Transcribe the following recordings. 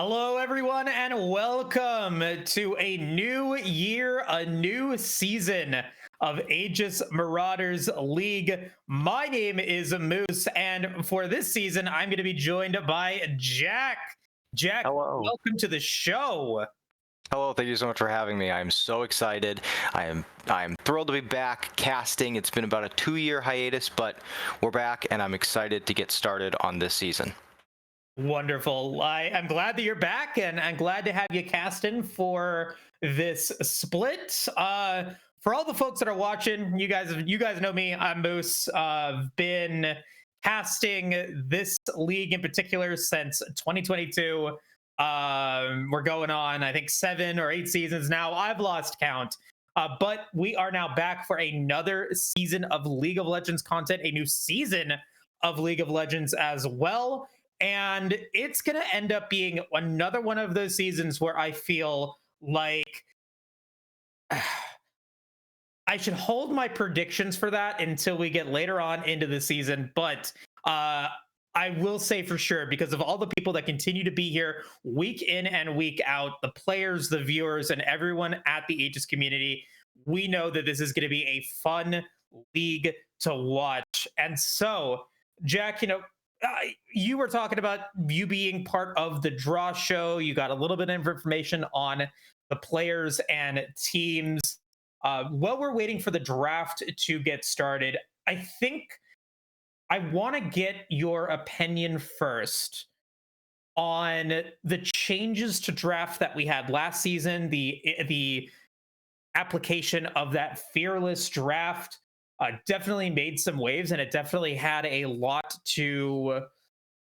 Hello, everyone, and welcome to a new year, a new season of Aegis Marauders League. My name is Moose, and for this season, I'm going to be joined by Jack. Jack, Hello. welcome to the show. Hello, thank you so much for having me. I'm so excited. I'm thrilled to be back casting. It's been about a 2-year hiatus, but we're back and I'm excited to get started on this season. Wonderful. I'm glad that you're back, and I'm glad to have you cast in for this split. For all the folks that are watching, you guys know me. I'm Moose. I've been casting this league in particular since 2022. We're going on, I think, 7 or 8 seasons now. I've lost count. But we are now back for another season of League of Legends content, a new season of League of Legends as well. And it's going to end up being another one of those seasons where I feel like I should hold my predictions for that until we get later on into the season. But I will say for sure, because of all the people that continue to be here week in and week out, the players, the viewers, and everyone at the Aegis community, we know that this is going to be a fun league to watch. And so, Jack, you were talking about you being part of the draw show. You got a little bit of information on the players and teams. While we're waiting for the draft to get started, I think I want to get your opinion first on the changes to draft that we had last season, the application of that fearless draft. Definitely made some waves, and it definitely had a lot to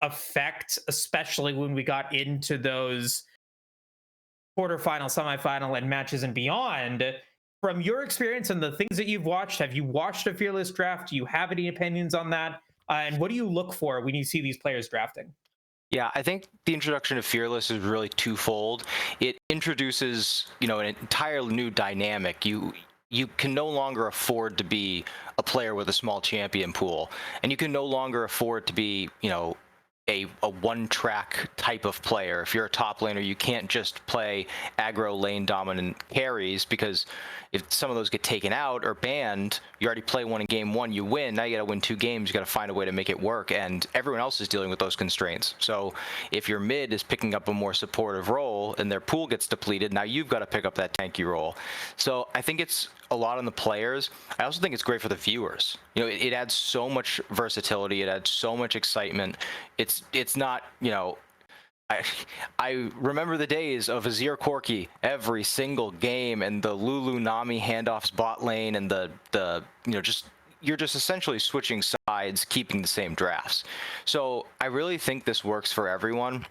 affect, especially when we got into those quarterfinal, semifinal, and matches and beyond. From your experience and the things that you've watched, have you watched a fearless draft? Do you have any opinions on that? And what do you look for when you see these players drafting? Yeah, I think the introduction of Fearless is really twofold. It introduces, an entirely new dynamic. You can no longer afford to be a player with a small champion pool, and you can no longer afford to be, a one-track type of player. If you're a top laner, you can't just play aggro lane dominant carries, because if some of those get taken out or banned, you already play one in game one, you win. Now you got to win 2 games. You got to find a way to make it work, and everyone else is dealing with those constraints. So if your mid is picking up a more supportive role and their pool gets depleted, now you've got to pick up that tanky role. So I think it's a lot on the players. I also think it's great for the viewers. It adds so much versatility. It adds so much excitement. It's not, I remember the days of Azir Corki every single game, and the Lulu Nami handoffs bot lane, and you're just essentially switching sides, keeping the same drafts. So I really think this works for everyone.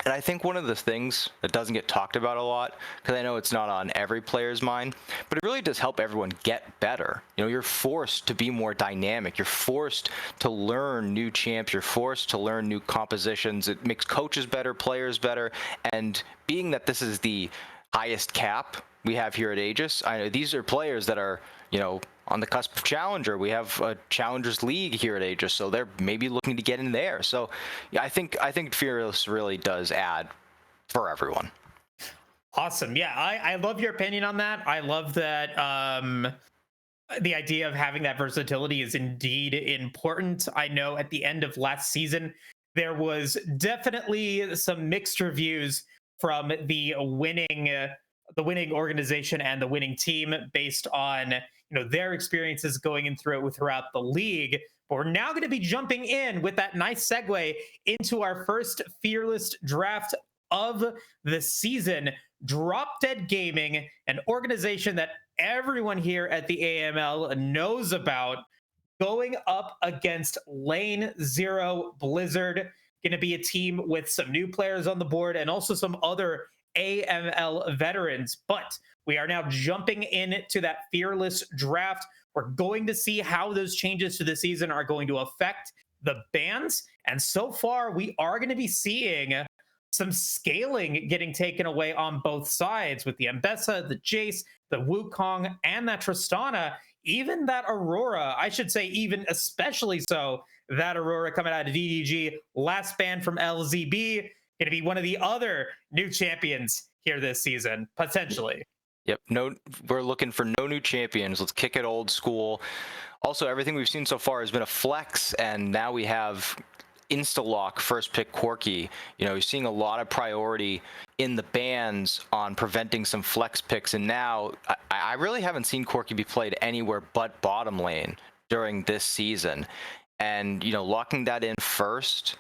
And I think one of the things that doesn't get talked about a lot, because I know it's not on every player's mind, but it really does help everyone get better. You're forced to be more dynamic. You're forced to learn new champs. You're forced to learn new compositions. It makes coaches better, players better. And being that this is the highest cap we have here at Aegis, I know these are players that are, on the cusp of Challenger. We have a Challengers League here at Aegis, so they're maybe looking to get in there. So yeah, I think Fearless really does add for everyone. Awesome. Yeah, I love your opinion on that. I love that the idea of having that versatility is indeed important. I know at the end of last season, there was definitely some mixed reviews from the winning organization and the winning team based on their experiences going in throughout the league. But we're now going to be jumping in with that nice segue into our first fearless draft of the season. Drop Dead Gaming, an organization that everyone here at the AML knows about, going up against Lane Zero Blizzard. Going to be a team with some new players on the board and also some other AML veterans. But we are now jumping into that fearless draft. We're going to see how those changes to the season are going to affect the bans. And so far, we are going to be seeing some scaling getting taken away on both sides with the Ambessa, the Jace, the Wukong, and that Tristana. Even that Aurora, I should say, even especially so, that Aurora coming out of DDG, last ban from LZB, going to be one of the other new champions here this season, potentially. Yep. No, we're looking for no new champions. Let's kick it old school. Also, everything we've seen so far has been a flex, and now we have insta-lock first pick Corki. You know, you're seeing a lot of priority in the bans on preventing some flex picks, and now I really haven't seen Corki be played anywhere but bottom lane during this season. And, you know, locking that in first,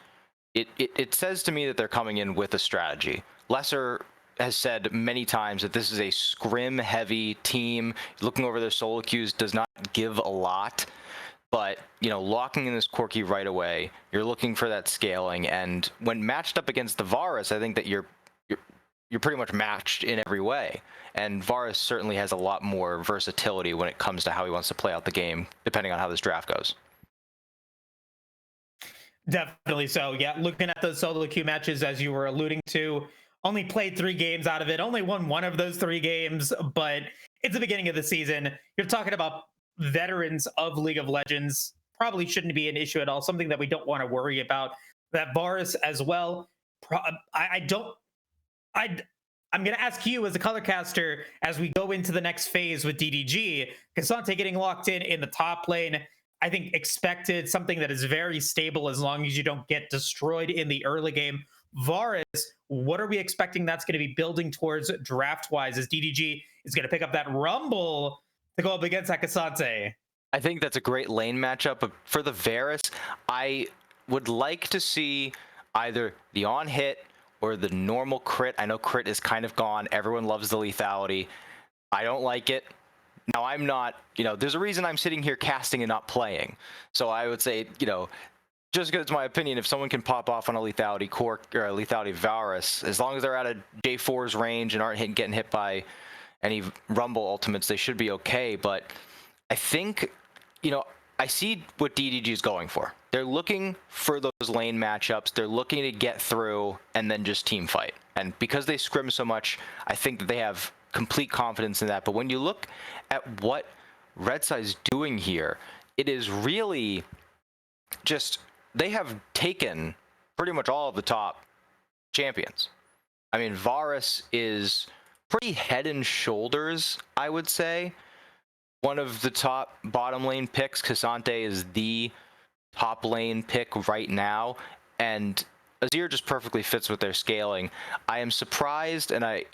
it says to me that they're coming in with a strategy. Lesser has said many times that this is a scrim heavy team. Looking over their solo queues does not give a lot, but you know, locking in this Corki right away, you're looking for that scaling, and when matched up against the Varus, I think that you're pretty much matched in every way. And Varus certainly has a lot more versatility when it comes to how he wants to play out the game, depending on how this draft goes. Definitely so. Yeah, looking at those solo queue matches, as you were alluding to, only played 3 games out of it, only won 1 of those 3 games, but it's the beginning of the season. You're talking about veterans of League of Legends. Probably shouldn't be an issue at all, something that we don't want to worry about. That Varus as well. I'm going to ask you as a color caster, as we go into the next phase with DDG, K'Sante getting locked in the top lane, I think expected, something that is very stable as long as you don't get destroyed in the early game. Varus, what are we expecting that's going to be building towards draft-wise, as DDG is going to pick up that Rumble to go up against K'Sante? I think that's a great lane matchup, but for the Varus, I would like to see either the on-hit or the normal crit. I know crit is kind of gone. Everyone loves the lethality. I don't like it. Now, I'm not, you know, there's a reason I'm sitting here casting and not playing. So I would say, you know, just because it's my opinion, if someone can pop off on a lethality Cork or a lethality Varus, as long as they're out of J4's range and aren't getting hit by any Rumble ultimates, they should be okay. But I think, you know, I see what DDG is going for. They're looking for those lane matchups. They're looking to get through and then just team fight. And because they scrim so much, I think that they have complete confidence in that. But when you look at what Red Side's doing here, it is really just, they have taken pretty much all of the top champions. I mean, Varus is pretty head and shoulders, I would say, one of the top bottom lane picks. K'Sante is the top lane pick right now, and Azir just perfectly fits with their scaling. I am surprised, and I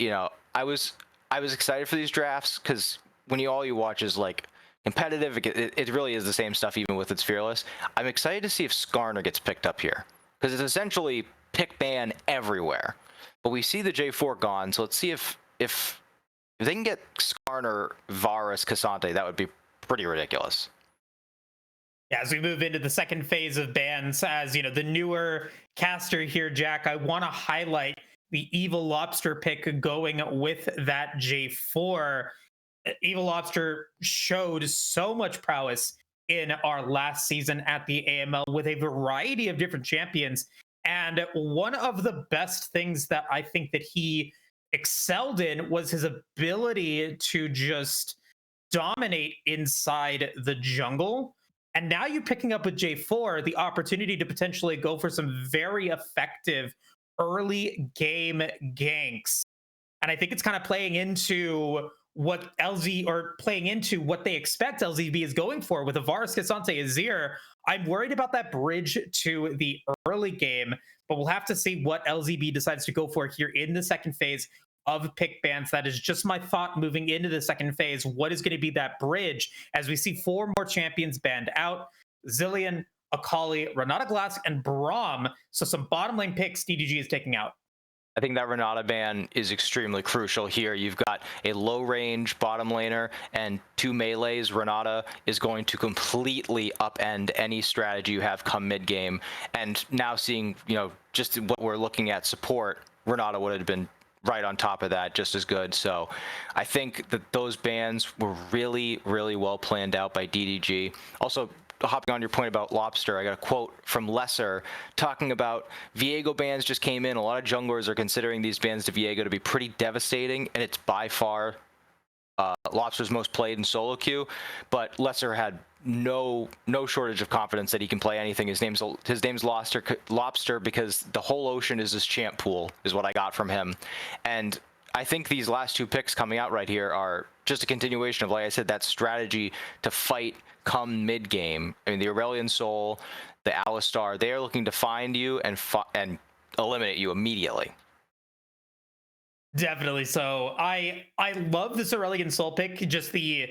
was excited for these drafts because when all you watch is like competitive, it really is the same stuff even with its fearless. I'm excited to see if Skarner gets picked up here because it's essentially pick ban everywhere. But we see the J4 gone, so let's see if they can get Skarner, Varus, K'Sante, that would be pretty ridiculous. Yeah, as we move into the second phase of bans, as you know, the newer caster here, Jack, I want to highlight the Evil Lobster pick going with that J4. Evil Lobster showed so much prowess in our last season at the AML with a variety of different champions. And one of the best things that I think that he excelled in was his ability to just dominate inside the jungle. And now you're picking up with J4 the opportunity to potentially go for some very effective early game ganks. And I think it's kind of playing into what they expect LZB is going for with a Varus, K'Sante, Azir. I'm worried about that bridge to the early game, but we'll have to see what LZB decides to go for here in the second phase of pick bans. That is just my thought moving into the second phase. What is going to be that bridge as we see 4 more champions banned out? Zillion, Akali, Renata Glass, and Braum. So some bottom lane picks DDG is taking out. I think that Renata ban is extremely crucial here. You've got a low range bottom laner and 2 melees. Renata is going to completely upend any strategy you have come mid game. And now seeing, you know, just what we're looking at support, Renata would have been right on top of that just as good. So I think that those bans were really, really well planned out by DDG. Also, hopping on your point about Lobster, I got a quote from Lesser talking about Viego bans just came in. A lot of junglers are considering these bans to Viego to be pretty devastating, and it's by far Lobster's most played in solo queue, but Lesser had no shortage of confidence that he can play anything. His name's Lobster because the whole ocean is his champ pool, is what I got from him. And I think these last two picks coming out right here are just a continuation of, like I said, that strategy to fight come mid game. I mean, the Aurelion Soul, the Alistar, they are looking to find you and eliminate you immediately. Definitely. So I love this Aurelion Soul pick. Just the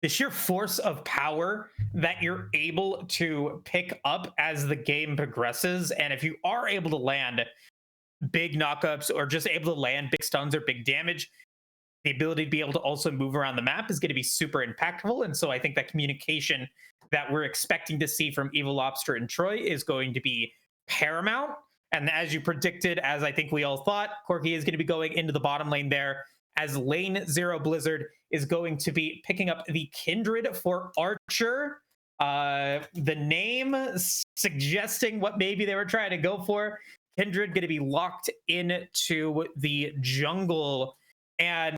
sheer force of power that you're able to pick up as the game progresses, and if you are able to land big knockups or just able to land big stuns or big damage, the ability to be able to also move around the map is going to be super impactful. And so I think that communication that we're expecting to see from Evil Lobster and Troy is going to be paramount. And as you predicted, as I think we all thought, Corki is going to be going into the bottom lane there, as lane 0 Blizzard is going to be picking up the Kindred for Archer. The name suggesting what maybe they were trying to go for. Kindred going to be locked into the jungle. And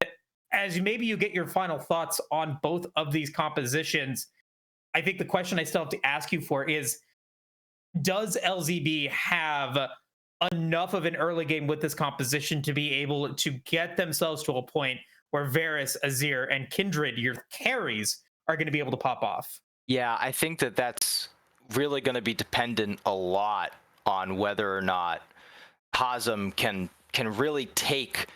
as maybe you get your final thoughts on both of these compositions, I think the question I still have to ask you for is, does LZB have enough of an early game with this composition to be able to get themselves to a point where Varus, Azir, and Kindred, your carries, are going to be able to pop off? Yeah, I think that that's really going to be dependent a lot on whether or not Hazem can really take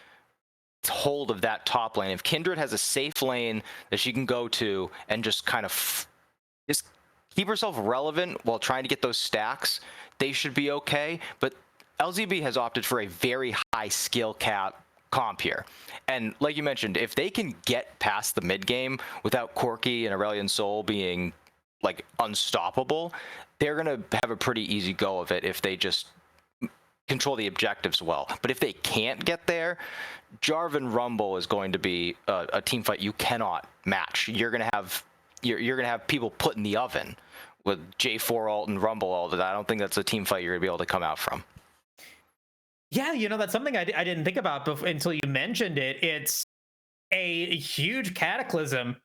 hold of that top lane. If Kindred has a safe lane that she can go to and just kind of just keep herself relevant while trying to get those stacks, they should be okay. But LZB has opted for a very high skill cap comp here. And like you mentioned, if they can get past the mid game without Corki and Aurelion Soul being like unstoppable, they're going to have a pretty easy go of it if they just control the objectives well. But if they can't get there, Jarvan Rumble is going to be a team fight you cannot match. You're going to have people put in the oven with J4 ult and Rumble ult. I don't think that's a team fight you're going to be able to come out from. Yeah, that's something I didn't think about until you mentioned it. It's a huge cataclysm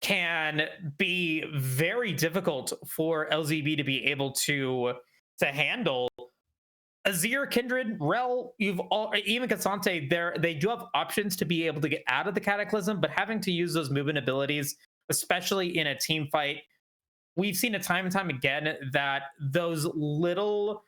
can be very difficult for LZB to be able to handle. Azir, Kindred, Rel, even Cassante, they do have options to be able to get out of the cataclysm, but having to use those movement abilities, especially in a team fight, we've seen it time and time again that those little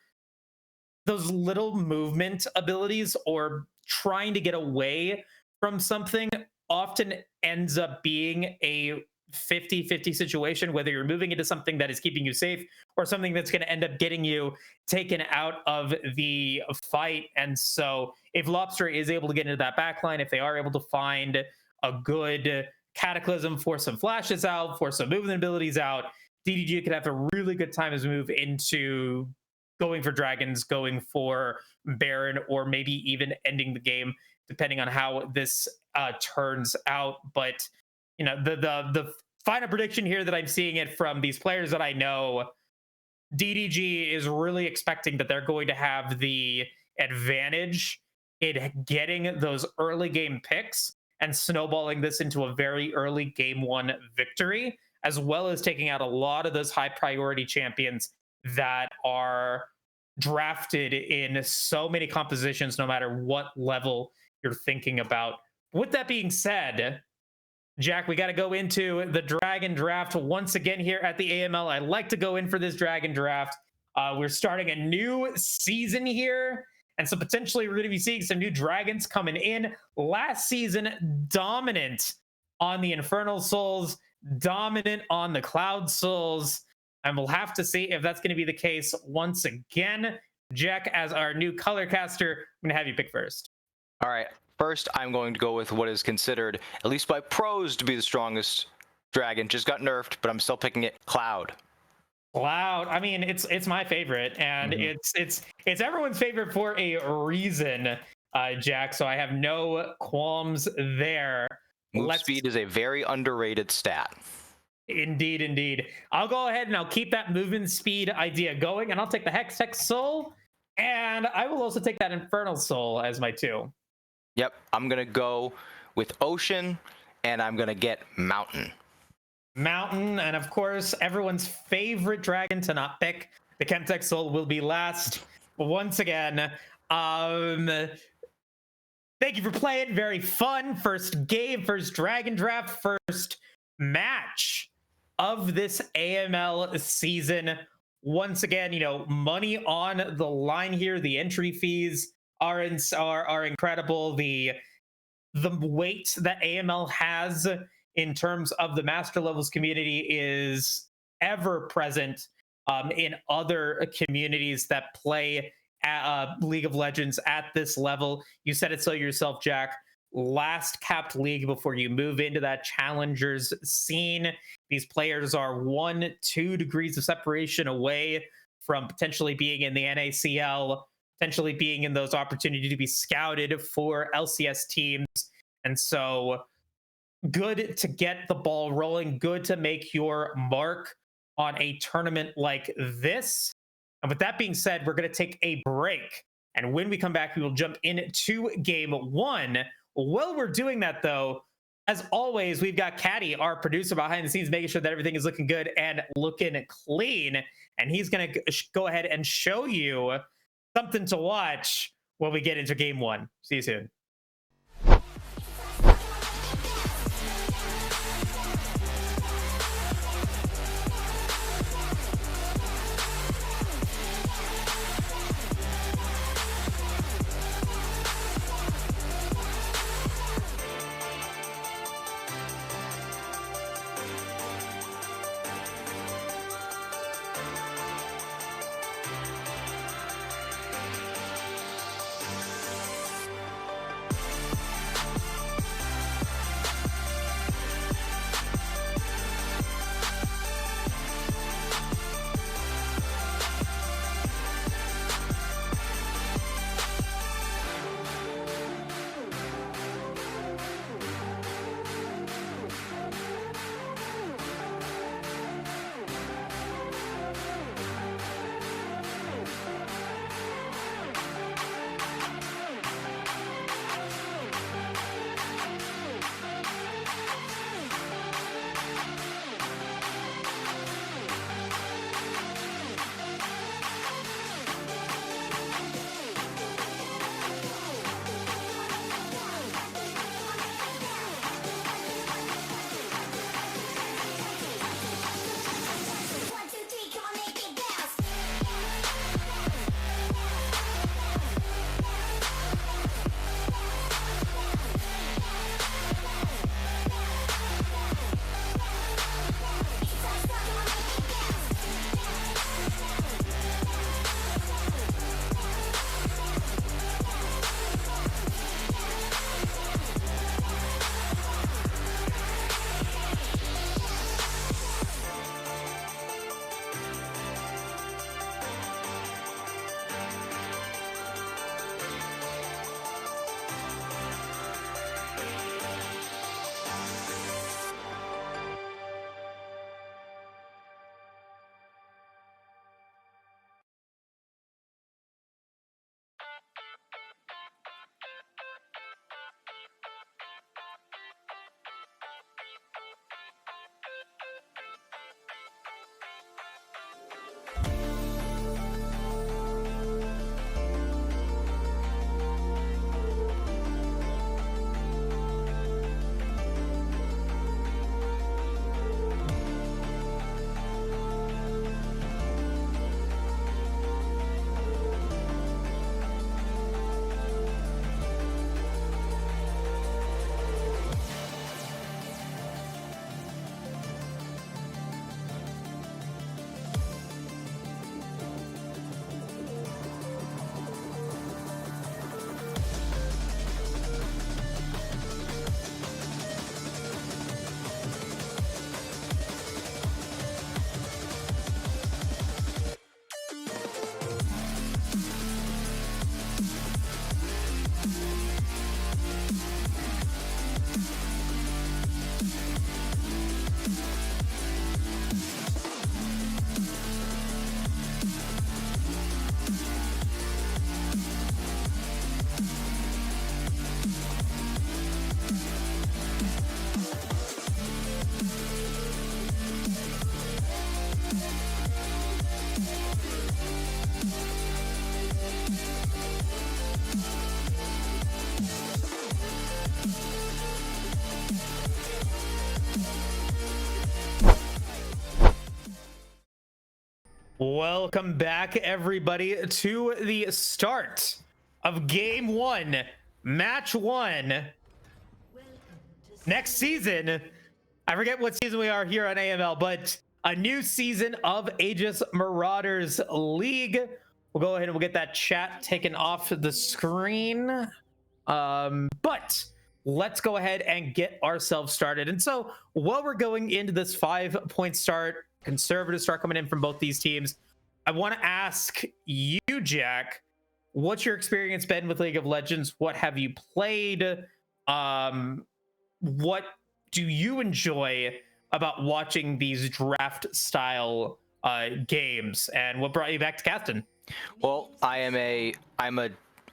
movement abilities or trying to get away from something often ends up being a 50-50 situation, whether you're moving into something that is keeping you safe or something that's going to end up getting you taken out of the fight. And so if Lobster is able to get into that backline, if they are able to find a good cataclysm, for some flashes out, for some movement abilities out, DDG could have a really good time as we move into going for dragons, going for Baron, or maybe even ending the game, depending on how this turns out. But the final prediction here that I'm seeing it from these players that I know, DDG is really expecting that they're going to have the advantage in getting those early game picks and snowballing this into a very early game one victory, as well as taking out a lot of those high priority champions that are drafted in so many compositions, no matter what level you're thinking about. With that being said, Jack, we got to go into the Dragon Draft once again here at the AML. I like to go in for this Dragon Draft. We're starting a new season here, and so potentially we're going to be seeing some new dragons coming in. Last season, dominant on the Infernal Souls, dominant on the Cloud Souls, and we'll have to see if that's going to be the case once again. Jack, as our new color caster, I'm going to have you pick first. All right. First, I'm going to go with what is considered, at least by pros, to be the strongest dragon. Just got nerfed, but I'm still picking it. Cloud. Cloud. I mean, it's my favorite, and it's everyone's favorite for a reason, Jack. So I have no qualms there. Move speed is a very underrated stat. Indeed. I'll go ahead and I'll keep that movement speed idea going, and I'll take the Hextech Soul, and I will also take that Infernal Soul as my 2. Yep, I'm going to go with Ocean and I'm going to get Mountain. Mountain, and of course, everyone's favorite dragon to not pick. The Chemtech Soul will be last. But once again, thank you for playing. Very fun. First game, first Dragon Draft, first match of this AML season. Once again, you know, money on the line here. The entry fees are incredible. The weight that AML has in terms of the master levels community is ever present in other communities that play League of Legends at this level. You said it so yourself, Jack. Last capped league before you move into that challengers scene. These players are 1-2 degrees of separation away from potentially being in the NACL, potentially being in those opportunities to be scouted for LCS teams. And so good to get the ball rolling, good to make your mark on a tournament like this. And with that being said, we're going to take a break. And when we come back, we will jump into game one. While we're doing that, though, as always, we've got Caddy, our producer behind the scenes, making sure that everything is looking good and looking clean. And he's going to go ahead and show you something to watch when we get into game one. See you soon. Welcome back, everybody, to the start of Game 1, Match 1. Next season, I forget what season we are here on AML, but a new season of Aegis Marauders League. We'll go ahead and we'll get that chat taken off the screen. But let's go ahead and get ourselves started. And so while we're going into this 5-point start, conservative start coming in from both these teams, I want to ask you, Jack, what's your experience been with League of Legends? What have you played? What do you enjoy about watching these draft style games? And what brought you back to casting? Well, I'm a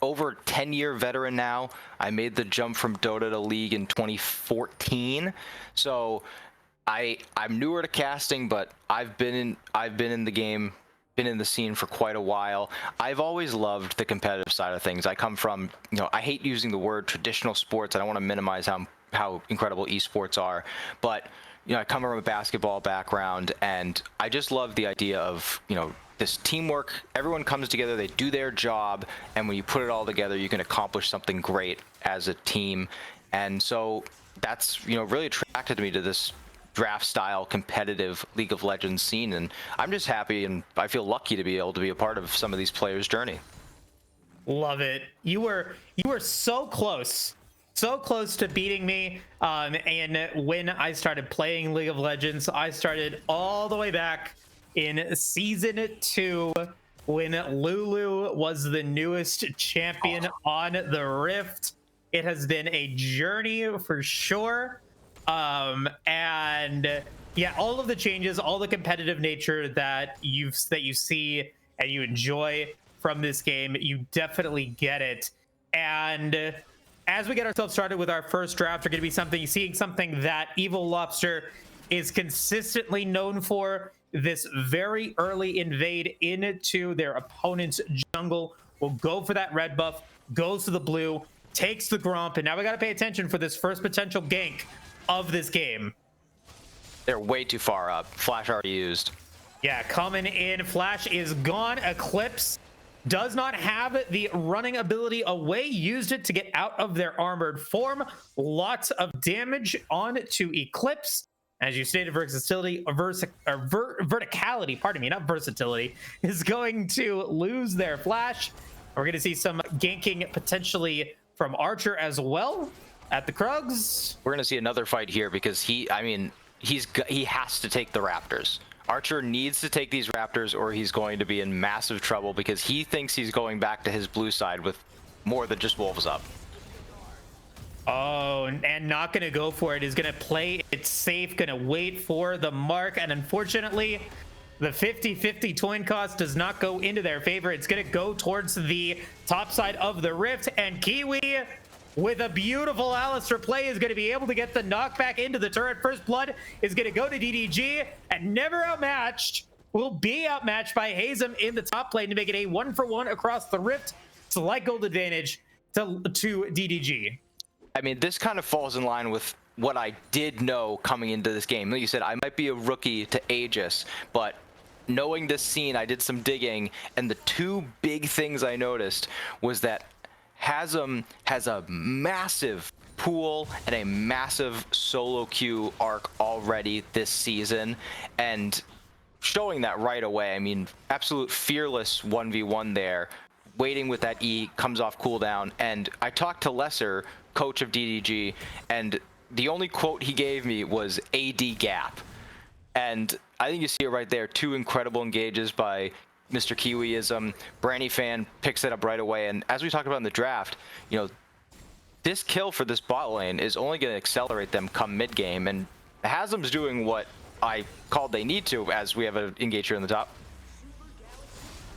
over 10-year veteran now. I made the jump from Dota to League in 2014. So I'm newer to casting, but I've been in the game, been in the scene for quite a while. I've always loved the competitive side of things. I come from, I hate using the word traditional sports. I don't want to minimize how incredible esports are, but I come from a basketball background, and I just love the idea of, this teamwork. Everyone comes together, they do their job, and when you put it all together, you can accomplish something great as a team. And so that's, really attracted me to this draft style competitive League of Legends scene, and I'm just happy and I feel lucky to be able to be a part of some of these players' journey. Love it. You were so close to beating me. And when I started playing League of Legends, I started all the way back in season 2 when Lulu was the newest champion on the Rift. It has been a journey for sure. And yeah, all of the changes, all the competitive nature that you see and you enjoy from this game, you definitely get it. And as we get ourselves started with our first draft, we're going to be seeing something that Evil Lobster is consistently known for. This very early invade into their opponent's jungle, will go for that red buff, goes to the blue, takes the Gromp, and now we got to pay attention for this first potential gank of this game. They're way too far up. Flash already used. Yeah, coming in. Flash is gone. Eclipse does not have the running ability away. Used it to get out of their armored form. Lots of damage on to Eclipse. As you stated, versatility, verticality, pardon me, not versatility, is going to lose their Flash. We're going to see some ganking potentially from Archer as well at the Krugs. We're going to see another fight here because he has to take the Raptors. Archer needs to take these Raptors or he's going to be in massive trouble because he thinks he's going back to his blue side with more than just wolves up. Oh, and not going to go for it. Is going to play it safe, going to wait for the mark. And unfortunately, the 50-50 coin cost does not go into their favor. It's going to go towards the top side of the Rift. And Kiwi, with a beautiful Alistair play, is going to be able to get the knockback into the turret. First Blood is going to go to DDG, and never outmatched will be outmatched by Hazem in the top lane to make it a 1-for-1 across the Rift. Slight gold advantage to DDG. I mean, this kind of falls in line with what I did know coming into this game. Like you said, I might be a rookie to Aegis, but knowing this scene, I did some digging, and the two big things I noticed was that Hazem has a massive pool and a massive solo queue arc already this season, and showing that right away. I mean, absolute fearless 1v1 there, waiting with that E, comes off cooldown. And I talked to Lesser, coach of DDG, and the only quote he gave me was AD gap. And I think you see it right there. Two incredible engages by Mr. Kiwiism. Branny fan picks it up right away. And as we talked about in the draft, this kill for this bot lane is only going to accelerate them come mid game. And Hazem's doing what I called they need to, as we have an engage here in the top.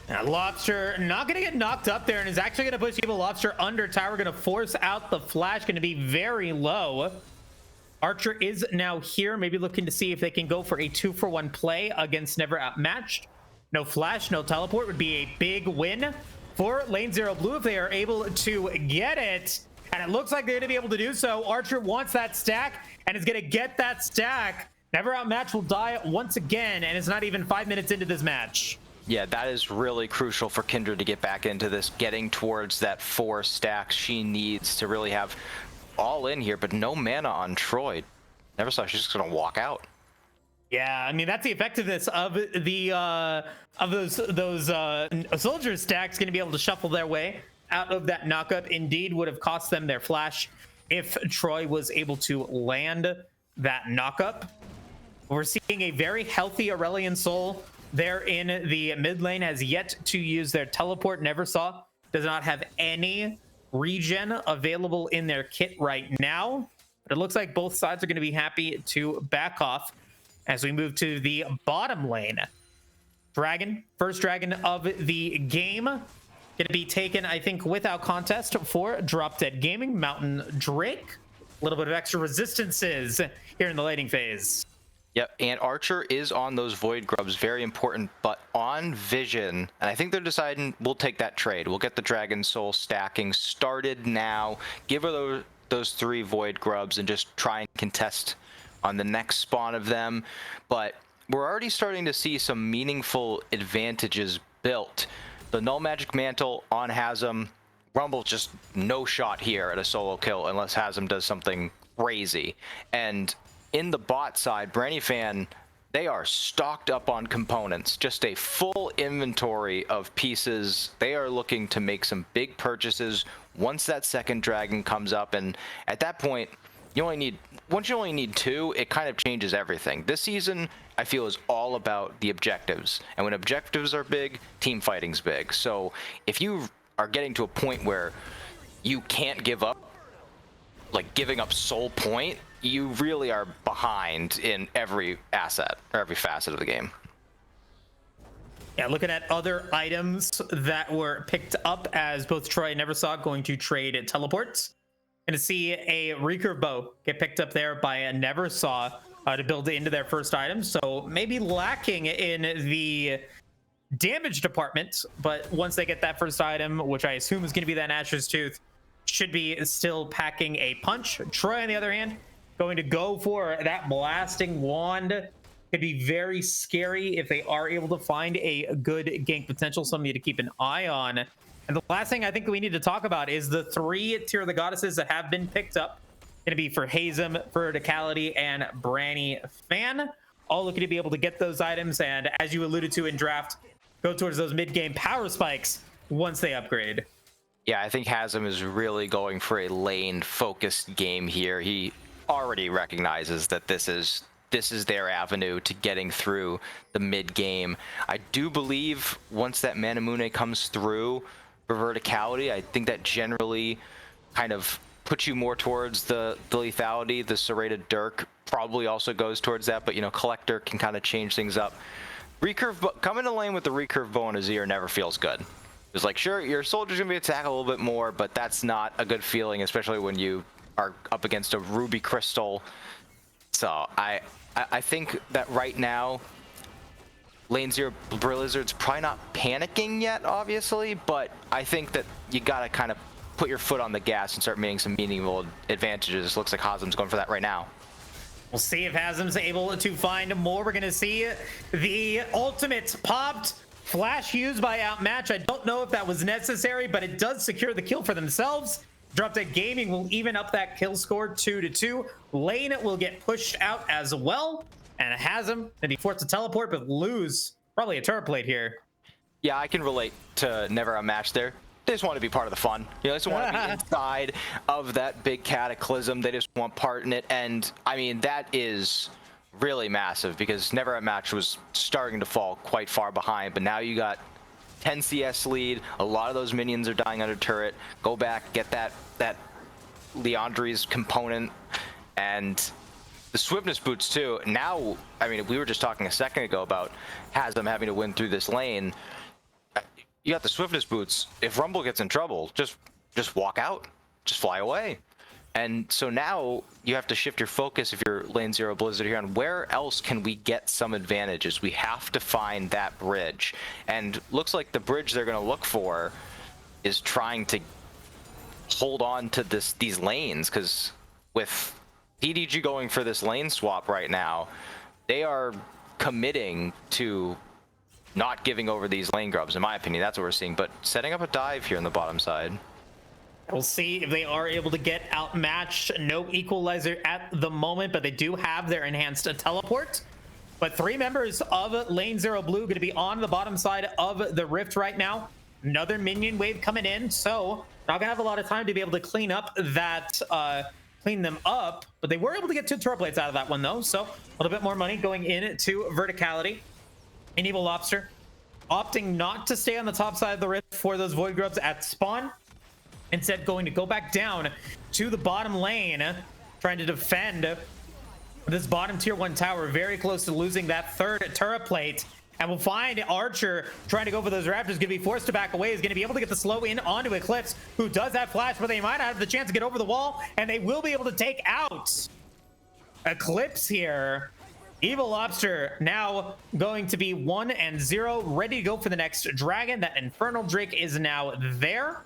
Now, Lobster not going to get knocked up there and is actually going to push Evil Lobster under tower. Going to force out the Flash. Going to be very low. Archer is now here, maybe looking to see if they can go for a 2-for-1 play against Never Outmatched. No Flash, no teleport would be a big win for Lane Zero Blue if they are able to get it. And it looks like they're going to be able to do so. Archer wants that stack and is going to get that stack. Never Outmatched will die once again, and it's not even 5 minutes into this match. Yeah, that is really crucial for Kindred to get back into this, getting towards that 4 stacks she needs to really have all in here, but no mana on Troy. Never saw she's just gonna walk out. Yeah, I mean that's the effectiveness of those soldier stacks going to be able to shuffle their way out of that knockup. Indeed, would have cost them their flash if Troy was able to land that knockup. We're seeing a very healthy Aurelion Soul there in the mid lane, has yet to use their teleport. Never saw, does not have any regen available in their kit right now. But it looks like both sides are going to be happy to back off as we move to the bottom lane. Dragon, first dragon of the game, going to be taken, I think, without contest for Drop Dead Gaming. Mountain Drake, a little bit of extra resistances here in the laning phase. Yep, and Archer is on those Void Grubs, very important, but on Vision, and I think they're deciding we'll take that trade. We'll get the Dragon Soul stacking started now, give her those 3 Void Grubs, and just try and contest on the next spawn of them. But we're already starting to see some meaningful advantages built. The Null Magic Mantle on Hasm, Rumble just no shot here at a solo kill unless Hasm does something crazy. And in the bot side, Fan, they are stocked up on components, just a full inventory of pieces. They are looking to make some big purchases once that second dragon comes up, and at that point, once you only need 2, it kind of changes everything. This season, I feel, is all about the objectives. And when objectives are big, team fighting's big. So if you are getting to a point where you can't give up, like giving up soul point, you really are behind in every asset or every facet of the game. Yeah, looking at other items that were picked up as both Troy and Neversaw going to trade teleports. Going to see a recurve bow get picked up there by a Neversaw to build into their first item. So maybe lacking in the damage department, but once they get that first item, which I assume is going to be that Asher's Tooth, should be still packing a punch. Troy, on the other hand, going to go for that blasting wand. Could be very scary if they are able to find a good gank potential, somebody to keep an eye on. And the last thing I think we need to talk about is the 3 Tear of the Goddesses that have been picked up. Going to be for Hazem, Verticality, and Branny Fan. All looking to be able to get those items, and as you alluded to in draft, go towards those mid-game power spikes once they upgrade. Yeah, I think Hasm is really going for a lane-focused game here. He already recognizes that this is their avenue to getting through the mid-game. I do believe once that Manamune comes through for Verticality, I think that generally kind of puts you more towards the lethality. The Serrated Dirk probably also goes towards that, but, you know, Collector can kind of change things up. Coming to lane with the recurve bow and Azir never feels good. It's like, sure, your soldier's gonna be attacked a little bit more, but that's not a good feeling, especially when you are up against a Ruby Crystal. So I think that right now, Lane 0 Blizzard's probably not panicking yet, obviously, but I think that you gotta kind of put your foot on the gas and start making some meaningful advantages. Looks like Hazem's going for that right now. We'll see if Hazem's able to find more. We're gonna see the ultimate popped. Flash used by Outmatch. I don't know if that was necessary, but it does secure the kill for themselves. Drop Dead Gaming will even up that kill score 2-2. Lane will get pushed out as well. And Hazem and be forced to teleport, but lose probably a turret plate here. Yeah, I can relate to never Outmatched there. They just want to be part of the fun. You know, they just want to be inside of that big cataclysm. They just want part in it. And I mean, that is really massive because Never Outmatched was starting to fall quite far behind, but now you got 10 CS lead. A lot of those minions are dying under turret. Go back, get that Leandri's component, and the swiftness boots too. Now, I mean, we were just talking a second ago about Hazem having to win through this lane. You got the swiftness boots. If Rumble gets in trouble, just walk out, just fly away. And so now you have to shift your focus if you're Lane 0 Blizzard here on where else can we get some advantages. We have to find that bridge. And looks like the bridge they're going to look for is trying to hold on to these lanes, because with PDG going for this lane swap right now, they are committing to not giving over these lane grubs, in my opinion. That's what we're seeing. But setting up a dive here on the bottom side. We'll see if they are able to get outmatched. No equalizer at the moment, but they do have their enhanced teleport. But 3 members of Lane Zero Blue going to be on the bottom side of the Rift right now. Another minion wave coming in, so not gonna have a lot of time to be able to clean up that, clean them up. But they were able to get 2 turret plates out of that one though, so a little bit more money going into Verticality. And Evil Lobster opting not to stay on the top side of the Rift for those Void Grubs at spawn. Instead, going to go back down to the bottom lane, trying to defend this bottom tier 1 tower, very close to losing that 3rd turret plate. And we'll find Archer trying to go for those Raptors, going to be forced to back away, is going to be able to get the slow in onto Eclipse, who does have flash, but they might have the chance to get over the wall, and they will be able to take out Eclipse here. Evil Lobster now going to be 1-0, ready to go for the next dragon. That Infernal Drake is now there.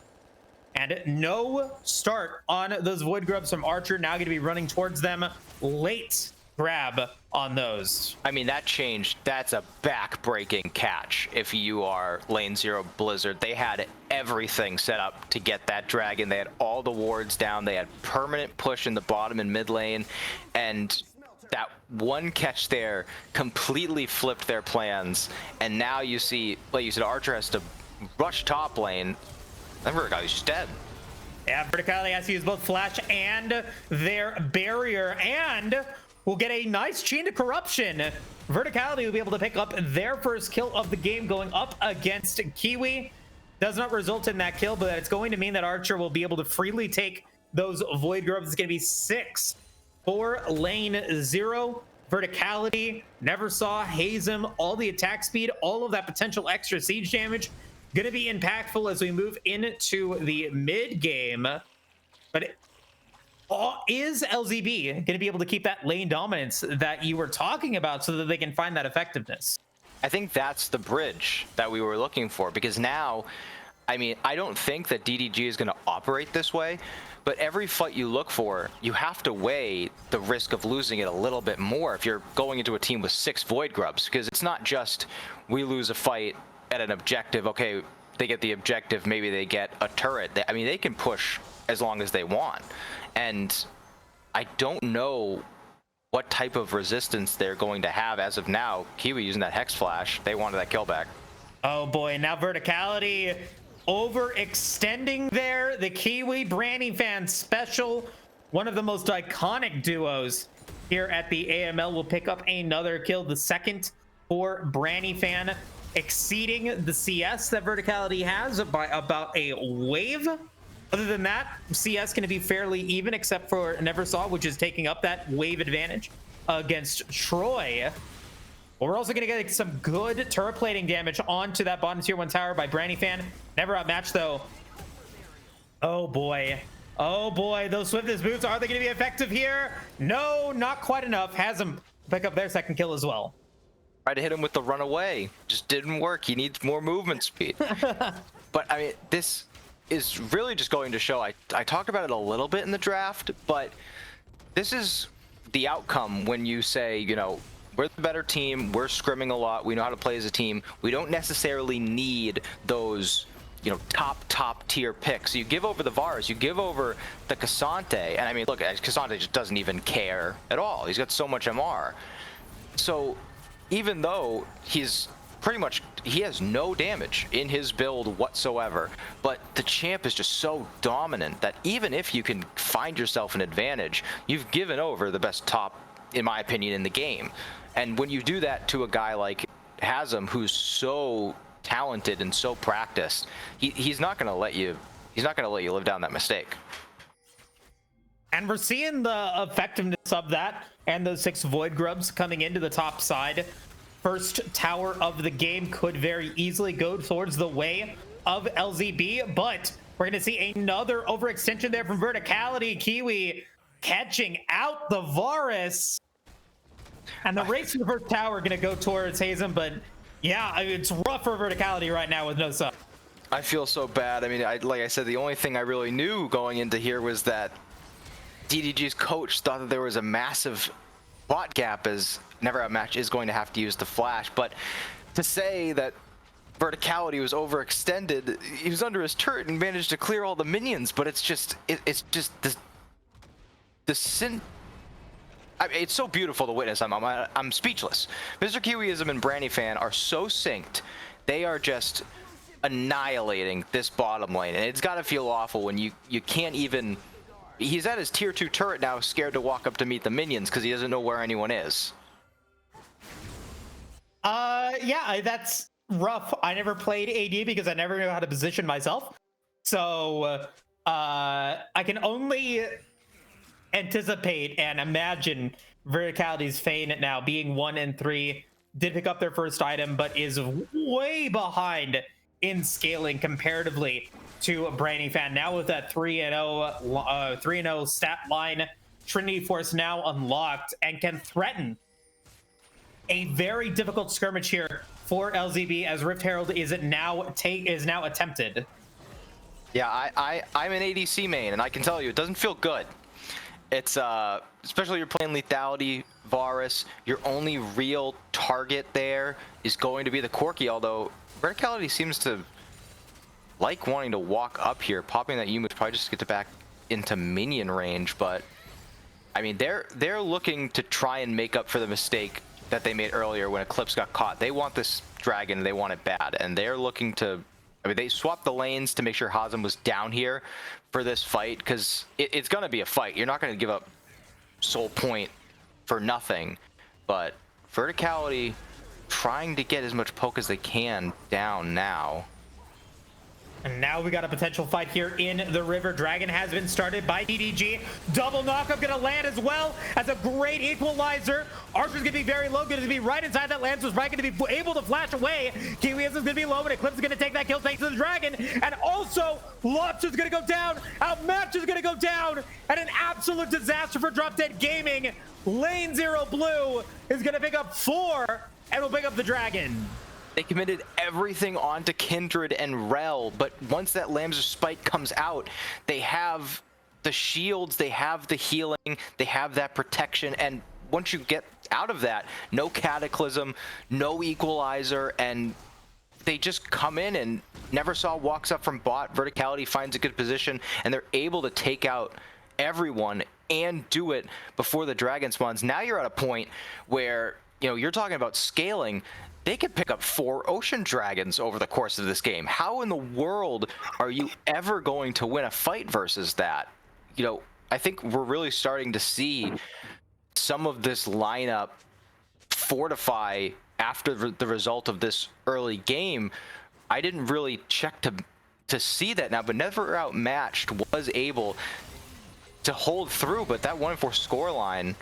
And no start on those Void Grubs from Archer. Now going to be running towards them. Late grab on those. I mean, that changed. That's a back-breaking catch if you are Lane Zero Blizzard. They had everything set up to get that dragon. They had all the wards down. They had permanent push in the bottom and mid lane. And that one catch there completely flipped their plans. And now you see, like you said, Archer has to rush top lane. And Verticality's just dead. Yeah, Verticality has to use both Flash and their barrier, and we'll get a nice chain to corruption. Verticality will be able to pick up their first kill of the game, going up against Kiwi. Does not result in that kill, but it's going to mean that Archer will be able to freely take those Void Grubs. It's going to be 6 for Lane Zero. Verticality never saw Hazem, all the attack speed, all of that potential extra siege damage. Going to be impactful as we move into the mid game. But is LZB going to be able to keep that lane dominance that you were talking about so that they can find that effectiveness? I think that's the bridge that we were looking for, because now, I mean, I don't think that DDG is going to operate this way, but every fight you look for, you have to weigh the risk of losing it a little bit more if you're going into a team with 6 Void Grubs, because it's not just we lose a fight at an objective, okay, they get the objective, maybe they get a turret. I mean, they can push as long as they want. And I don't know what type of resistance they're going to have as of now. Kiwi using that Hex Flash, they wanted that kill back. Oh boy, now Verticality overextending there. The Kiwi Branny fan special, one of the most iconic duos here at the AML, will pick up another kill, the 2nd for Branny fan, exceeding the CS that Verticality has by about a wave. Other than that, CS going to be fairly even, except for Neversaw, which is taking up that wave advantage against Troy. But we're also going to get some good turret plating damage onto that bottom tier 1 tower by Branny fan. Never outmatched though. Oh boy. Oh boy, those Swiftness boots, are they going to be effective here? No, not quite enough. Has them pick up their 2nd kill as well. Tried to hit him with the runaway, just didn't work. He needs more movement speed. But I mean, this is really just going to show, I talked about it a little bit in the draft, but this is the outcome when you say, you know, we're the better team, we're scrimming a lot, we know how to play as a team, we don't necessarily need those, you know, top tier picks. You give over the Varus, you give over the Cassante, and I mean, look, Cassante just doesn't even care at all. He's got so much MR. So even though he's pretty much, he has no damage in his build whatsoever, but the champ is just so dominant that even if you can find yourself an advantage, you've given over the best top, in my opinion, in the game. And when you do that to a guy like Hazem, who's so talented and so practiced, he's not going to let you live down that mistake. And we're seeing the effectiveness of that and those 6 Void Grubs coming into the top side. First tower of the game could very easily go towards the way of LZB, but we're going to see another overextension there from Verticality. Kiwi catching out the Varus. And the race for the first tower going to go towards Hazem, but yeah, it's rough for Verticality right now with no sub. I feel so bad. I mean, like I said, the only thing I really knew going into here was that DDG's coach thought that there was a massive bot gap, as Never Outmatch is going to have to use the flash. But to say that Verticality was overextended. He was under his turret and managed to clear all the minions, but it's just the sin. I mean, it's so beautiful to witness. I'm speechless. Mr. Kiwiism and Branny Fan are so synced. They are just annihilating this bottom lane, and it's got to feel awful when you can't even. He's at his tier 2 turret now, scared to walk up to meet the minions because he doesn't know where anyone is. Yeah, that's rough. I never played AD because I never knew how to position myself. So, I can only anticipate and imagine Verticality's Fane now being 1 and 3, did pick up their first item, but is way behind in scaling comparatively to a Branny Fan. Now with that 3-0 stat line, Trinity Force now unlocked and can threaten a very difficult skirmish here for LZB as Rift Herald is now attempted. Yeah, I'm an ADC main, and I can tell you, it doesn't feel good. It's especially you're playing lethality, Varus. Your only real target there is going to be the Corki. Although Verticality seems to like wanting to walk up here, popping that Yumu probably just to get back into minion range. But I mean, they're looking to try and make up for the mistake that they made earlier when Eclipse got caught. They want this dragon, they want it bad, and they're looking to. I mean, they swapped the lanes to make sure Hazem was down here for this fight, because it's going to be a fight. You're not going to give up Soul Point for nothing. But Verticality trying to get as much poke as they can down now. And now we got a potential fight here in the river. Dragon has been started by DDG. Double knockup gonna land as well as a great equalizer. Archer's gonna be very low, gonna be right inside that land, so it's right gonna be able to flash away. Kiwiism's gonna be low, but Eclipse is gonna take that kill thanks to the dragon. And also, Lobster's gonna go down, Outmatch is gonna go down, and an absolute disaster for Drop Dead Gaming. Lane 0 Blue is gonna pick up 4 and will pick up the dragon. They committed everything onto Kindred and Rel, but once that Lamb's Spike comes out, they have the shields, they have the healing, they have that protection, and once you get out of that, no Cataclysm, no Equalizer, and they just come in and Neversaw walks up from bot, Verticality finds a good position, and they're able to take out everyone and do it before the dragon spawns. Now you're at a point where, you know, you're talking about scaling. They could pick up 4 ocean dragons over the course of this game. How in the world are you ever going to win a fight versus that? You know, I think we're really starting to see some of this lineup fortify after the result of this early game. I didn't really check to see that now, but Never Outmatched was able to hold through, but that 1-4 scoreline,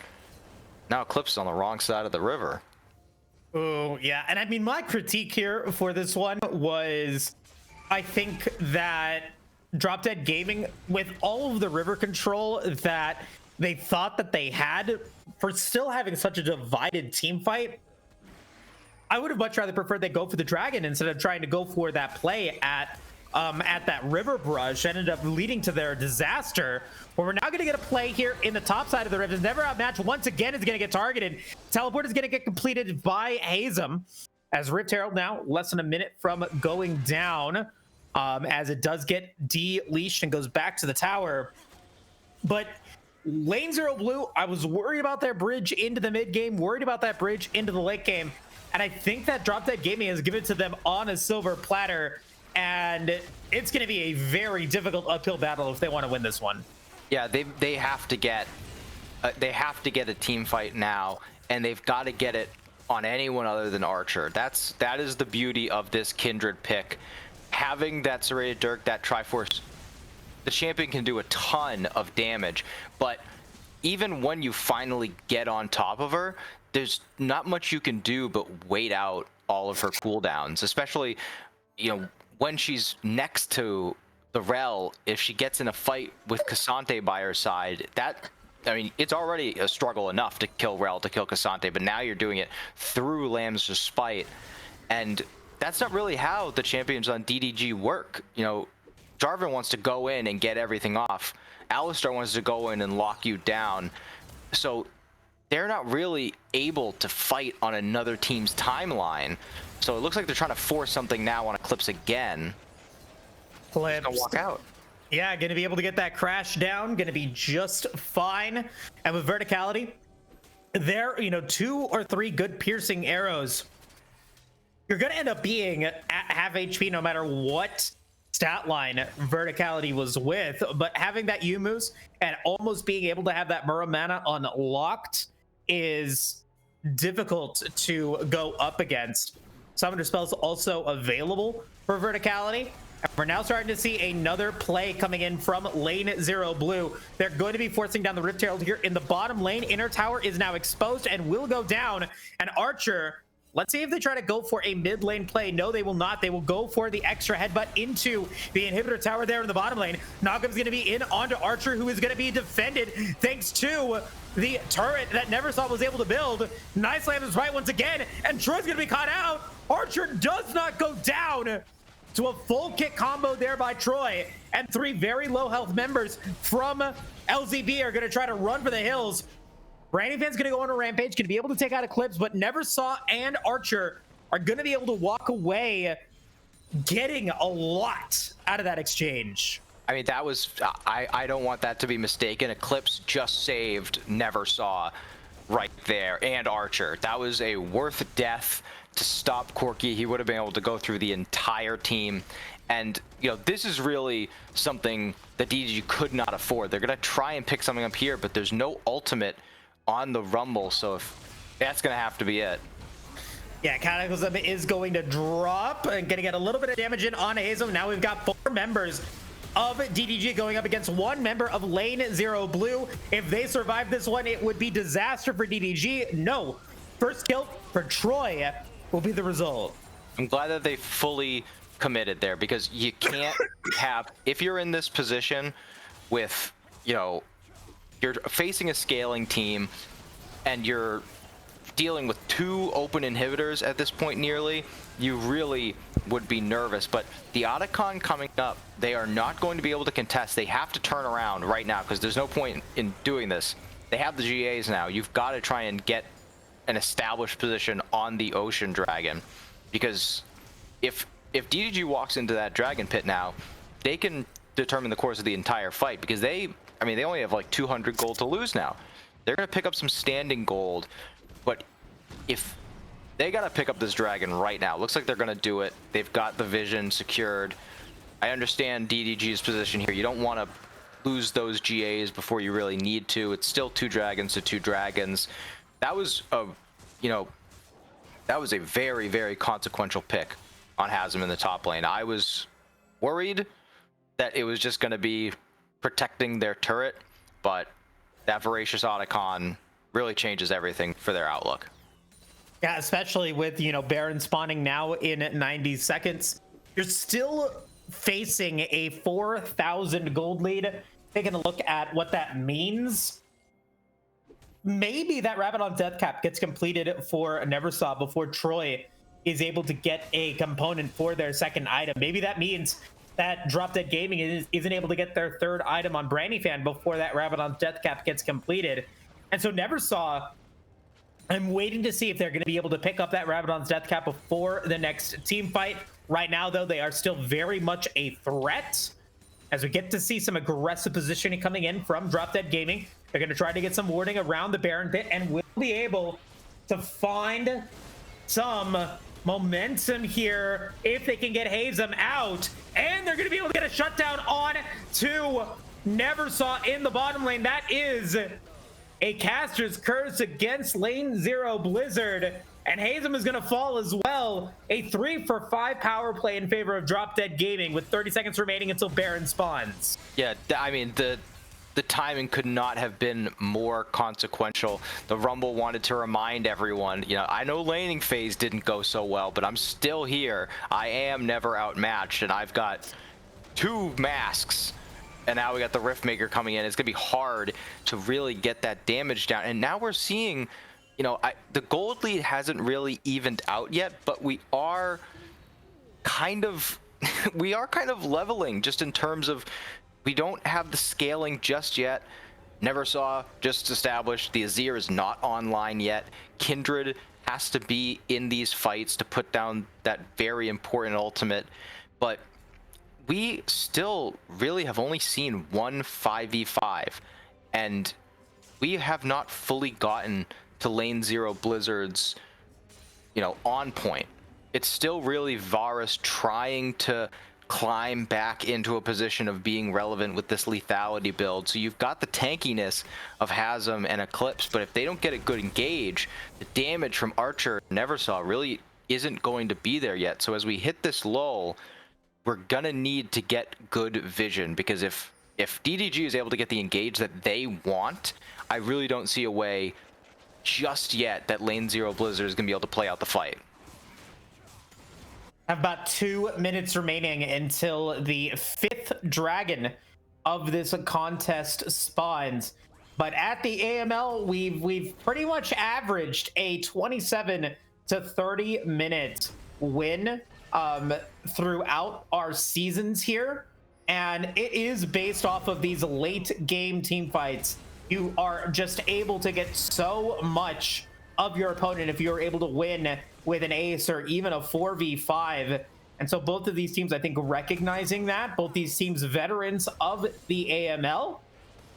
now Eclipse is on the wrong side of the river. Oh, yeah. And I mean, my critique here for this one was, I think that Drop Dead Gaming, with all of the river control that they thought that they had, for still having such a divided team fight, I would have much rather preferred they go for the dragon instead of trying to go for that play at that river brush. Ended up leading to their disaster, where we're now going to get a play here in the top side of the river. Never Outmatched once again is going to get targeted. Teleport is going to get completed by Hazem, as Rift Herald now less than a minute from going down, as it does get de-leashed and goes back to the tower. But Lane 0 Blue, I was worried about their bridge into the mid game, worried about that bridge into the late game, and I think that Drop Dead Gaming has given it to them on a silver platter. And it's going to be a very difficult uphill battle if they want to win this one. Yeah, they have to get a team fight now, and they've got to get it on anyone other than Archer. That is the beauty of this Kindred pick. Having that Serrated Dirk, that Triforce, the champion can do a ton of damage, but even when you finally get on top of her, there's not much you can do but wait out all of her cooldowns, especially, you know, when she's next to the Rel. If she gets in a fight with Cassante by her side, that, I mean, it's already a struggle enough to kill Rel, to kill Cassante, but now you're doing it through Lamb's Spite, and that's not really how the champions on DDG work. You know, Jarvan wants to go in and get everything off. Alistar wants to go in and lock you down. So they're not really able to fight on another team's timeline. So it looks like they're trying to force something now on Eclipse again. Eclipse Gonna walk out. Yeah, gonna be able to get that crash down, gonna be just fine. And with verticality, there, 2 or 3 good piercing arrows, you're gonna end up being at half HP no matter what stat line verticality was with. But having that Yumus and almost being able to have that Muramana unlocked is difficult to go up against. Summoner spells also available for verticality. And we're now starting to see another play coming in from lane 0 blue. They're going to be forcing down the Rift Herald here in the bottom lane. Inner tower is now exposed and will go down. And Archer, let's see if they try to go for a mid lane play. No, they will not. They will go for the extra headbutt into the inhibitor tower there in the bottom lane. Nagum's going to be in onto Archer, who is going to be defended thanks to the turret that Neversaw was able to build. Nice slam is right once again, and Troy's going to be caught out. Archer does not go down. To a full kick combo there by Troy, and 3 very low health members from LZB are going to try to run for the hills. Branding Fan's going to go on a rampage, going to be able to take out Eclipse, but Neversaw and Archer are going to be able to walk away getting a lot out of that exchange. I mean, that was, I don't want that to be mistaken. Eclipse just saved Neversaw right there, and Archer. That was a worth death to stop Corki. He would have been able to go through the entire team. And, this is really something that DDG could not afford. They're going to try and pick something up here, but there's no ultimate on the Rumble, so if that's going to have to be it. Yeah, Cataclysm is going to drop and going to get a little bit of damage in on Hazel. Now we've got 4 members of DDG going up against 1 member of lane 0 blue. If they survive this one, it would be disaster for DDG. No, first kill for Troy will be the result. I'm glad that they fully committed there, because you can't have, if you're in this position with, you're facing a scaling team and you're dealing with 2 open inhibitors at this point nearly, you really would be nervous. But the Otacon coming up, they are not going to be able to contest. They have to turn around right now, because there's no point in doing this. They have the GAs now. You've got to try and get an established position on the Ocean Dragon, because if DDG walks into that Dragon Pit now, they can determine the course of the entire fight, because they only have like 200 gold to lose now. They're going to pick up some standing gold, but if they got to pick up this Dragon right now, looks like they're going to do it. They've got the vision secured. I understand DDG's position here. You don't want to lose those GAs before you really need to. It's still 2 dragons to 2 dragons. That was a, that was a very, very consequential pick on Hasm in the top lane. I was worried that it was just going to be protecting their turret, but that Voracious Otacon really changes everything for their outlook. Yeah, especially with, Baron spawning now in 90 seconds. You're still facing a 4,000 gold lead. Taking a look at what that means. Maybe that Rabadon's death cap gets completed for Neversaw before Troy is able to get a component for their second item. Maybe that means that Drop Dead Gaming isn't able to get their 3rd item on Brandy Fan before that Rabadon's death cap gets completed. And so Neversaw, I'm waiting to see if they're going to be able to pick up that Rabadon's death cap before the next team fight. Right now, though, they are still very much a threat, as we get to see some aggressive positioning coming in from Drop Dead Gaming. They're going to try to get some warding around the Baron pit, and will be able to find some momentum here if they can get Hazem out. And they're going to be able to get a shutdown on to Neversaw in the bottom lane. That is a caster's curse against lane 0 Blizzard. And Hazem is going to fall as well. A 3-for-5 power play in favor of Drop Dead Gaming with 30 seconds remaining until Baron spawns. Yeah, I mean, the timing could not have been more consequential. The Rumble wanted to remind everyone, I know laning phase didn't go so well, but I'm still here. I am never outmatched, and I've got 2 masks. And now we got the Riftmaker coming in. It's going to be hard to really get that damage down. And now we're seeing, the gold lead hasn't really evened out yet, but we are kind of leveling, just in terms of we don't have the scaling just yet. Never Saw just established the Azir is not online yet. Kindred has to be in these fights to put down that very important ultimate, but we still really have only seen one 5v5, and we have not fully gotten to Lane Zero Blizzard's, on point. It's still really Varus trying to climb back into a position of being relevant with this lethality build. So you've got the tankiness of Hasm and Eclipse, but if they don't get a good engage, the damage from Archer and Neversaw really isn't going to be there yet. So as we hit this lull, we're gonna need to get good vision, because if DDG is able to get the engage that they want, I really don't see a way just yet that Lane Zero Blizzard is gonna be able to play out the fight. Have about 2 minutes remaining until the 5th dragon of this contest spawns. But at the AML, we've pretty much averaged a 27 to 30 minute win throughout our seasons here, and it is based off of these late game team fights. You are just able to get so much of your opponent if you're able to win with an ace or even a 4v5. And so both of these teams, I think, recognizing that, both these teams veterans of the AML.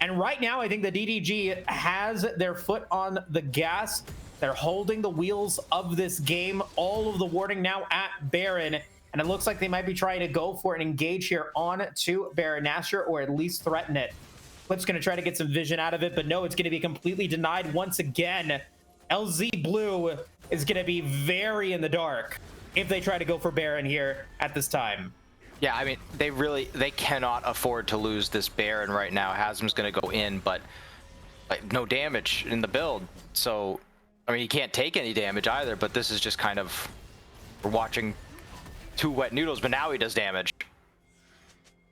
And right now, I think the DDG has their foot on the gas. They're holding the wheels of this game. All of the warding now at Baron, and it looks like they might be trying to go for an engage here on to Baron Nashor, or at least threaten it. Flip's going to try to get some vision out of it, but no, it's going to be completely denied once again. LZ Blue is going to be very in the dark if they try to go for Baron here at this time. Yeah, I mean, they cannot afford to lose this Baron right now. Hasm's going to go in, but no damage in the build. So, I mean, he can't take any damage either, but this is just kind of, we're watching two wet noodles, but now he does damage.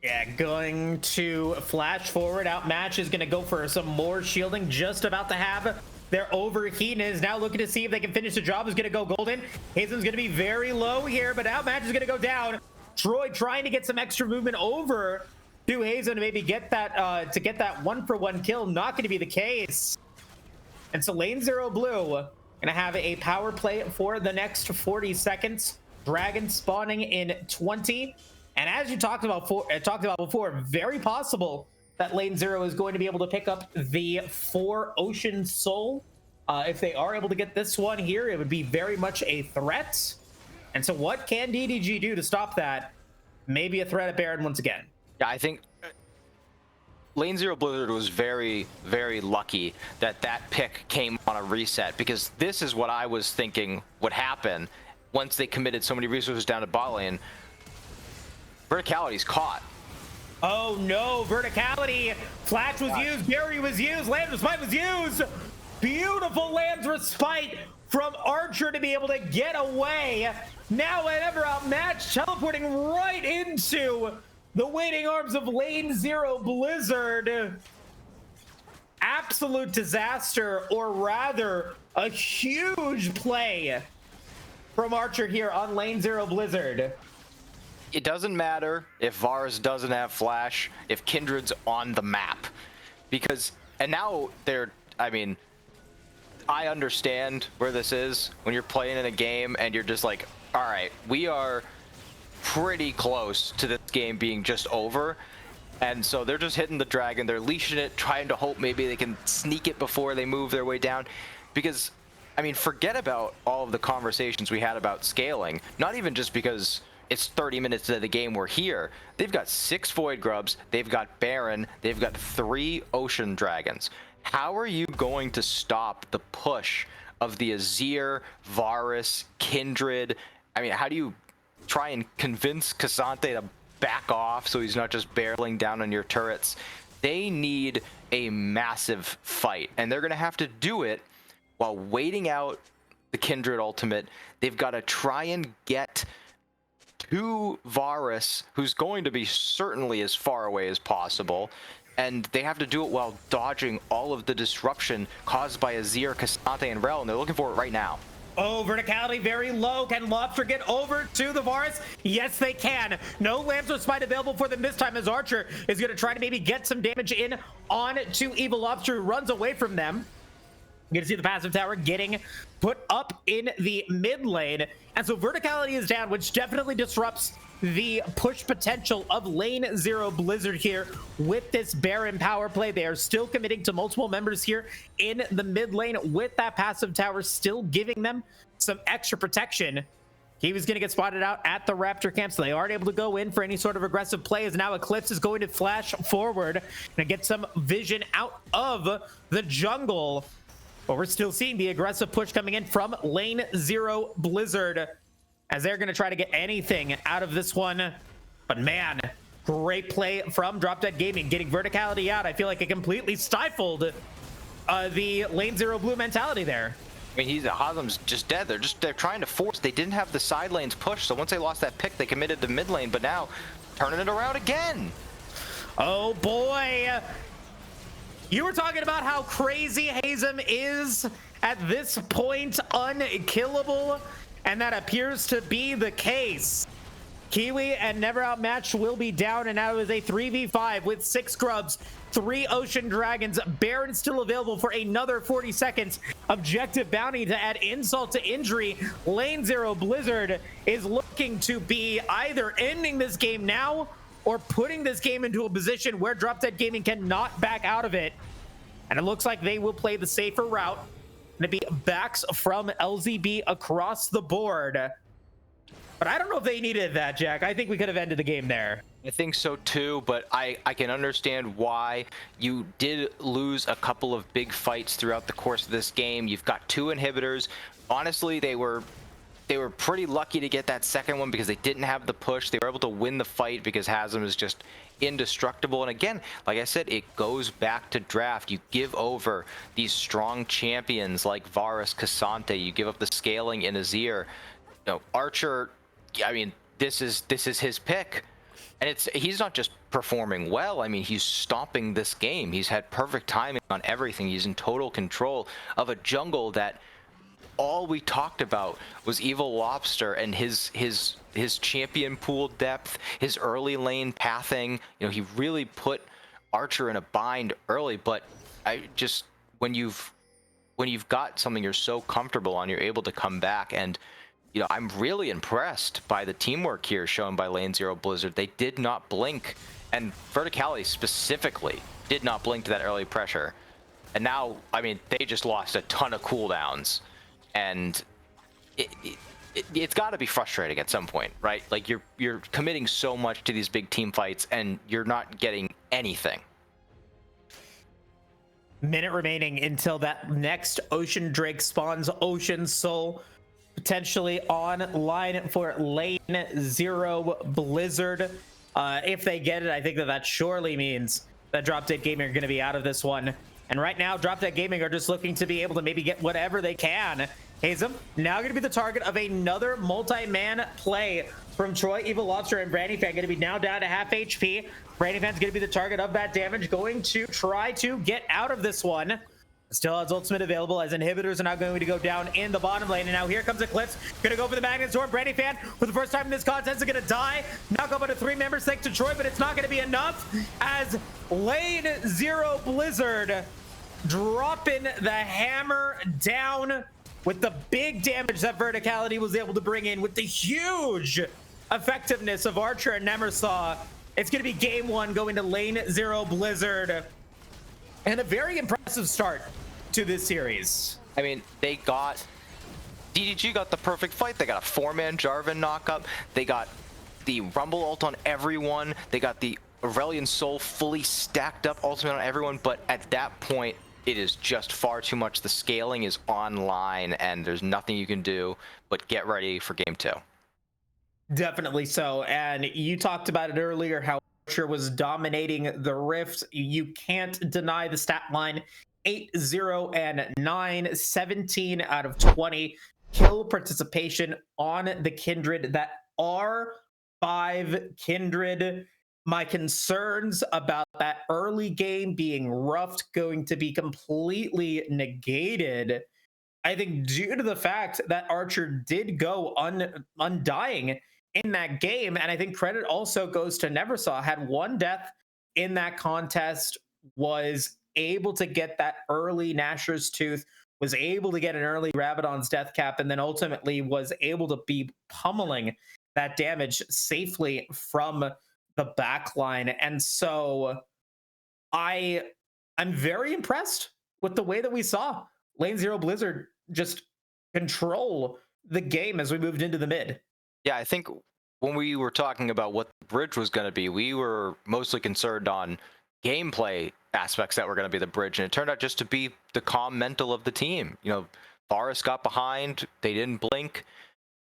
Yeah, going to flash forward. Outmatch is going to go for some more shielding, just about to have their overheat, and is now looking to see if they can finish the job. Is going to go golden. Hazen's going to be very low here, but Outmatch is going to go down. Troy trying to get some extra movement over to Hazen to maybe get that 1-for-1 kill. Not going to be the case. And so Lane Zero Blue going to have a power play for the next 40 seconds. Dragon spawning in 20. And as you talked about before, very possible that Lane Zero is going to be able to pick up the 4 Ocean Soul. If they are able to get this one here, it would be very much a threat. And so what can DDG do to stop that? Maybe a threat at Baron once again. Yeah, I think Lane Zero Blizzard was very, very lucky that that pick came on a reset, because this is what I was thinking would happen once they committed so many resources down to bot lane. Verticality's caught. Oh no, verticality. Flash was used, Barry was used, Land's Respite was used. Beautiful Land's Respite from Archer to be able to get away. Now whenever outmatched, teleporting right into the waiting arms of Lane Zero Blizzard. Absolute disaster, or rather a huge play from Archer here on Lane Zero Blizzard. It doesn't matter if Varus doesn't have flash, if Kindred's on the map, because, and now they're, I mean, I understand where this is when you're playing in a game and you're just like, all right, we are pretty close to this game being just over. And so they're just hitting the dragon, they're leashing it, trying to hope maybe they can sneak it before they move their way down. Because, I mean, forget about all of the conversations we had about scaling, not even just because it's 30 minutes into the game we're here. They've got 6 Void Grubs, they've got Baron, they've got 3 Ocean Dragons. How are you going to stop the push of the Azir, Varus, Kindred? I mean, how do you try and convince Cassante to back off so he's not just barreling down on your turrets? They need a massive fight, and they're going to have to do it while waiting out the Kindred ultimate. They've got to try and get to Varus, who's going to be certainly as far away as possible, and they have to do it while dodging all of the disruption caused by Azir, Cassante, and Rel, and they're looking for it right now. Oh, verticality very low. Can Lobster get over to the Varus? Yes, they can. No lamps or spite available for them this time, as Archer is going to try to maybe get some damage in on to Evil Lobster, who runs away from them. You can see the passive tower getting put up in the mid lane. And so verticality is down, which definitely disrupts the push potential of lane 0 Blizzard here with this Baron power play. They are still committing to multiple members here in the mid lane with that passive tower still giving them some extra protection. He was going to get spotted out at the Raptor camp, so they aren't able to go in for any sort of aggressive play, as now Eclipse is going to flash forward and get some vision out of the jungle. But we're still seeing the aggressive push coming in from lane 0 Blizzard, as they're going to try to get anything out of this one. But man, great play from Drop Dead Gaming, getting verticality out. I feel like it completely stifled the lane 0 blue mentality there. I mean, Hazem's just dead. They're trying to force. They didn't have the side lanes pushed, so once they lost that pick, they committed to mid lane. But now, turning it around again. Oh boy. You were talking about how crazy Hazem is at this point, unkillable, and that appears to be the case. Kiwi and Never Outmatched will be down, and now it is a 3v5 with 6 Grubs, 3 Ocean Dragons. Baron still available for another 40 seconds. Objective bounty to add insult to injury. Lane 0 Blizzard is looking to be either ending this game now or putting this game into a position where Drop Dead Gaming cannot back out of it. And it looks like they will play the safer route. And it be backs from LZB across the board. But I don't know if they needed that, Jack. I think we could have ended the game there. I think so too, but I can understand why you did lose a couple of big fights throughout the course of this game. You've got 2 inhibitors. Honestly, they were pretty lucky to get that second one because they didn't have the push. They were able to win the fight because Hazem is just indestructible. And again, like I said, it goes back to draft. You give over these strong champions like Varus, Cassante. You give up the scaling in Azir. You know, Archer, I mean, this is his pick. And he's not just performing well. I mean, he's stomping this game. He's had perfect timing on everything. He's in total control of a jungle that all we talked about was Evil Lobster and his champion pool depth, his early lane pathing. You know, he really put Archer in a bind early. But when you've got something you're so comfortable on, you're able to come back. And you know, I'm really impressed by the teamwork here shown by lane 0 Blizzard. They did not blink, and Verticality specifically did not blink to that early pressure. And now, I mean, they just lost a ton of cooldowns. And it's got to be frustrating at some point, right? Like you're committing so much to these big team fights and you're not getting anything. Minute remaining until that next Ocean Drake spawns. Ocean Soul potentially online for lane 0 Blizzard. If they get it, I think that surely means that Drop Dead Gaming are going to be out of this one. And right now, Drop Dead Gaming are just looking to be able to maybe get whatever they can. Hazem now going to be the target of another multi-man play from Troy, Evil Lobster, and Brandy Fan. Going to be now down to half HP. Brandy Fan's going to be the target of that damage, going to try to get out of this one. Still has ultimate available, as inhibitors are now going to go down in the bottom lane. And now here comes Eclipse, going to go for the Magnet Storm. Brandy Fan, for the first time in this contest, is going to die. Now go to 3 members thanks to Troy, but it's not going to be enough, as lane 0 Blizzard dropping the hammer down with the big damage that Verticality was able to bring in with the huge effectiveness of Archer and Nemersaw. It's going to be game 1 going to lane 0 Blizzard. And a very impressive start to this series. I mean, DDG got the perfect fight. They got a 4-man Jarvan knockup. They got the Rumble ult on everyone. They got the Aurelion Soul fully stacked up ultimate on everyone. But at that point, it is just far too much. The scaling is online and there's nothing you can do but get ready for game 2. Definitely so. And you talked about it earlier, how Archer was dominating the Rift. You can't deny the stat line. 8-0 and 9, 17 out of 20 kill participation on the Kindred. That R5 Kindred. My concerns about that early game being roughed going to be completely negated I think due to the fact that Archer did go undying in that game, and I think credit also goes to Neversaw, had one death in that contest, was able to get that early Nashor's Tooth, was able to get an early Rabadon's death cap, and then ultimately was able to be pummeling that damage safely from the back line. And so I I'm very impressed with the way that we saw Lane Zero Blizzard just control the game as we moved into the mid. Yeah, I think when we were talking about what the bridge was going to be, we were mostly concerned on gameplay aspects that were going to be the bridge, and it turned out just to be the calm mental of the team. You know, Forest got behind, they didn't blink.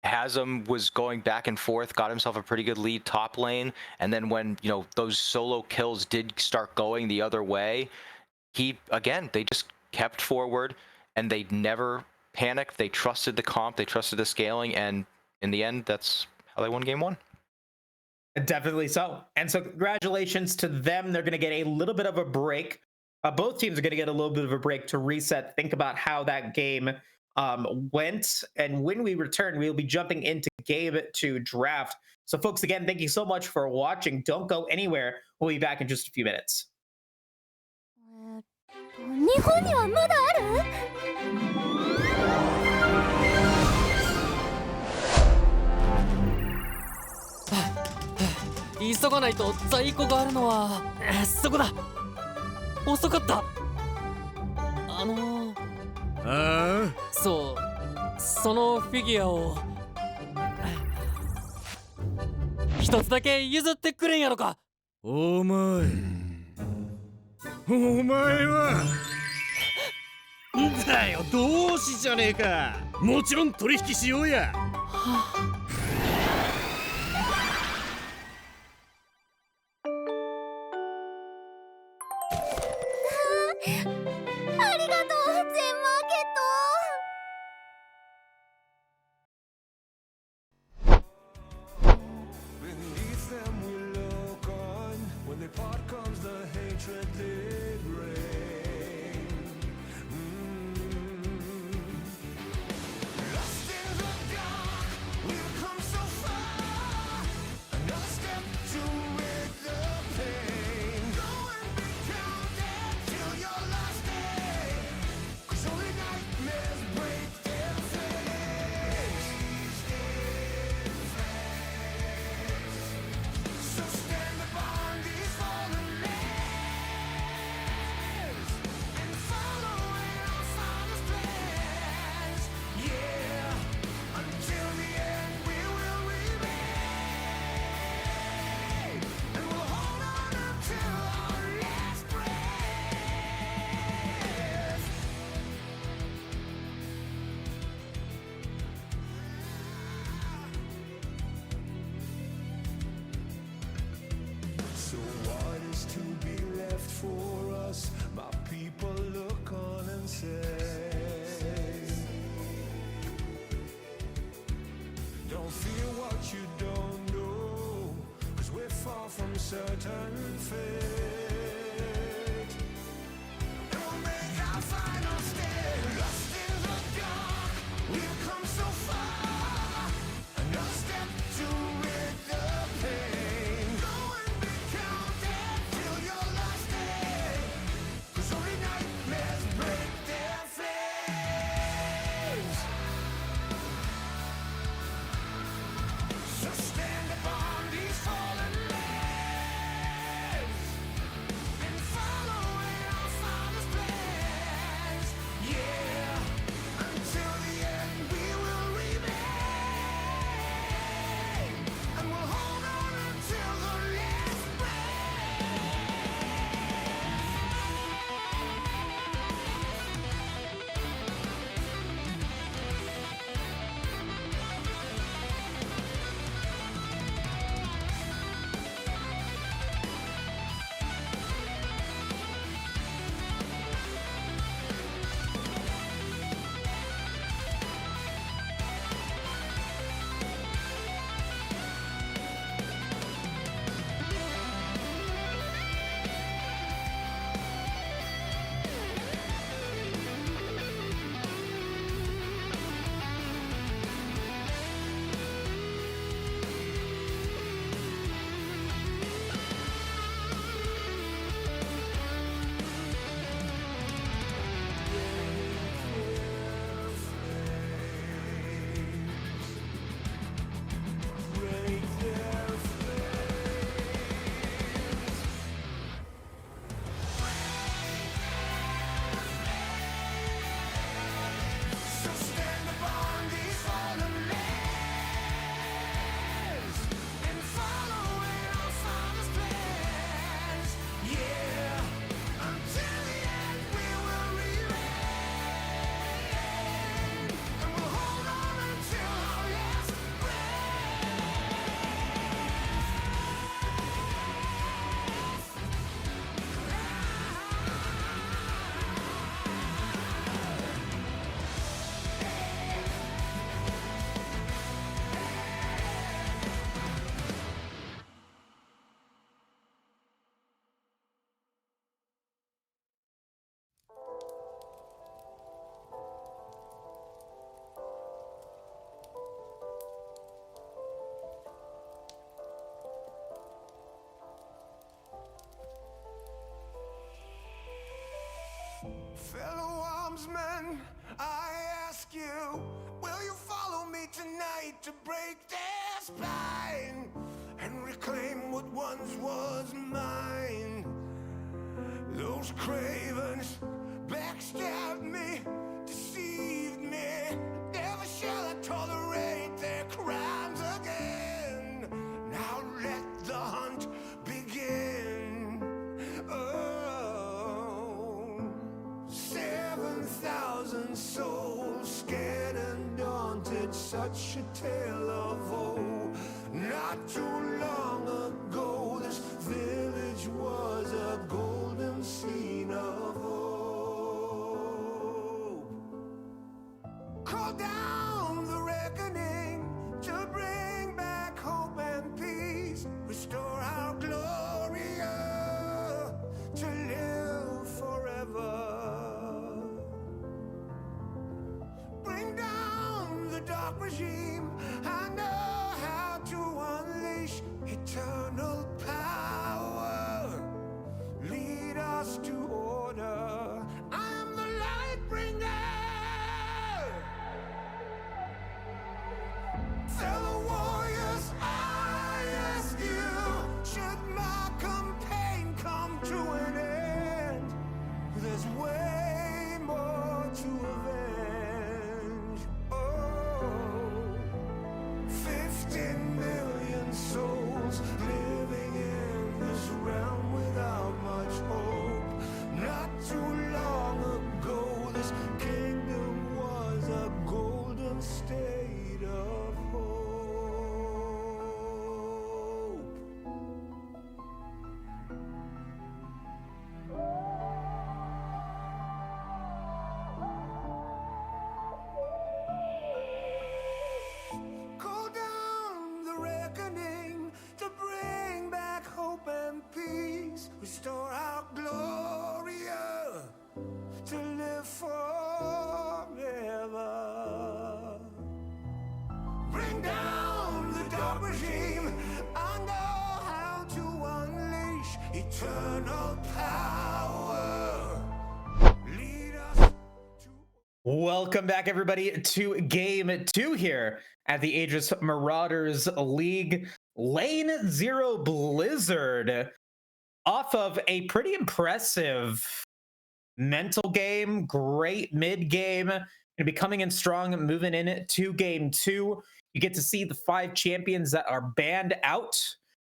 Hasm was going back and forth, got himself a pretty good lead top lane, and then when, you know, those solo kills did start going the other way, they just kept forward and they never panicked. They trusted the comp, they trusted the scaling, and in the end, that's how they won game one. Definitely so. And so congratulations to them. They're going to get a little bit of a break. Both teams are going to get a little bit of a break to reset, think about how that game went. And when we return, we'll be jumping into game to draft. So folks, again, thank you so much for watching. Don't go anywhere. We'll be back in just a few minutes. 日本にはまだある？急がないと在庫があるのはそこだ。遅かった。そのフィギュアを一つだけ譲ってくれんやろか。お前はだよ、同志じゃねえか。もちろん取引しようや。ありがとう、全マーケット。certain fate. And we'll make our final stand. Lost in the dark, we've come so far. Another step to rid the pain. Go and be counted till your last day. 'Cause only nightmares break their flames. So stand upon these fallen lands. swordsman, I ask you, will you follow me tonight to break their spine and reclaim what once was mine? Those cravens backstabbed me, deceived me. Never shall I tolerate their crimes again. Now let the hunt begin. Oh, 7,000 souls scared and daunted, such a tale of woe. Not too long ago, this village was a golden scene of hope. Call down the reckoning to bring back hope and peace. Restore our Gloria to live forever. Bring down the dark regime. I know how to unleash eternal power. Lead us to order. I am the light bringer. Fellow warriors, I ask you, should my campaign come to an end? There's way more to avenge. Oh, 15 million souls living in this realm without much hope. Not too long ago, this kingdom was a golden state of hope. Call down the reckoning to bring back hope and peace. Restore our Gloria to live forever. Bring down the dark regime. I know how to unleash eternal power. Lead us to Welcome back, everybody, to Game 2 here at the Aegis Marauders League. Lane 0 Blizzard off of a pretty impressive mental game, great mid game. Going to be coming in strong, moving in to Game 2. You get to see the 5 champions that are banned out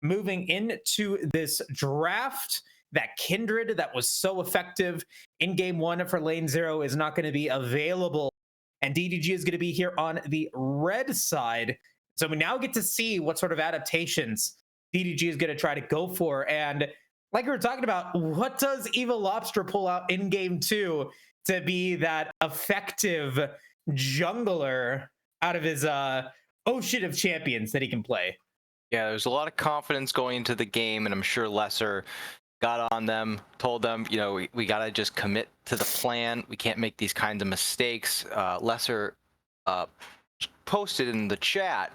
moving into this draft. That Kindred that was so effective in Game 1 for Lane 0 is not going to be available. And DDG is going to be here on the red side. So we now get to see what sort of adaptations DDG is going to try to go for. And like we were talking about, what does Evil Lobster pull out in Game 2 to be that effective jungler out of his ocean of champions that he can play? Yeah, there's a lot of confidence going into the game, and I'm sure Lesser got on them, told them, you know, we got to just commit to the plan. We can't make these kinds of mistakes. Lesser posted in the chat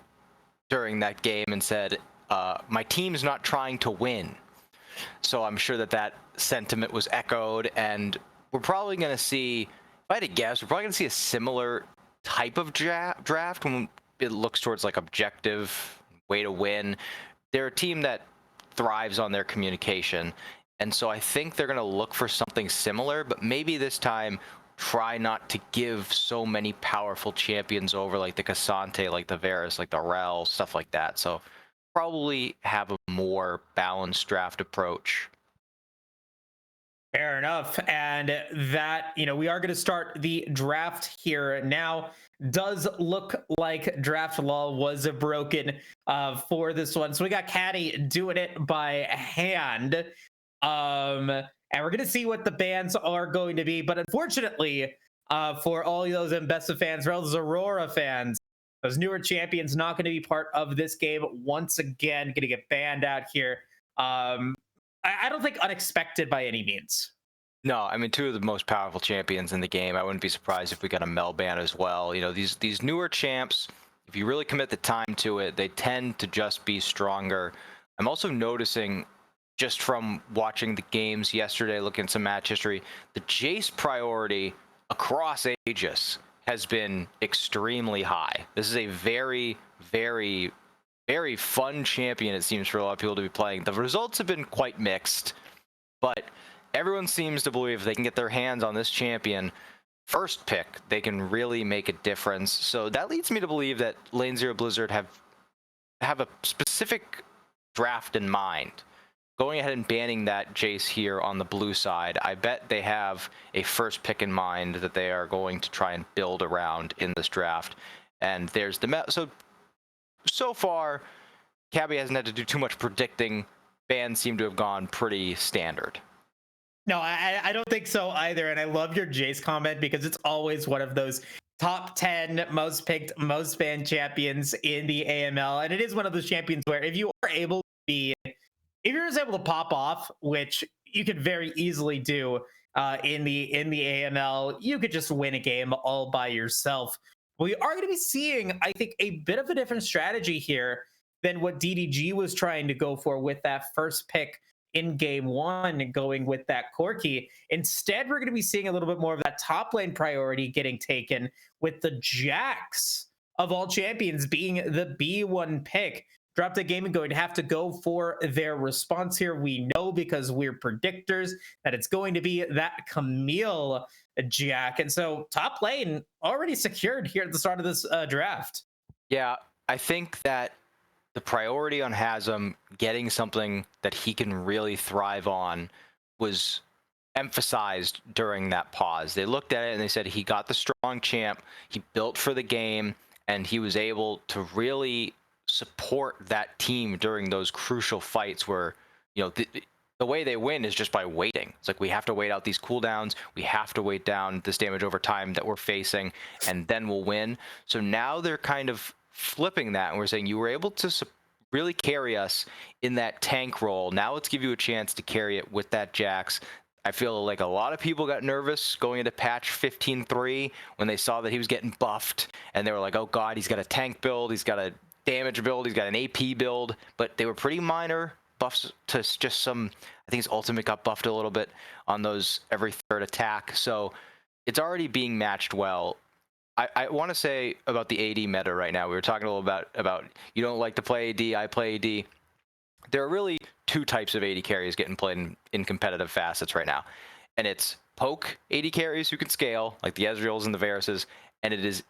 during that game and said, my team's not trying to win. So I'm sure that that sentiment was echoed, and we're probably going to see, if I had to guess, we're probably going to see a similar type of draft when it looks towards like objective way to win. They're a team that thrives on their communication, and so I think they're going to look for something similar, but maybe this time try not to give so many powerful champions over, like the Cassante, like the Varus, like the Rel, stuff like that. So probably have a more balanced draft approach. Fair enough. And that, you know, we are going to start the draft here now. Does look like draft law was broken for this one. So we got Caddy doing it by hand. And we're going to see what the bans are going to be. But unfortunately, for all those Mbessa fans, or those Aurora fans, those newer champions not going to be part of this game once again, going to get banned out here. I don't think unexpected by any means. No, I mean, 2 of the most powerful champions in the game. I wouldn't be surprised if we got a Mel ban as well. You know, these newer champs, if you really commit the time to it, they tend to just be stronger. I'm also noticing, just from watching the games yesterday, looking at some match history, the Jace priority across Aegis has been extremely high. This is a very, very, very fun champion, it seems, for a lot of people to be playing. The results have been quite mixed, but everyone seems to believe if they can get their hands on this champion first pick, they can really make a difference. So that leads me to believe that Lane Zero Blizzard have a specific draft in mind. Going ahead and banning that Jace here on the blue side, I bet they have a first pick in mind that they are going to try and build around in this draft. And there's the so far, Cabby hasn't had to do too much predicting. Bans seem to have gone pretty standard. No, I don't think so either. And I love your Jace comment because it's always one of those top 10 most picked, most banned champions in the AML. And it is one of those champions where if you are able to be, if you're just able to pop off, which you could very easily do in the AML, you could just win a game all by yourself. We are going to be seeing, I think, a bit of a different strategy here than what DDG was trying to go for with that first pick in game one, going with that Corki. Instead, we're going to be seeing a little bit more of that top lane priority getting taken, with the Jax of all champions being the B1 pick. Drop the game and going to have to go for their response here. We know, because we're predictors, that it's going to be that Camille Jack. And so top lane already secured here at the start of this draft. Yeah, I think that the priority on Hasm getting something that he can really thrive on was emphasized during that pause. They looked at it and they said he got the strong champ, he built for the game, and he was able to really support that team during those crucial fights where, you know, the way they win is just by waiting. It's like, we have to wait out these cooldowns, we have to wait down this damage over time that we're facing, and then we'll win. So now they're kind of flipping that, and we're saying you were able to really carry us in that tank role. Now let's give you a chance to carry it with that Jax. I feel like a lot of people got nervous going into patch 15.3 when they saw that he was getting buffed, and they were like, oh god, he's got a tank build, he's got a damage build, he's got an AP build, but they were pretty minor buffs to just some. I think his ultimate got buffed a little bit on those every third attack, so it's already being matched well. I want to say about the AD meta right now. We were talking a little about you don't like to play AD, I play AD. There are really two types of AD carries getting played in competitive facets right now, and it's poke AD carries who can scale, like the Ezreals and the Varus's, and it is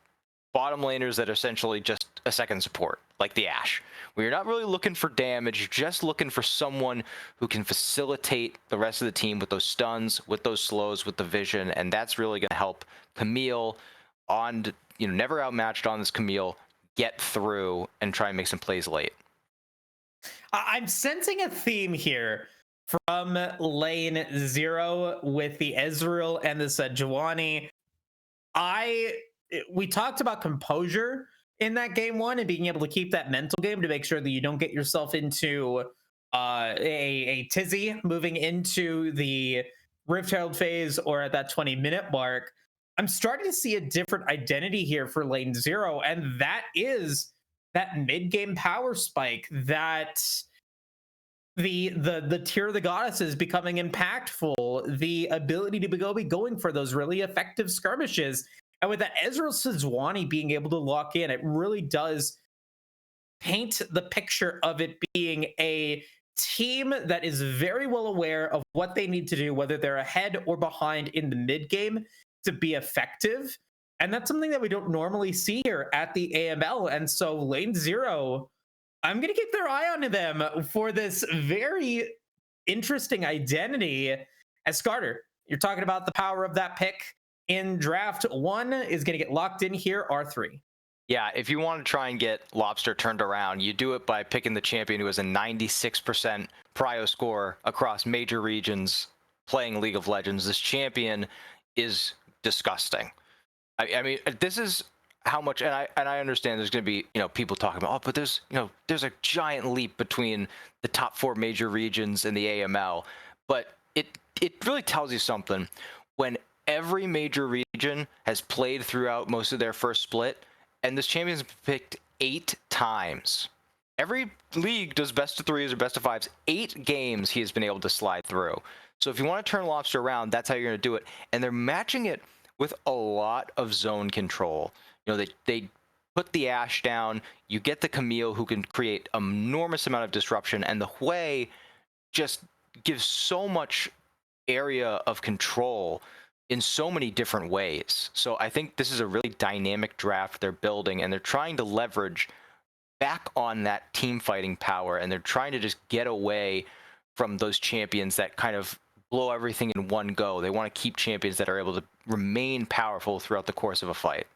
bottom laners that are essentially just a second support, like the Ashe, where you're not really looking for damage, you're just looking for someone who can facilitate the rest of the team with those stuns, with those slows, with the vision, and that's really going to help Camille on, you know, never outmatched on this Camille, get through and try and make some plays late. I'm sensing a theme here from lane 0 with the Ezreal and the Sejuani. We talked about composure in that game one and being able to keep that mental game to make sure that you don't get yourself into a tizzy moving into the Rift Herald phase or at that 20-minute mark. I'm starting to see a different identity here for lane 0, and that is that mid-game power spike, that the tier of the goddesses becoming impactful, the ability to be going for those really effective skirmishes. And with that Ezreal Sejuani being able to lock in, it really does paint the picture of it being a team that is very well aware of what they need to do, whether they're ahead or behind in the mid game, to be effective. And that's something that we don't normally see here at the AML. And so lane 0, I'm going to keep their eye on them for this very interesting identity. As Scarter, you're talking about the power of that pick in draft 1 is going to get locked in here, R3. Yeah, if you want to try and get Lobster turned around, you do it by picking the champion who has a 96% prio score across major regions playing League of Legends. This champion is disgusting. I mean, this is how much, and I understand there's going to be, you know, people talking about, oh, but there's, you know, there's a giant leap between the top 4 major regions and the AML, but it really tells you something when every major region has played throughout most of their first split, and this champion's picked 8 times. Every league does best of 3s or best of 5s. 8 games he has been able to slide through. So if you want to turn Lobster around, that's how you're going to do it. And they're matching it with a lot of zone control. They put the Ashe down. You get the Camille, who can create an enormous amount of disruption, and the Hui just gives so much area of control in so many different ways. So I think this is a really dynamic draft they're building, and they're trying to leverage back on that team fighting power, and they're trying to just get away from those champions that kind of blow everything in one go. They want to keep champions that are able to remain powerful throughout the course of a fight.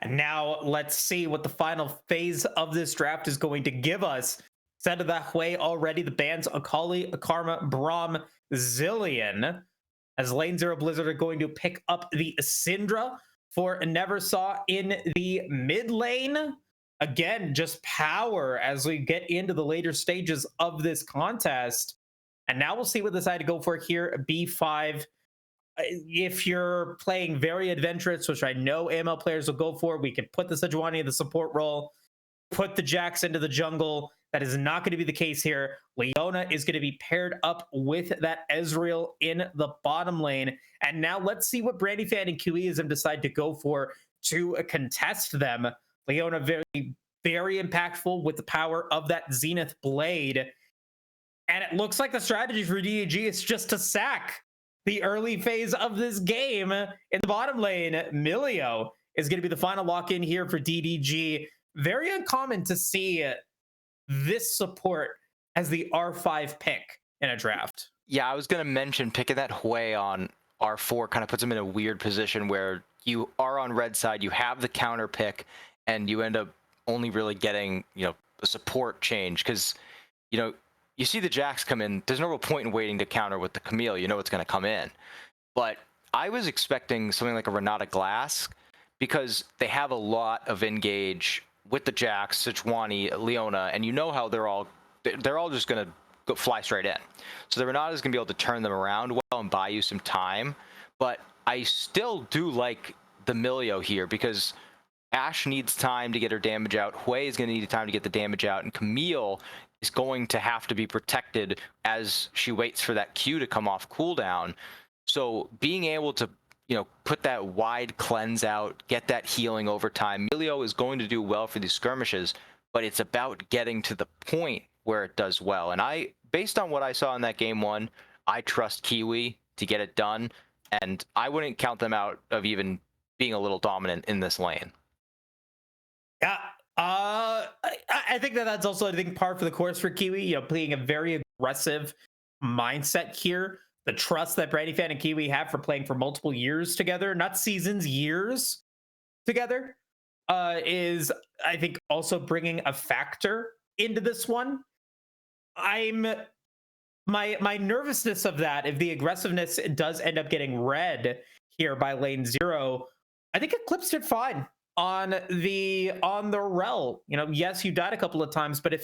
And now let's see what the final phase of this draft is going to give us. Said of that way already, the bands Akali, Karma, Braum, Zillion. As Lane Zero Blizzard are going to pick up the Syndra for Neversaw in the mid lane. Again, just power as we get into the later stages of this contest. And now we'll see what they decide to go for here. B5. If you're playing very adventurous, which I know AML players will go for, we can put the Sejuani in the support role, put the Jax into the jungle. That is not going to be the case here. Leona is going to be paired up with that Ezreal in the bottom lane. And now let's see what Brandyfan and QEism decide to go for to contest them. Leona very, very impactful with the power of that Zenith Blade. And it looks like the strategy for DAG is just to sack the early phase of this game in the bottom lane. Milio is going to be the final lock-in here for DDG. Very uncommon to see this support as the R5 pick in a draft. Yeah, I was going to mention picking that Hui on R4 kind of puts him in a weird position where you are on red side, you have the counter pick, and you end up only really getting, a support change because, you see the Jax come in, there's no real point in waiting to counter with the Camille, it's going to come in. But I was expecting something like a Renata Glass because they have a lot of engage with the Jax, Sejuani, Leona, and how they're all just going to go fly straight in. So the Renata is going to be able to turn them around well and buy you some time. But I still do like the Milio here because Ashe needs time to get her damage out. Hui is going to need time to get the damage out, and Camille is going to have to be protected as she waits for that Q to come off cooldown. So being able to, put that wide cleanse out, get that healing over time, Milio is going to do well for these skirmishes, but it's about getting to the point where it does well. And based on what I saw in that game one, I trust Kiwi to get it done, and I wouldn't count them out of even being a little dominant in this lane. Yeah, I think that's also, par for the course for Kiwi, playing a very aggressive mindset here. The trust that Brandyfan and Kiwi have for playing for multiple years together, not seasons, years together, is, I think, also bringing a factor into this one. My nervousness of that, if the aggressiveness does end up getting read here by Lane Zero, I think Eclipsed did fine on the rel. Yes, you died a couple of times, but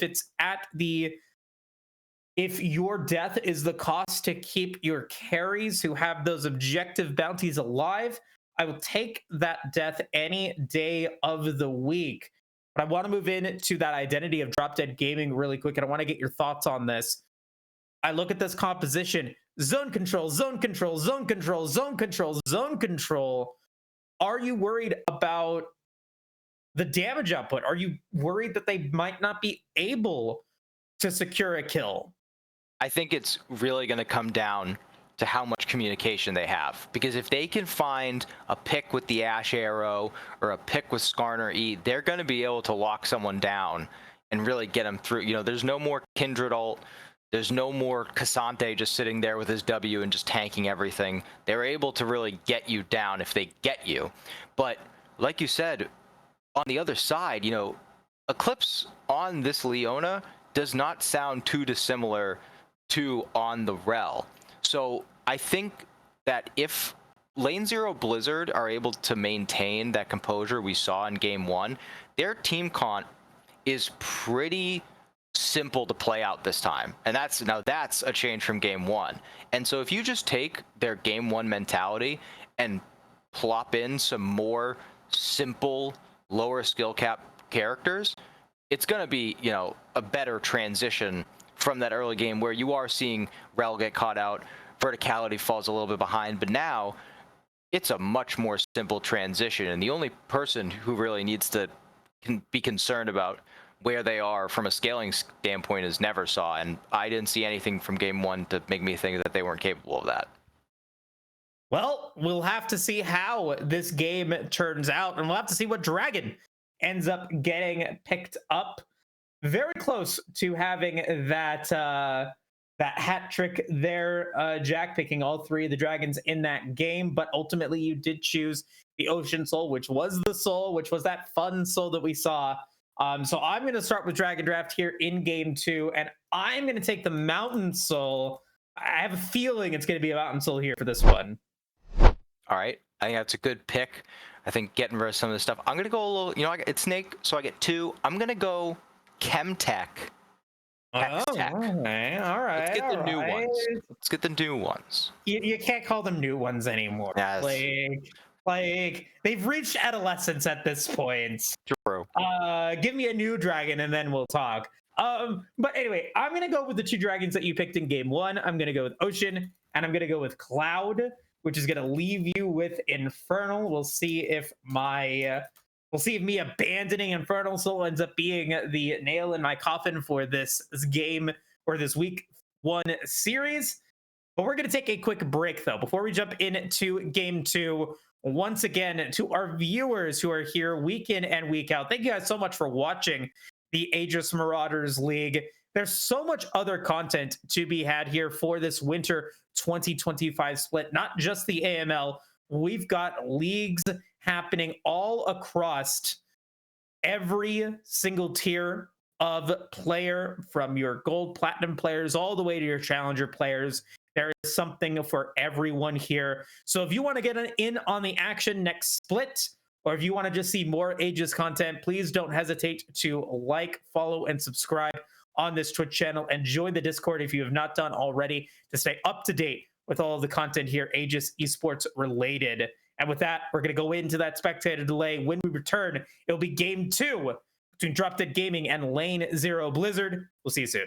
if your death is the cost to keep your carries who have those objective bounties alive, I will take that death any day of the week. But I want to move into that identity of Drop Dead Gaming really quick, and I want to get your thoughts on this. I look at this composition: zone control, zone control, zone control, zone control, zone control. Are you worried about the damage output? Are you worried that they might not be able to secure a kill? I think it's really going to come down to how much communication they have. Because if they can find a pick with the Ashe Arrow or a pick with Skarner E, they're going to be able to lock someone down and really get them through. There's no more Kindred ult. There's no more Cassante just sitting there with his W and just tanking everything. They're able to really get you down if they get you. But like you said, on the other side, Eclipse on this Leona does not sound too dissimilar to on the rel. So I think that if Lane Zero Blizzard are able to maintain that composure we saw in game one, their team comp is pretty simple to play out this time. And that's a change from game one. And so if you just take their game one mentality and plop in some more simple, lower skill cap characters, it's going to be, a better transition from that early game where you are seeing rel get caught out, verticality falls a little bit behind, but now it's a much more simple transition, and the only person who really needs to be concerned about where they are from a scaling standpoint is Neversaw, and I didn't see anything from game one to make me think that they weren't capable of that. Well, we'll have to see how this game turns out, and we'll have to see what dragon ends up getting picked up. Very close to having that that hat trick there, Jack, picking all three of the dragons in that game, but ultimately you did choose the Ocean Soul, which was the soul, which was that fun soul that we saw. So I'm going to start with Dragon Draft here in game 2, and I'm going to take the Mountain Soul. I have a feeling it's going to be a Mountain Soul here for this one. All right, I think that's a good pick. I think getting rid of some of this stuff. I'm going to go a little, it's Snake, so I get 2. I'm going to go Chemtech. Hextech. All right. Let's get the new ones. Let's get the new ones. You can't call them new ones anymore. Yes. Like they've reached adolescence at this point. True. Give me a new dragon and then we'll talk. But anyway, I'm gonna go with the 2 dragons that you picked in game 1. I'm gonna go with Ocean and I'm gonna go with Cloud, which is gonna leave you with Infernal. We'll see if me abandoning Infernal Soul ends up being the nail in my coffin for this game or this week 1 series. But we're going to take a quick break, though, before we jump into game 2. Once again, to our viewers who are here week in and week out, thank you guys so much for watching the Aegis Marauders League. There's so much other content to be had here for this winter 2025 split, not just the AML. We've got leagues happening all across every single tier of player, from your gold, platinum players all the way to your challenger players. There is something for everyone here. So if you want to get in on the action next split, or if you want to just see more Aegis content, please don't hesitate to like, follow, and subscribe on this Twitch channel, and join the Discord if you have not done already to stay up to date with all of the content here, Aegis esports related. And with that, we're going to go into that spectator delay. When we return, it'll be game 2 between Drop Dead Gaming and Lane Zero Blizzard. We'll see you soon.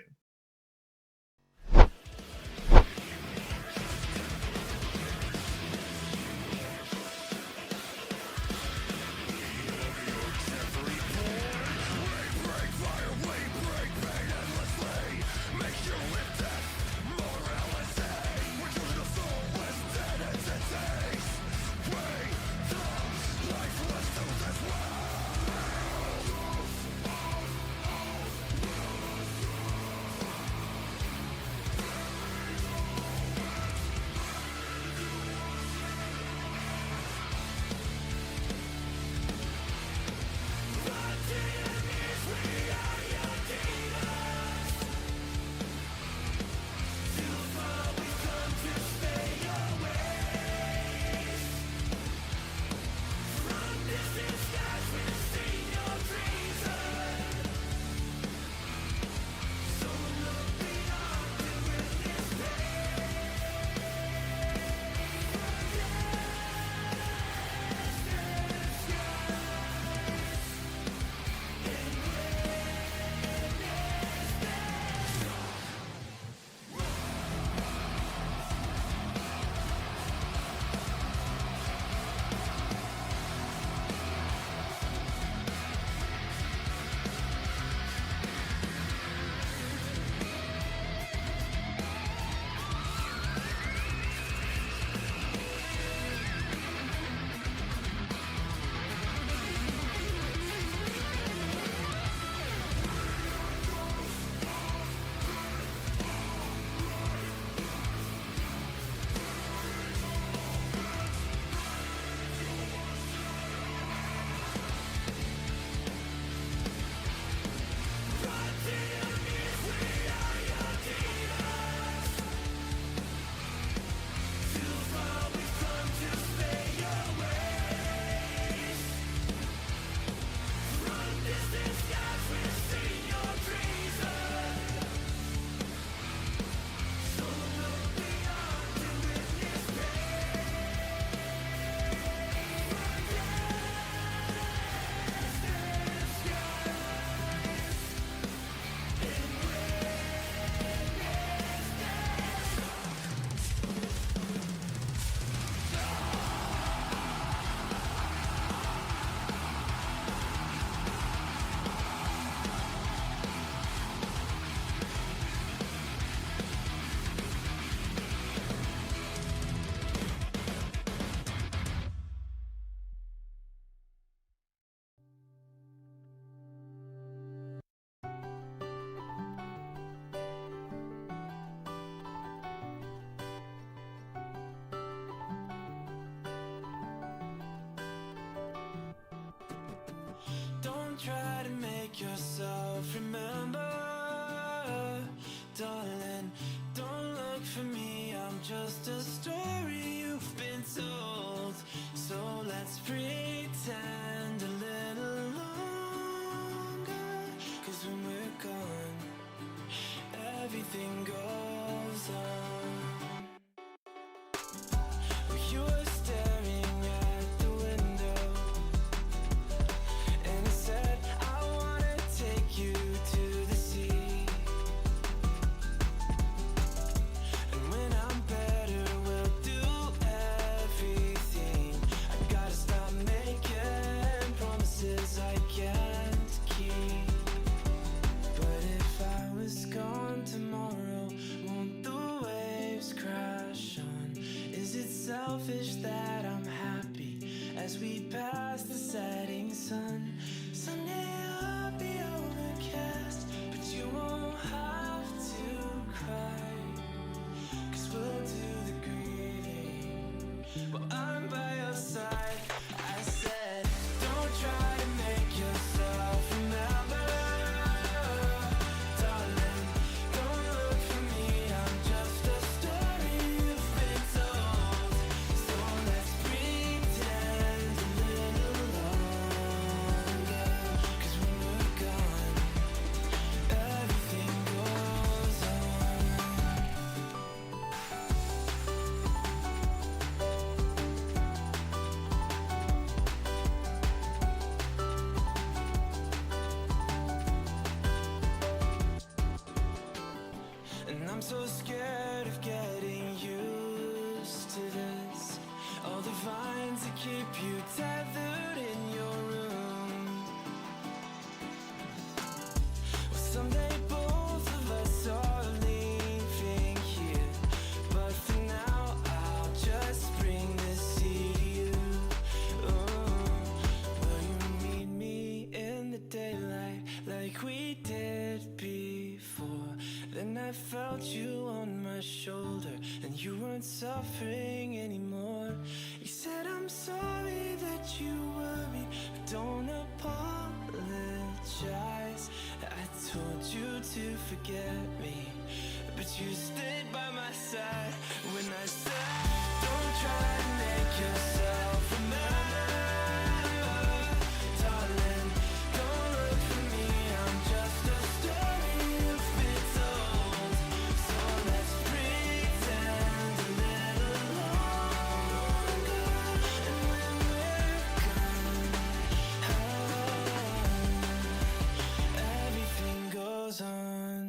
Don't try to make yourself remember, darling. Don't look for me, I'm just a story you've been told. So let's pretend a little longer, 'cause when we're gone, everything goes on. You were staring at the window, and I said, I wanna take you to the sea. And when I'm better, we'll do everything. I gotta stop making promises I can't keep. But if I was gone tomorrow, won't the waves crash on? Is it selfish that I'm happy as we pass the setting sun? Someday I'll be overcast, but you won't have to cry, 'cause we'll do the grieving while I'm by your side. I said, don't try to make yourself remember, darling. Don't look for me, I'm just a story you've been told. So let's pretend a little longer, 'cause when we're gone, everything goes on. And I'm so scared of getting used to this. All the vines that keep you tethered in your room. Well, someday both of us are leaving here, but for now I'll just bring this sea to you. Will you meet me in the daylight like we did before? Then I felt you on my shoulder, and you weren't suffering anymore. You said, I'm sorry that you worried, but don't apologize. I told you to forget me, but you stayed by my side when I said, don't try to make yourself remember, darling. Don't look for me, I'm just a story you've been told. So let's pretend a little longer, and when we're gone, everything goes on.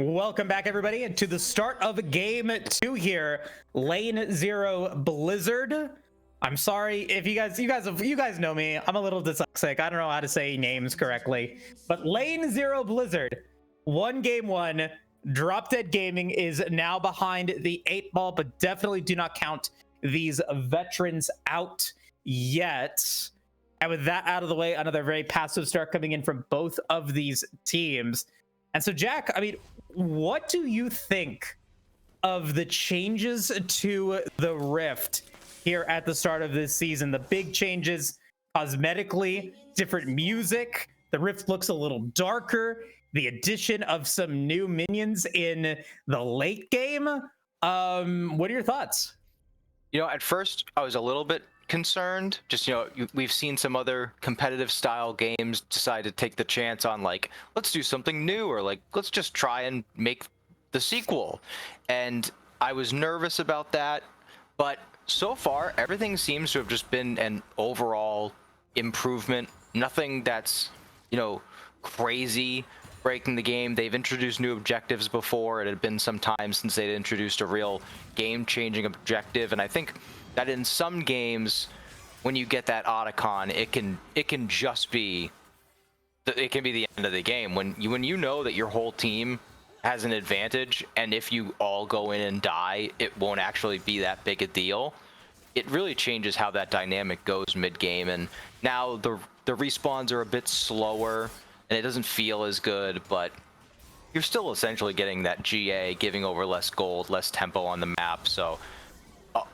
Welcome back, everybody, to the start of game 2 here. Lane 0 Blizzard. I'm sorry if you guys know me. I'm a little dyslexic. I don't know how to say names correctly. But Lane 0 Blizzard won game 1. Drop Dead Gaming is now behind the 8 ball, but definitely do not count these veterans out yet. And with that out of the way, another very passive start coming in from both of these teams. And so, Jack, I mean, what do you think of the changes to the Rift here at the start of this season? The big changes cosmetically, different music. The Rift looks a little darker. The addition of some new minions in the late game. What are your thoughts? You know, at first I was a little bit concerned. Just, we've seen some other competitive style games decide to take the chance on, like, let's do something new, or like, let's just try and make the sequel. And I was nervous about that, but so far everything seems to have just been an overall improvement. Nothing that's, crazy breaking the game. They've introduced new objectives before. It had been some time since they'd introduced a real game-changing objective, and I think that in some games, when you get that Otacon, it can just be, it can be the end of the game. When you know that your whole team has an advantage, and if you all go in and die, it won't actually be that big a deal. It really changes how that dynamic goes mid-game, and now the respawns are a bit slower, and it doesn't feel as good, but you're still essentially getting that GA, giving over less gold, less tempo on the map. So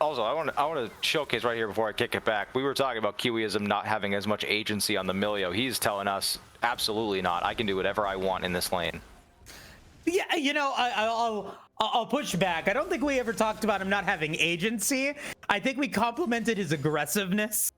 also, I want to showcase right here before I kick it back. We were talking about Kiwiism not having as much agency on the Milio. He's telling us absolutely not. I can do whatever I want in this lane. Yeah, I'll push back. I don't think we ever talked about him not having agency. I think we complimented his aggressiveness,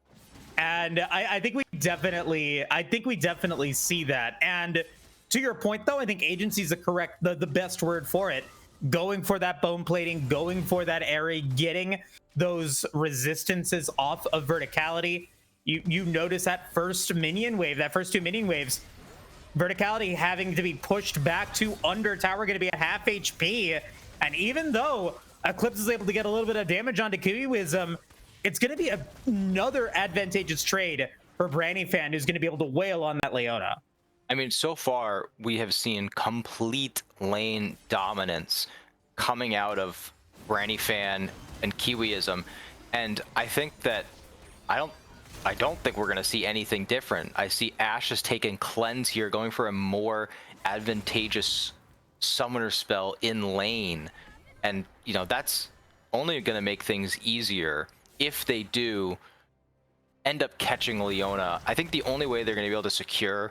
and I think we definitely see that. And to your point, though, I think agency is the best word for it. Going for that bone plating, going for that area, getting those resistances off of verticality. You notice that first two minion waves, verticality having to be pushed back to under tower, going to be at half HP. And even though Eclipse is able to get a little bit of damage onto Kiwiism, it's going to be another advantageous trade for Branny Fan, who's going to be able to wail on that Leona. I mean, so far we have seen complete lane dominance coming out of Branny Fan and Kiwiism, and I think that I don't think we're gonna see anything different. I see Ashe is taking cleanse here, going for a more advantageous summoner spell in lane, and that's only gonna make things easier if they do end up catching Leona. I think the only way they're gonna be able to secure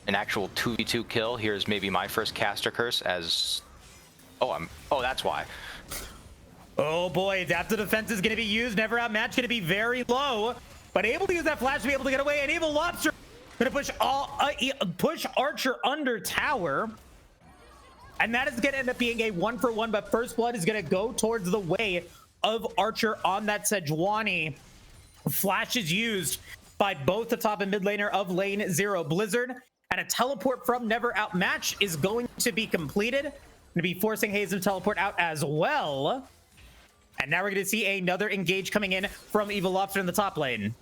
an actual 2v2 kill here is maybe my first caster curse as that's why. Oh boy, adaptive defense is going to be used. Never outmatched, going to be very low, but able to use that flash to be able to get away. And Evil Lobster going to push Archer under tower, and that is going to end up being a 1-for-1. But First Blood is going to go towards the way of Archer on that Sejuani. Flash is used by both the top and mid laner of Lane 0 Blizzard, and a teleport from Never Outmatch is going to be completed. Going to be forcing Haze to teleport out as well. And now we're going to see another engage coming in from Evil Lobster in the top lane.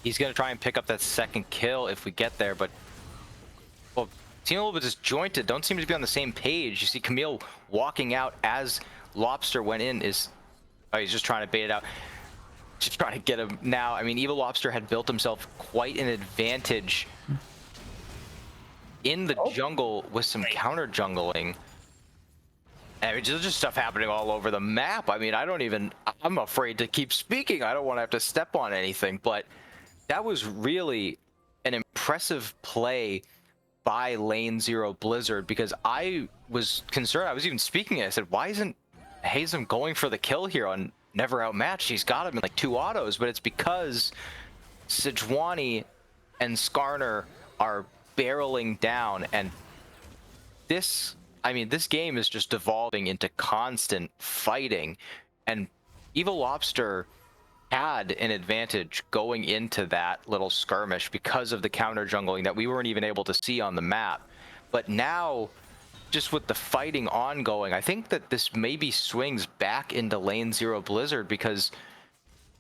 He's going to try and pick up that second kill if we get there, but seem a little bit disjointed. Don't seem to be on the same page. You see Camille walking out as Lobster went in. He's just trying to bait it out. Just trying to get him now. I mean, Evil Lobster had built himself quite an advantage in the jungle with some counter jungling. I mean, there's just stuff happening all over the map. I mean, I'm afraid to keep speaking. I don't want to have to step on anything, but that was really an impressive play by Lane 0 Blizzard, because I was concerned. I was even speaking. I said, why isn't Hazem going for the kill here on Never Outmatched? He's got him in like 2 autos, but it's because Sejuani and Skarner are barreling down, and this game is just devolving into constant fighting, and Evil Lobster had an advantage going into that little skirmish because of the counter jungling that we weren't even able to see on the map. But now just with the fighting ongoing, I think that this maybe swings back into lane 0 Blizzard because,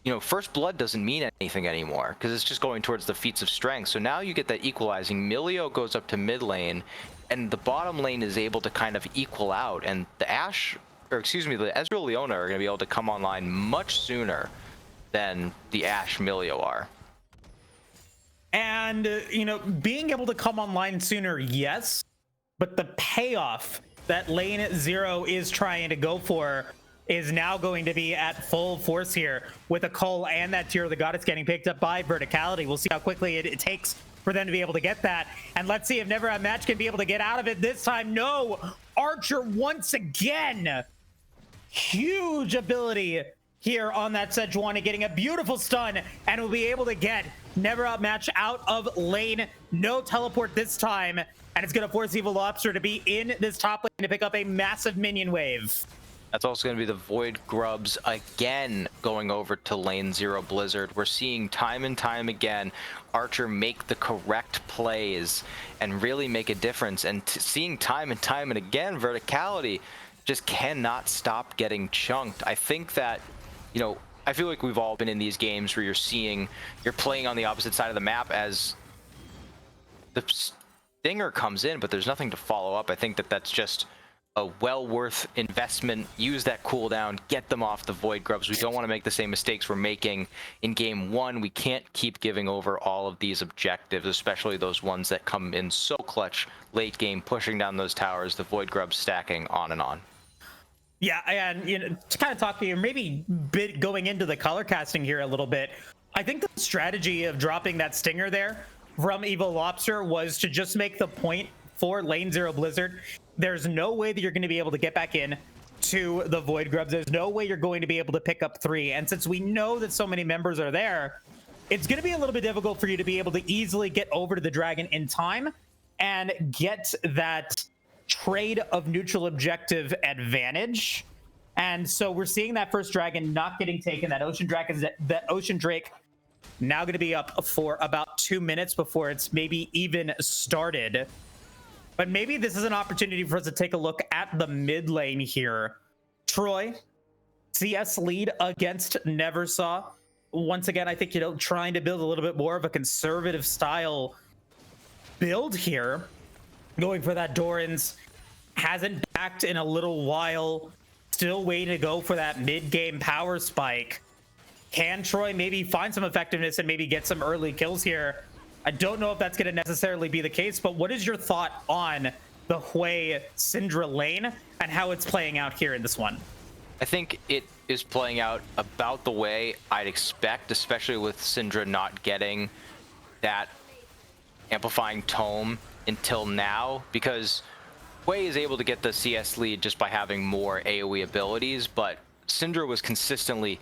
you know, first blood doesn't mean anything anymore because it's just going towards the feats of strength. So now you get that equalizing. Milio goes up to mid lane, and the bottom lane is able to kind of equal out. And the Ashe, or excuse me, the Ezreal Leona are going to be able to come online much sooner than the Ashe Milio are. And, you know, being able to come online sooner, yes, but the payoff that lane 0 is trying to go for is now going to be at full force here with a Cole and that Tear of the Goddess getting picked up by Verticality. We'll see how quickly it takes for them to be able to get that. And let's see if Never Have Match can be able to get out of it this time. No, Archer once again. Huge ability here on that Sejuani, getting a beautiful stun, and will be able to get Never Outmatch out of lane. No teleport this time, and it's going to force Evil Lobster to be in this top lane to pick up a massive minion wave. That's also going to be the Void Grubs again going over to lane 0 Blizzard. We're seeing time and time again Archer make the correct plays and really make a difference, and seeing time and time and again Verticality just cannot stop getting chunked. I think that, you know, I feel like we've all been in these games where you're playing on the opposite side of the map as the stinger comes in, but there's nothing to follow up. I think that that's just a well worth investment. Use that cooldown, get them off the Void Grubs. We don't want to make the same mistakes we're making in game 1. We can't keep giving over all of these objectives, especially those ones that come in so clutch late game, pushing down those towers, the Void Grubs stacking on and on. Yeah, and you know, to kind of talk to you, maybe going into the color casting here a little bit, I think the strategy of dropping that stinger there from Evil Lobster was to just make the point for lane 0 Blizzard. There's no way that you're going to be able to get back in to the Void Grubs. There's no way you're going to be able to pick up 3. And since we know that so many members are there, it's going to be a little bit difficult for you to be able to easily get over to the dragon in time and get that trade of neutral objective advantage. And so we're seeing that first dragon not getting taken. That Ocean Drake now going to be up for about 2 minutes before it's maybe even started. But maybe this is an opportunity for us to take a look at the mid lane here. Troy, CS lead against Neversaw. Once again, I think, you know, trying to build a little bit more of a conservative style build here. Going for that Doran's. Hasn't backed in a little while. Still waiting to go for that mid-game power spike. Can Troy maybe find some effectiveness and maybe get some early kills here? I don't know if that's going to necessarily be the case, but what is your thought on the Hui Syndra lane and how it's playing out here in this one? I think it is playing out about the way I'd expect, especially with Syndra not getting that amplifying tome until now, because Hui is able to get the CS lead just by having more AoE abilities, but Syndra was consistently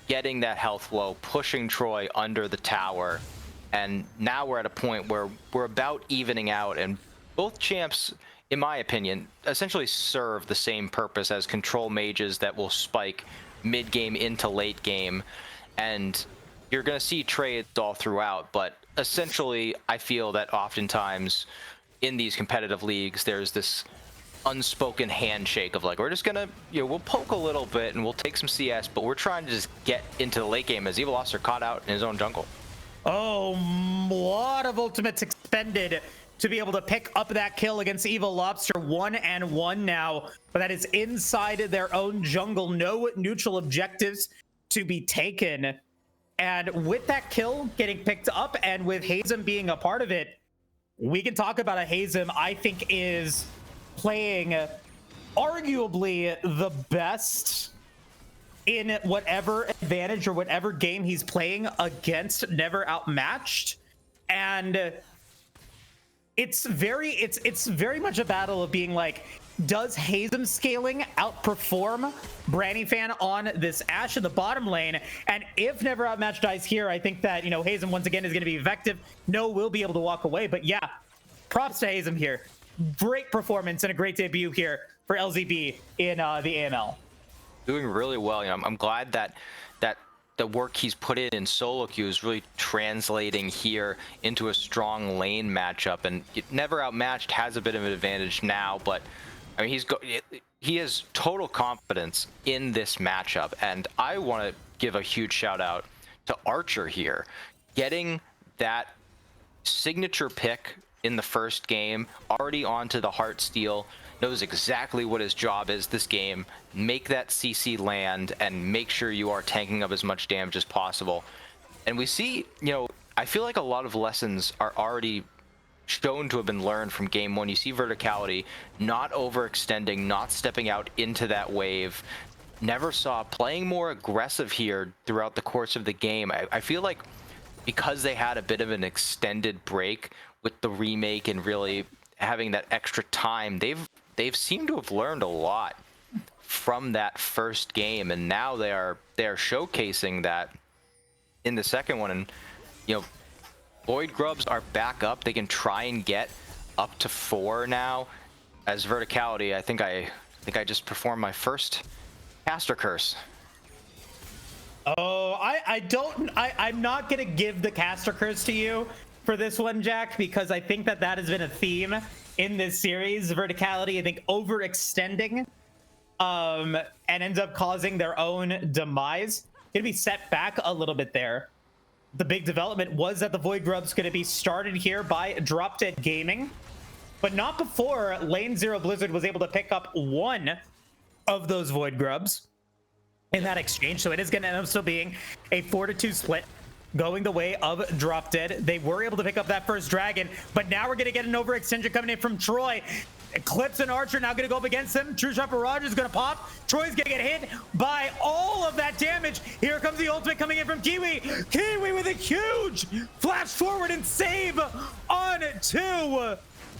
getting that health low, pushing Troy under the tower, and now we're at a point where we're about evening out, and both champs, in my opinion, essentially serve the same purpose as control mages that will spike mid-game into late game, and you're going to see trades all throughout, but essentially I feel that oftentimes in these competitive leagues there's this unspoken handshake of like, we're just gonna, you know, we'll poke a little bit and we'll take some CS, but we're trying to just get into the late game as Evil Lobster caught out in his own jungle. Oh, a lot of ultimates expended to be able to pick up that kill against Evil Lobster. 1-1 now, but that is inside their own jungle. No neutral objectives to be taken. And with that kill getting picked up and with Hazem being a part of it, we can talk about a Hazem I think is playing arguably the best in whatever advantage or whatever game he's playing against Never Outmatched. And it's very much a battle of being like, does Hazem scaling outperform Brannyfan on this Ashe in the bottom lane? And if Never Outmatched dies here, I think that, you know, Hazem once again is going to be effective. No will be able to walk away, but yeah, props to Hazem here. Great performance and a great debut here for LZB in the AML. Doing really well. You know, I'm glad that the work he's put in solo queue is really translating here into a strong lane matchup. And Never Outmatched has a bit of an advantage now, but I mean, he has total confidence in this matchup, and I want to give a huge shout out to Archer here, getting that signature pick in the first game, already onto the Heartsteel, knows exactly what his job is this game. Make that CC land and make sure you are tanking up as much damage as possible. And we see, I feel like a lot of lessons are already shown to have been learned from game one. You see verticality, not overextending, not stepping out into that wave. Never saw playing more aggressive here throughout the course of the game. I feel like because they had a bit of an extended break with the remake and really having that extra time, they've seemed to have learned a lot from that first game, and now they are showcasing that in the second one. And Void Grubs are back up. They can try and get up to 4 now. As verticality, I think I just performed my first caster curse. Oh, I'm not gonna give the caster curse to you for this one, Jack, because I think that has been a theme in this series. Verticality, I think, overextending and ends up causing their own demise. Gonna be set back a little bit there. The big development was that the Void Grub's going to be started here by Drop Dead Gaming, but not before Lane Zero Blizzard was able to pick up one of those Void Grubs in that exchange. So it is going to end up still being a 4-2 split going the way of Drop Dead. They were able to pick up that first dragon, but now we're going to get an overextension coming in from Troy. Eclipse and Archer now going to go up against them. True Shot Marauder is going to pop. Troy's going to get hit by all of that damage. Here comes the ultimate coming in from Kiwi. Kiwi with a huge flash forward and save on 2.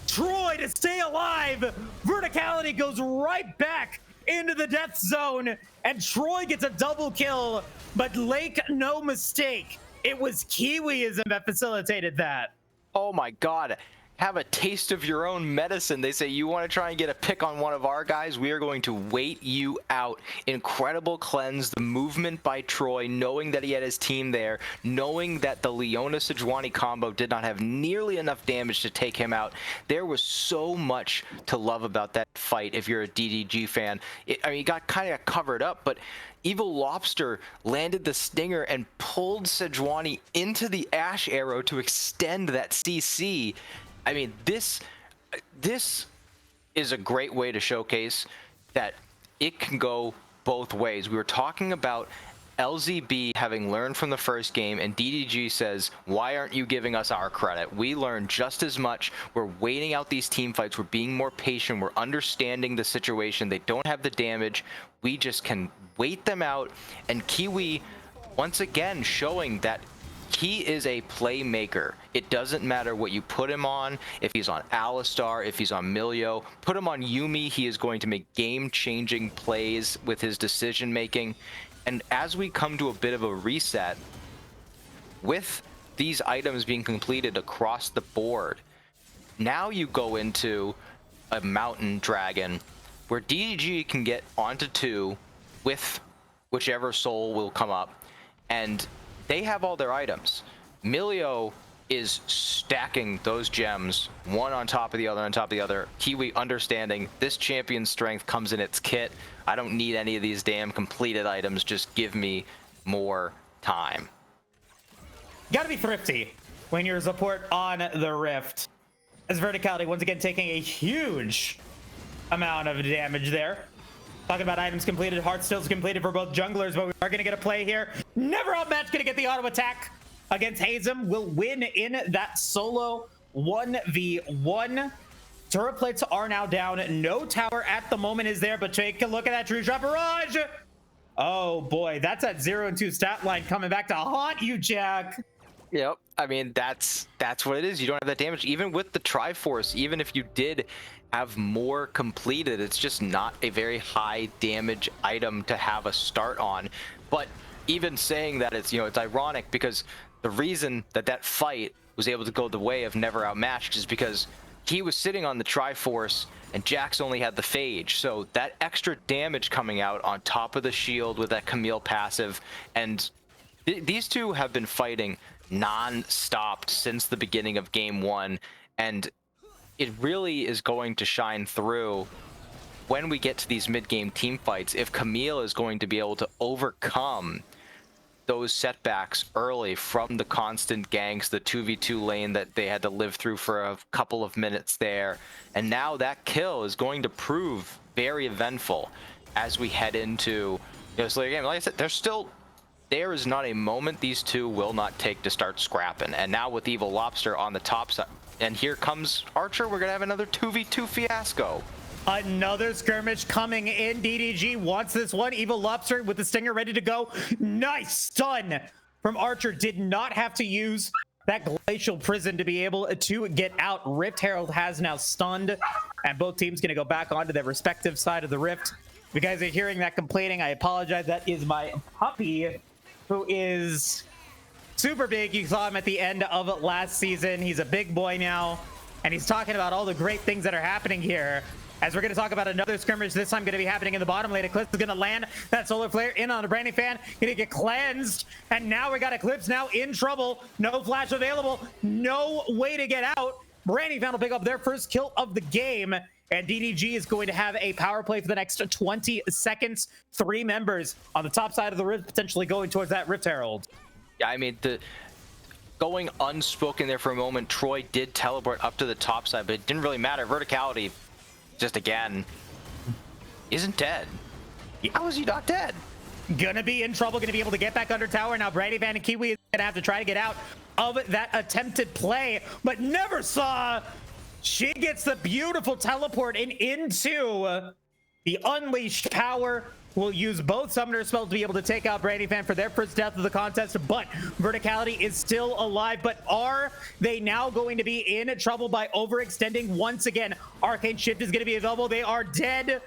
Troy to stay alive. Verticality goes right back into the death zone, and Troy gets a double kill. But Lake, no mistake, it was Kiwiism that facilitated that. Oh my god. Have a taste of your own medicine. They say, you want to try and get a pick on one of our guys? We are going to wait you out. Incredible cleanse, the movement by Troy, knowing that he had his team there, knowing that the Leona Sejuani combo did not have nearly enough damage to take him out. There was so much to love about that fight if you're a DDG fan. He got kind of covered up, but Evil Lobster landed the stinger and pulled Sejuani into the Ash Arrow to extend that CC. I mean, this is a great way to showcase that it can go both ways. We were talking about LZB having learned from the first game, and DDG says, why aren't you giving us our credit? We learned just as much. We're waiting out these team fights. We're being more patient. We're understanding the situation. They don't have the damage. We just can wait them out. And Kiwi, once again, showing that he is a playmaker. It doesn't matter what you put him on. If he's on Alistar, if he's on Milio, put him on Yuumi, he is going to make game-changing plays with his decision-making. And as we come to a bit of a reset, with these items being completed across the board, now you go into a Mountain Dragon where DDG can get onto 2 with whichever soul will come up, and they have all their items. Milio is stacking those gems, one on top of the other on top of the other. Kiwi understanding this champion's strength comes in its kit. I don't need any of these damn completed items. Just give me more time. Gotta be thrifty when you're a support on the Rift. As Verticality once again taking a huge amount of damage there. Talking about items completed, Heartsteel's completed for both junglers, but we are going to get a play here. Never outmatched, going to get the auto attack against Hazem. Will win in that solo 1v1. Turret plates are now down. No tower at the moment is there, but take a look at that True Shot Barrage. Oh boy, that's that 0 and 2 stat line coming back to haunt you, Jack. Yep. I mean, that's what it is. You don't have that damage. Even with the Triforce, even if you did have more completed, it's just not a very high damage item to have a start on. But even saying that, it's it's ironic, because the reason that fight was able to go the way of Never Outmatched is because he was sitting on the Triforce and Jax only had the Phage. So that extra damage coming out on top of the shield with that Camille passive, and these two have been fighting non-stop since the beginning of game 1, and it really is going to shine through when we get to these mid-game team fights, if Camille is going to be able to overcome those setbacks early from the constant ganks, the 2v2 lane that they had to live through for a couple of minutes there. And now that kill is going to prove very eventful as we head into this later game. Like I said, there is not a moment these two will not take to start scrapping. And now with Evil Lobster on the top side, and here comes Archer, we're gonna have another 2v2 fiasco. Another skirmish coming in. DDG wants this one. Evil Lobster with the stinger ready to go. Nice stun from Archer. Did not have to use that glacial prison to be able to get out. Rift Herald has now stunned, and both teams going to go back onto their respective side of the rift. If you guys are hearing that complaining, I apologize. That is my puppy, who is super big. You saw him at the end of last season. He's a big boy now, and he's talking about all the great things that are happening here. As we're going to talk about another skirmish, this time going to be happening in the bottom lane. Eclipse is going to land that solar flare in on a Brandy fan. Going to get cleansed. And now we got Eclipse now in trouble. No flash available. No way to get out. Brandy fan will pick up their first kill of the game. And DDG is going to have a power play for the next 20 seconds. 3 members on the top side of the rift, potentially going towards that Rift Herald. Yeah, I mean, going unspoken there for a moment, Troy did teleport up to the top side, but it didn't really matter. Verticality, just again, isn't dead. How is he not dead? Gonna be in trouble, gonna be able to get back under tower. Now Brandy Van and Kiwi is gonna have to try to get out of that attempted play, but never saw. She gets the beautiful teleport into the unleashed power. Will use both summoner spells to be able to take out Brandy Fan for their first death of the contest, but Verticality is still alive. But are they now going to be in trouble by overextending once again? Arcane Shift is going to be available. They are dead.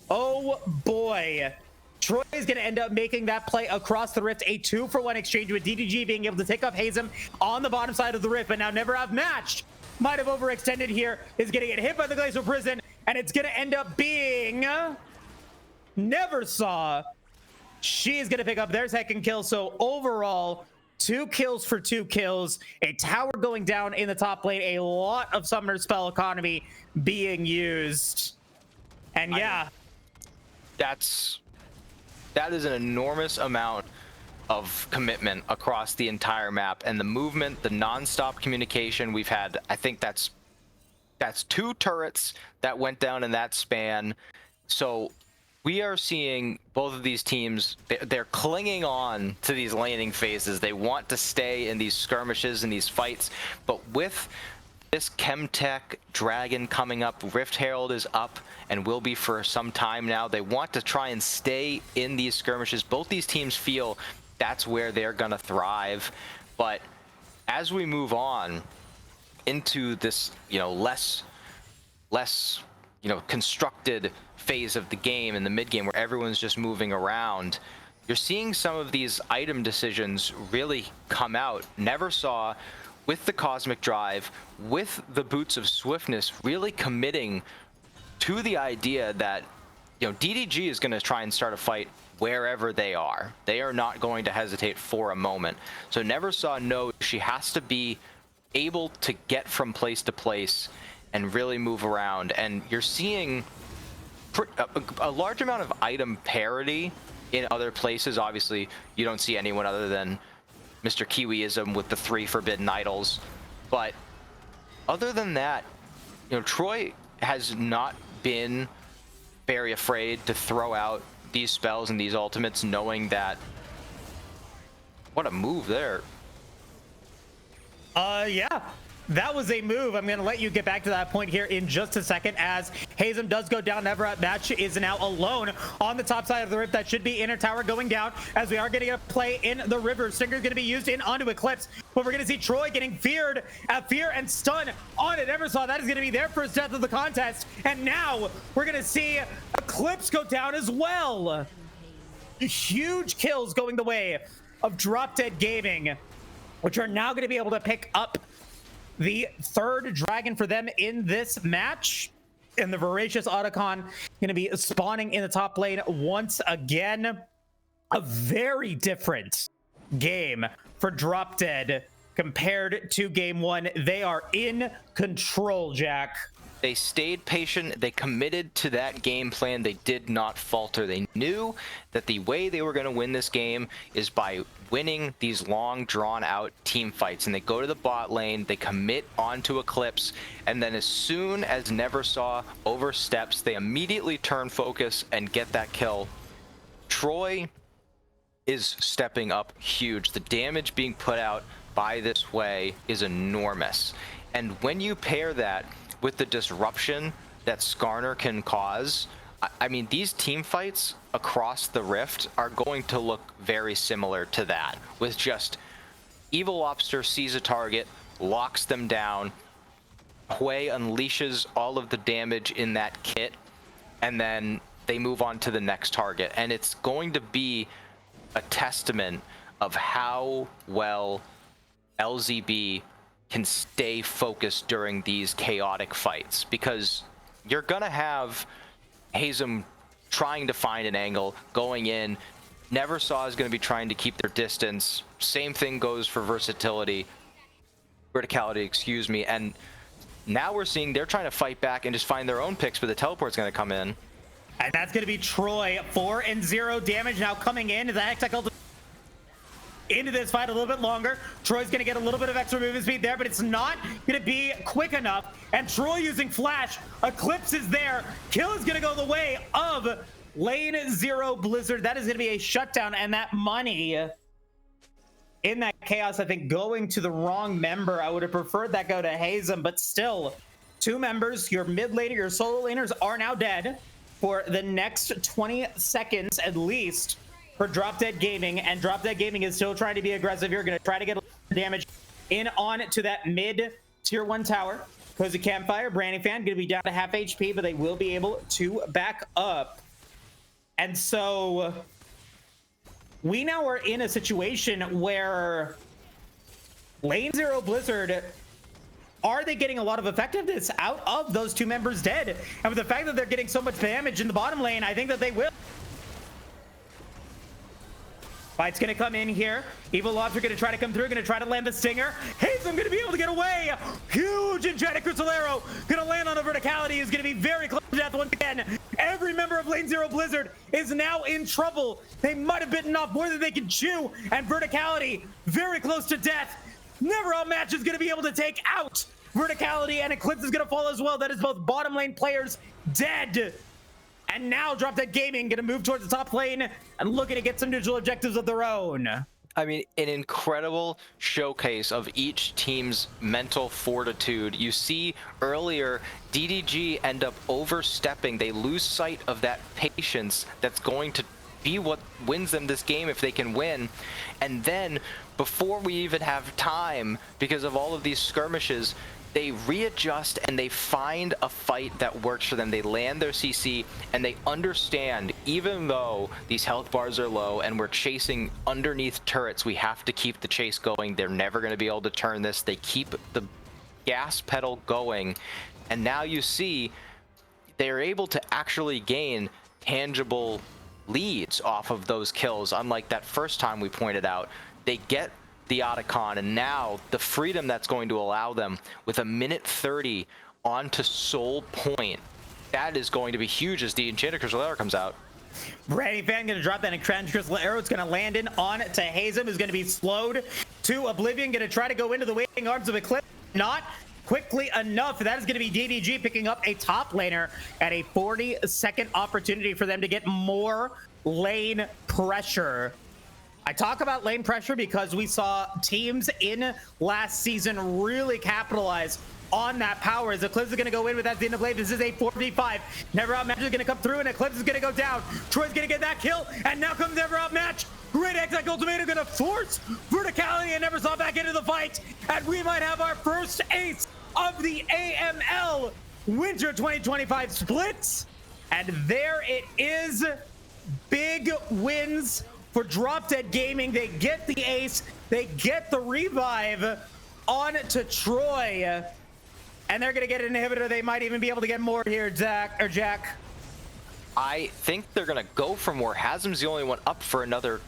Oh boy. Troy is going to end up making that play across the rift. A 2-for-1 exchange with DDG being able to take up Hazem on the bottom side of the rift, but now never have matched. Might have overextended here. Is going to get hit by the Glacial Prison, and it's going to end up being Never Saw. She's going to pick up their second kill. So overall, 2 kills for 2 kills. A tower going down in the top lane. A lot of summoner spell economy being used. And yeah. That is an enormous amount of commitment across the entire map, and the movement, the non-stop communication we've had. I think that's 2 turrets that went down in that span. So we are seeing both of these teams, they're clinging on to these laning phases. They want to stay in these skirmishes and these fights, but with this Chemtech Dragon coming up, Rift Herald is up and will be for some time now. They want to try and stay in these skirmishes. Both these teams feel that's where they're gonna thrive. But as we move on into this, less constructed phase of the game in the mid game where everyone's just moving around, you're seeing some of these item decisions really come out. Never Saw with the Cosmic Drive, with the Boots of Swiftness, really committing to the idea that DDG is going to try and start a fight wherever they are. They are not going to hesitate for a moment. So Never Saw knows she has to be able to get from place to place and really move around. And you're seeing a large amount of item parity in other places. Obviously, you don't see anyone other than Mr. Kiwiism with the 3 forbidden idols. But other than that, Troy has not been very afraid to throw out these spells and these ultimates, knowing that... What a move there. Yeah. That was a move. I'm going to let you get back to that point here in just a second, as Hazem does go down. Never Match is now alone on the top side of the rift. That should be inner tower going down, as we are getting a play in the river. Stinger's going to be used in onto Eclipse, but we're going to see Troy getting fear and stun on it. Never Saw. That is going to be their first death of the contest, and now we're going to see Eclipse go down as well. Huge kills going the way of Drop Dead Gaming, which are now going to be able to pick up the 3rd dragon for them in this match. And the Voracious Otacon going to be spawning in the top lane once again. A very different game for Drop Dead compared to game 1. They are in control, Jack. They stayed patient. They committed to that game plan. They did not falter. They knew that the way they were going to win this game is by winning these long, drawn-out team fights. And they go to the bot lane, they commit onto Eclipse, and then as soon as Neversaw oversteps, they immediately turn focus and get that kill. Troy is stepping up huge. The damage being put out by this way is enormous. And when you pair that with the disruption that Skarner can cause, I mean, these team fights across the Rift are going to look very similar to that, with just Evil Lobster sees a target, locks them down, Hui unleashes all of the damage in that kit, and then they move on to the next target. And it's going to be a testament of how well LZB can stay focused during these chaotic fights, because you're gonna have Hazem trying to find an angle, going in. Neversaw is going to be trying to keep their distance. Same thing goes for versatility, verticality, excuse me. And now we're seeing they're trying to fight back and just find their own picks, but the teleport's going to come in. And that's going to be Troy. 4 and 0 damage now coming in. The Hexacle into this fight a little bit longer. Troy's going to get a little bit of extra movement speed there, but it's not going to be quick enough. And Troy using Flash. Eclipse is there. Kill is going to go the way of Lane 0 Blizzard. That is going to be a shutdown, and that money in that chaos, I think, going to the wrong member. I would have preferred that go to Hazem, but still, 2 members, your mid laner, your solo laners are now dead for the next 20 seconds at least for Drop Dead Gaming, and Drop Dead Gaming is still trying to be aggressive. You're going to try to get a little damage in on to that mid tier 1 tower. Cozy Campfire, Branding Fan, going to be down to half HP, but they will be able to back up. And so we now are in a situation where Lane 0 Blizzard, are they getting a lot of effectiveness out of those 2 members dead? And with the fact that they're getting so much damage in the bottom lane, I think that they will. Fight's gonna come in here. Evil Lobster gonna try to come through, gonna try to land the stinger. Hazem gonna be able to get away. Huge Enchanted Crystal Arrow gonna land on a verticality, is gonna be very close to death once again. Every member of Lane 0 Blizzard is now in trouble. They might have bitten off more than they can chew, and verticality very close to death. Never Outmatch is gonna be able to take out verticality, and Eclipse is gonna fall as well. That is both bottom lane players dead. And now Drop Dead Gaming gonna move towards the top lane and looking to get some neutral objectives of their own. I mean, an incredible showcase of each team's mental fortitude. You see earlier, DDG end up overstepping. They lose sight of that patience that's going to be what wins them this game if they can win. And then, before we even have time, because of all of these skirmishes, they readjust and they find a fight that works for them. They land their CC and they understand, even though these health bars are low and we're chasing underneath turrets, we have to keep the chase going. They're never going to be able to turn this. They keep the gas pedal going. And now you see they're able to actually gain tangible leads off of those kills. Unlike that first time we pointed out, they get the Otacon, and now the freedom that's going to allow them with a minute 30 onto Soul Point. That is going to be huge as the Enchanted Crystal Arrow comes out. Brady Fan going to drop that Enchanted Crystal Arrow. It's going to land in on to Hazem, who's going to be slowed to Oblivion. Going to try to go into the waiting arms of Eclipse. Not quickly enough. That is going to be DDG picking up a top laner at a 40-second opportunity for them to get more lane pressure. I talk about lane pressure because we saw teams in last season really capitalize on that power, as Eclipse is going to go in with that Xenoblade. This is a 4v5. Never Outmatch is going to come through, and Eclipse is going to go down. Troy's going to get that kill, and now comes Never Outmatch. Great Exec Ultimatum going to force verticality and Neversaw back into the fight, and we might have our first ace of the AML Winter 2025 splits. And there it is. Big wins for Drop Dead Gaming. They get the ace, they get the revive on to Troy, and they're gonna get an inhibitor. They might even be able to get more here, Jack. I think they're gonna go for more. Hazem's the only one up for another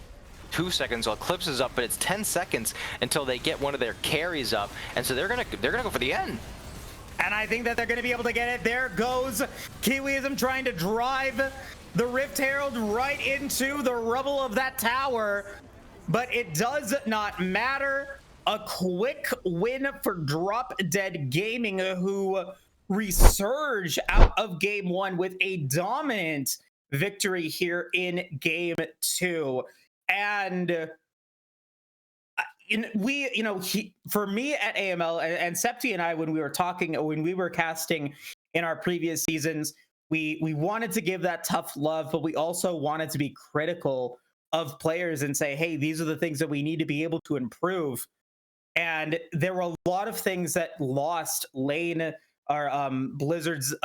2 seconds while Eclipse is up, but it's 10 seconds until they get one of their carries up, and so they're gonna go for the end. And I think that they're going to be able to get it. There goes Kiwiism trying to drive the Rift Herald right into the rubble of that tower. But it does not matter. A quick win for Drop Dead Gaming, who resurge out of game one with a dominant victory here in game two. And for me at AML and Septi and I, when we were casting in our previous seasons, we wanted to give that tough love, but we also wanted to be critical of players and say, hey, these are the things that we need to be able to improve. And there were a lot of things that lost lane or Blizzard's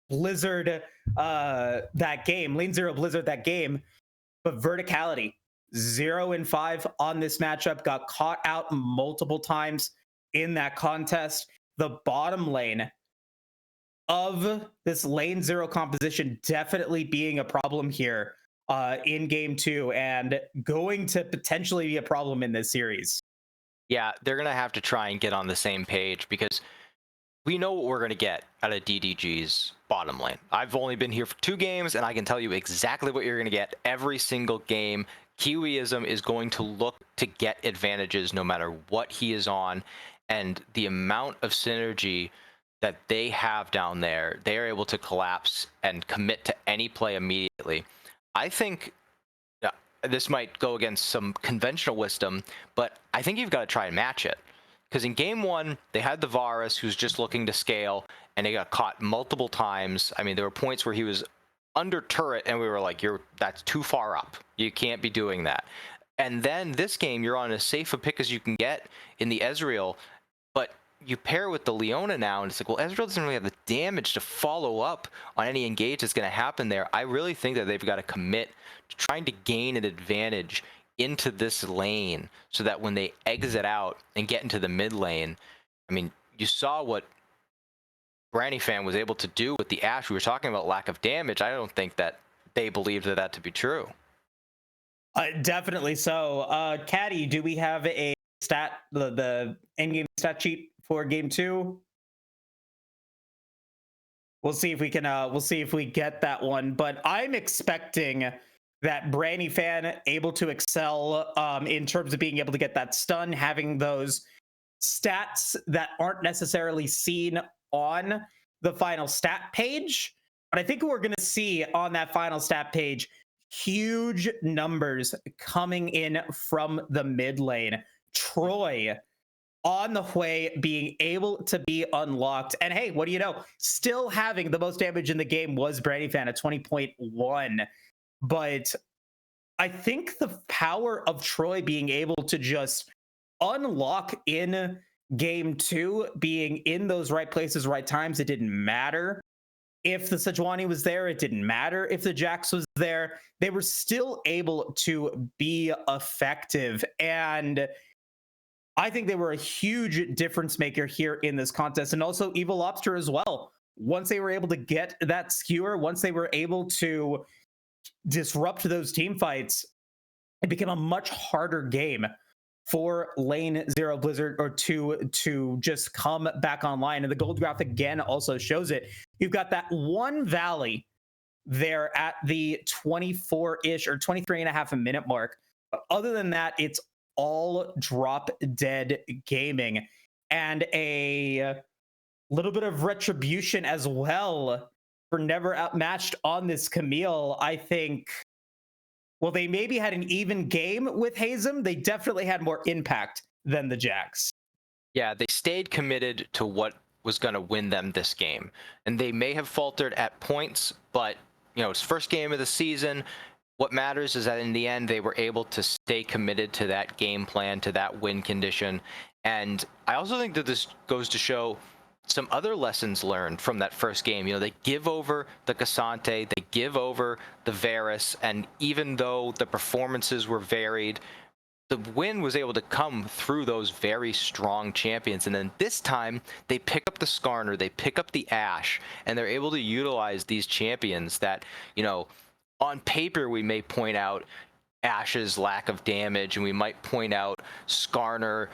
Blizzard that game, Lane Zero Blizzard that game, but verticality. 0 and 5 on this matchup, got caught out multiple times in that contest. The bottom lane of this lane 0 composition definitely being a problem here in game two, and going to potentially be a problem in this series. Yeah, they're going to have to try and get on the same page, because we know what we're going to get out of DDG's bottom lane. I've only been here for 2 games, and I can tell you exactly what you're going to get every single game. Kiwiism is going to look to get advantages no matter what he is on, and the amount of synergy that they have down there, they are able to collapse and commit to any play immediately. I think this might go against some conventional wisdom, but I think you've got to try and match it. Because in game one, they had the Varus, who's just looking to scale, and he got caught multiple times. I mean, there were points where he was under turret, and we were like, that's too far up. You can't be doing that. And then this game, you're on as safe a pick as you can get in the Ezreal, but you pair with the Leona now, and it's like, well, Ezreal doesn't really have the damage to follow up on any engage that's going to happen there. I really think that they've got to commit to trying to gain an advantage into this lane, so that when they exit out and get into the mid lane, I mean, you saw what Granny Fan was able to do with the Ashe. We were talking about lack of damage. I don't think that they believed that to be true. Definitely so. Caddy, do we have a stat, the in-game stat sheet for game two? We'll see if we can. We'll see if we get that one. But I'm expecting that Branny Fan able to excel in terms of being able to get that stun, having those stats that aren't necessarily seen on the final stat page. But I think we're going to see on that final stat page huge numbers coming in from the mid lane. Troy on the way, being able to be unlocked. And hey, what do you know? Still having the most damage in the game was Brandy Fan at 20.1. But I think the power of Troy being able to just unlock in game two, being in those right places, right times, it didn't matter if the Sejuani was there, it didn't matter if the Jax was there, they were still able to be effective. And I think they were a huge difference maker here in this contest. And also Evil Lobster as well. Once they were able to get that skewer, once they were able to disrupt those team fights, it became a much harder game for Lane Zero Blizzard or to just come back online. And the gold graph again also shows it. You've got that one valley there at the 24-ish or 23 and a half a minute mark. But other than that, it's all Drop Dead Gaming, and a little bit of retribution as well for never outmatched on this Camille. I think, well, they maybe had an even game with Hazem. They definitely had more impact than the Jax. Yeah, they stayed committed to what was going to win them this game. And they may have faltered at points, but, you know, it's first game of the season. What matters is that in the end, they were able to stay committed to that game plan, to that win condition. And I also think that this goes to show some other lessons learned from that first game. You know, they give over the Cassante, they give over the Varus, and even though the performances were varied, the win was able to come through those very strong champions. And then this time, they pick up the Skarner, they pick up the Ashe, and they're able to utilize these champions that, you know, on paper, we may point out Ashe's lack of damage, and we might point out Skarner,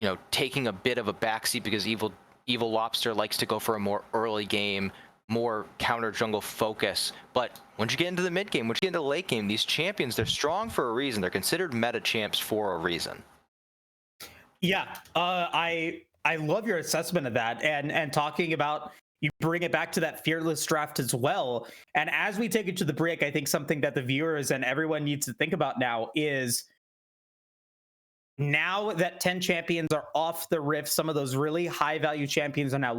you know, taking a bit of a backseat because Evil Evil Lobster likes to go for a more early game, more counter jungle focus. But once you get into the mid game, once you get into the late game, these champions, they're strong for a reason. They're considered meta champs for a reason. Yeah, I love your assessment of that, and talking about, you bring it back to that fearless draft as well. And as we take it to the break, I think something that the viewers and everyone needs to think about now is, now that 10 champions are off the rift, some of those really high value champions are now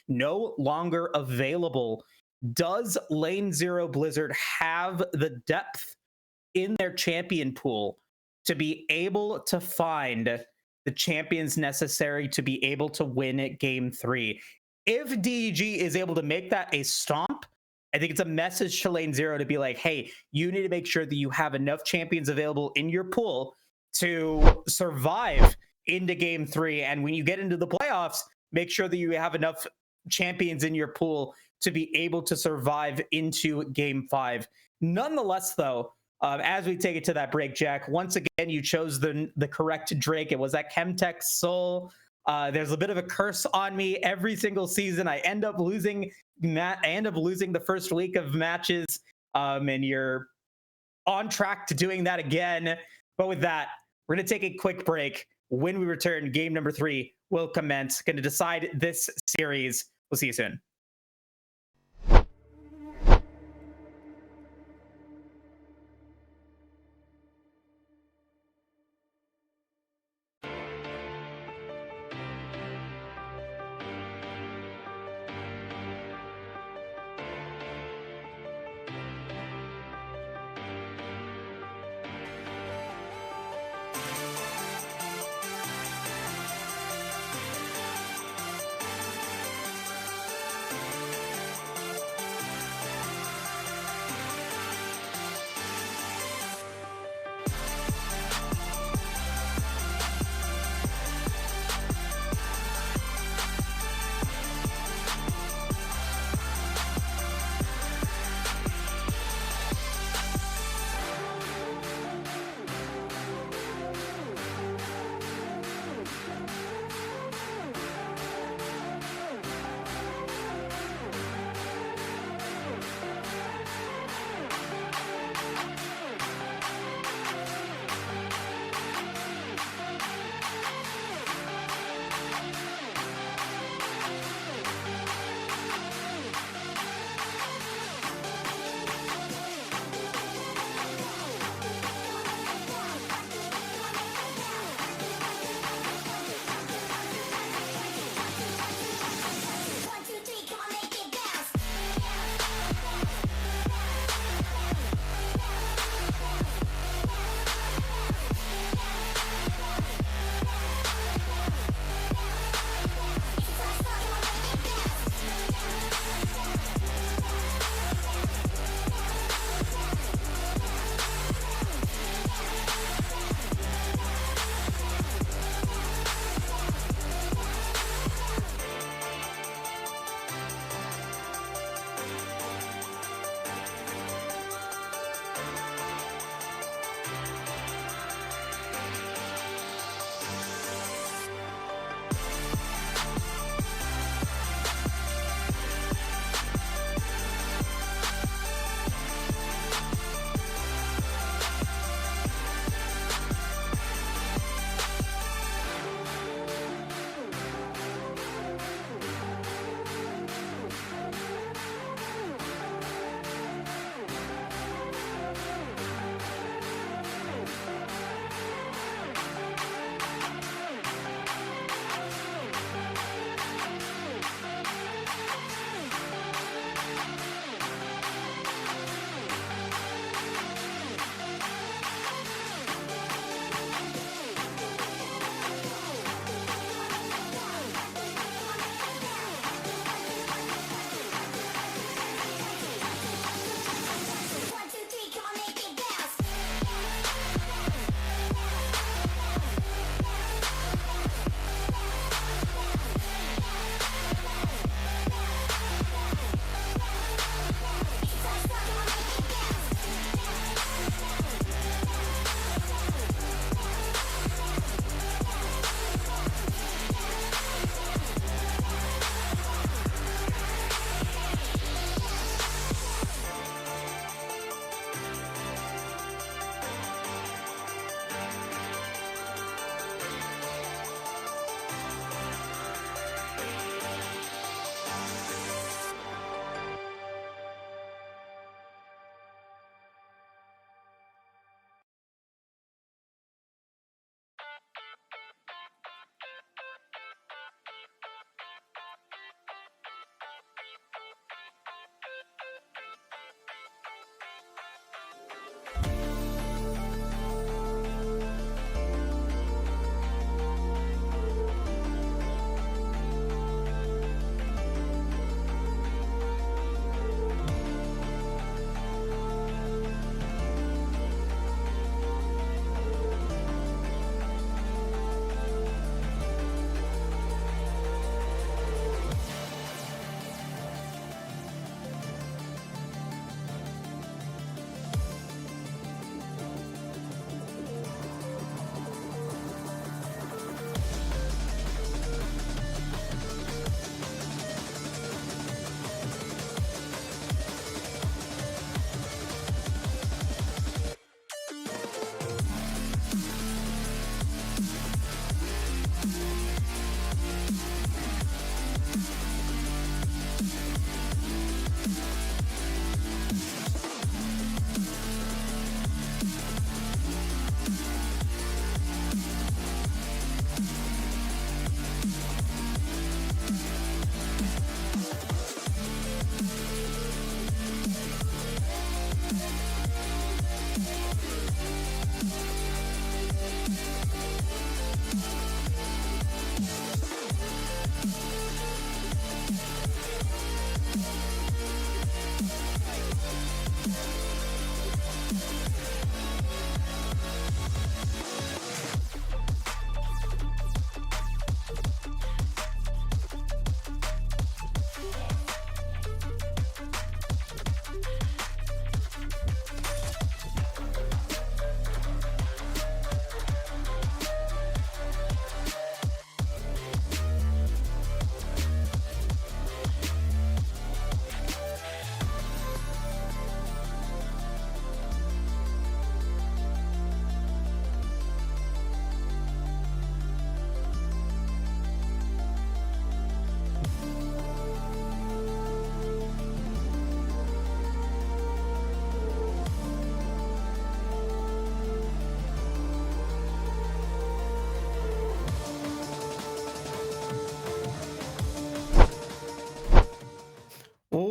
no longer available. Does Lane Zero Blizzard have the depth in their champion pool to be able to find the champions necessary to be able to win at game 3? If DEG is able to make that a stomp, I think it's a message to Lane Zero to be like, hey, you need to make sure that you have enough champions available in your pool to survive into game 3. And when you get into the playoffs, make sure that you have enough champions in your pool to be able to survive into game 5. Nonetheless, though, as we take it to that break, Jack, once again, you chose the correct Drake. It was that Chemtech Soul. There's a bit of a curse on me every single season. I end up losing the first week of matches, and you're on track to doing that again. But with that, we're going to take a quick break. When we return, game number 3 will commence. Going to decide this series. We'll see you soon.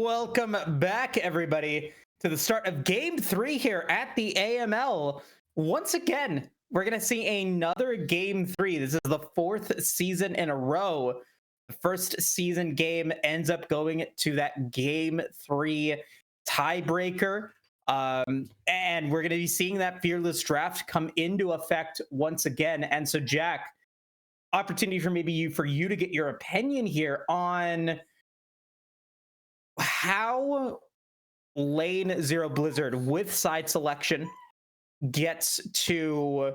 Welcome back, everybody, to the start of Game 3 here at the AML. Once again, we're going to see another Game 3. This is the 4th season in a row. The first season game ends up going to that Game 3 tiebreaker. And we're going to be seeing that Fearless Draft come into effect once again. And so, Jack, opportunity for you to get your opinion here on how Lane Zero Blizzard with side selection gets to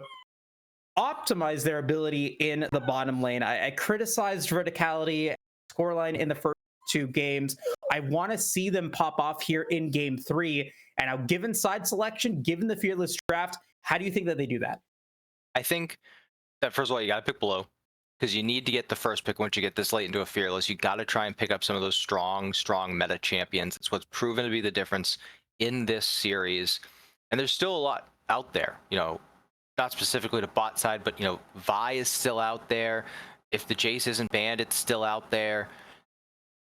optimize their ability in the bottom lane. I criticized verticality scoreline in the first 2 games. I want to see them pop off here in Game 3. And now, given side selection, given the Fearless Draft, how do you think that they do that? I think that, first of all, you got to pick below, because you need to get the first pick once you get this late into a Fearless. You got to try and pick up some of those strong meta champions. It's what's proven to be the difference in this series. And there's still a lot out there, not specifically to bot side, but, Vi is still out there. If the Jace isn't banned, it's still out there.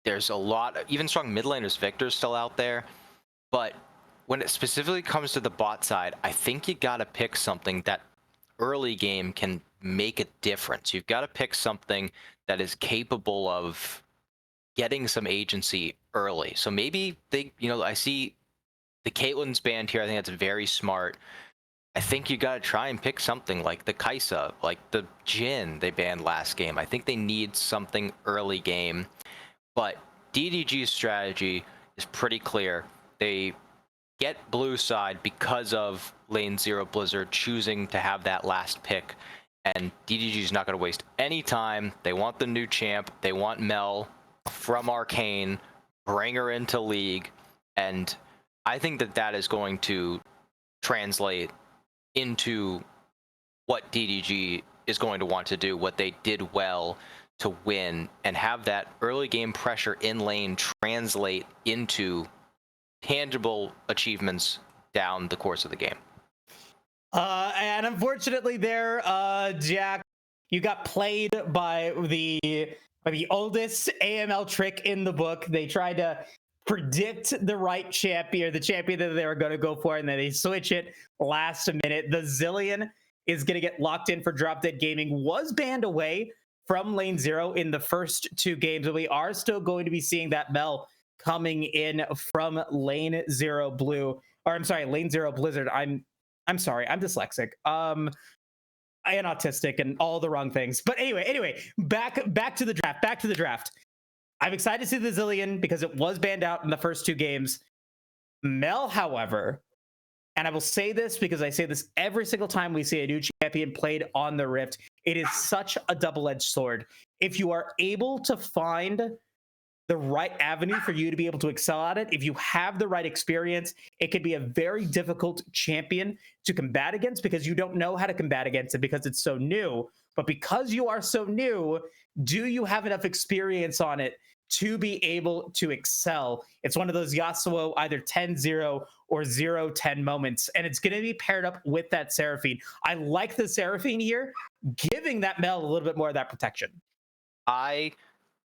There's a lot, even strong mid laners, Victor's still out there. But when it specifically comes to the bot side, I think you got to pick something that early game can make a difference. You've got to pick something that is capable of getting some agency early. So maybe they, I see the Caitlyn's banned here. I think that's very smart. I think you got to try and pick something like the Kai'Sa, like the Jhin they banned last game. I think they need something early game. But DDG's strategy is pretty clear. They get blue side because of Lane Zero Blizzard choosing to have that last pick. And DDG's not going to waste any time. They want the new champ. They want Mel from Arcane, bring her into League. And I think that is going to translate into what DDG is going to want to do, what they did well to win, and have that early game pressure in lane translate into tangible achievements down the course of the game. And unfortunately there, Jack, you got played by the oldest AML trick in the book. They tried to predict the right champion, or the champion that they were going to go for, and then they switch it last minute. The Zillion is going to get locked in for Drop Dead Gaming, was banned away from Lane Zero in the first 2 games, but we are still going to be seeing that Mel coming in from Lane Zero Blue, or I'm sorry, Lane Zero Blizzard. I'm sorry, I'm dyslexic. I am autistic and all the wrong things. But anyway, back to the draft. I'm excited to see the Zillion because it was banned out in the first 2 games. Mel, however, and I will say this because I say this every single time we see a new champion played on the Rift, it is such a double-edged sword. If you are able to find the right avenue for you to be able to excel at it, if you have the right experience, it could be a very difficult champion to combat against because you don't know how to combat against it because it's so new. But because you are so new, do you have enough experience on it to be able to excel? It's one of those Yasuo either 10-0 or 0-10 moments, and it's going to be paired up with that Seraphine. I like the Seraphine here, giving that Mel a little bit more of that protection. I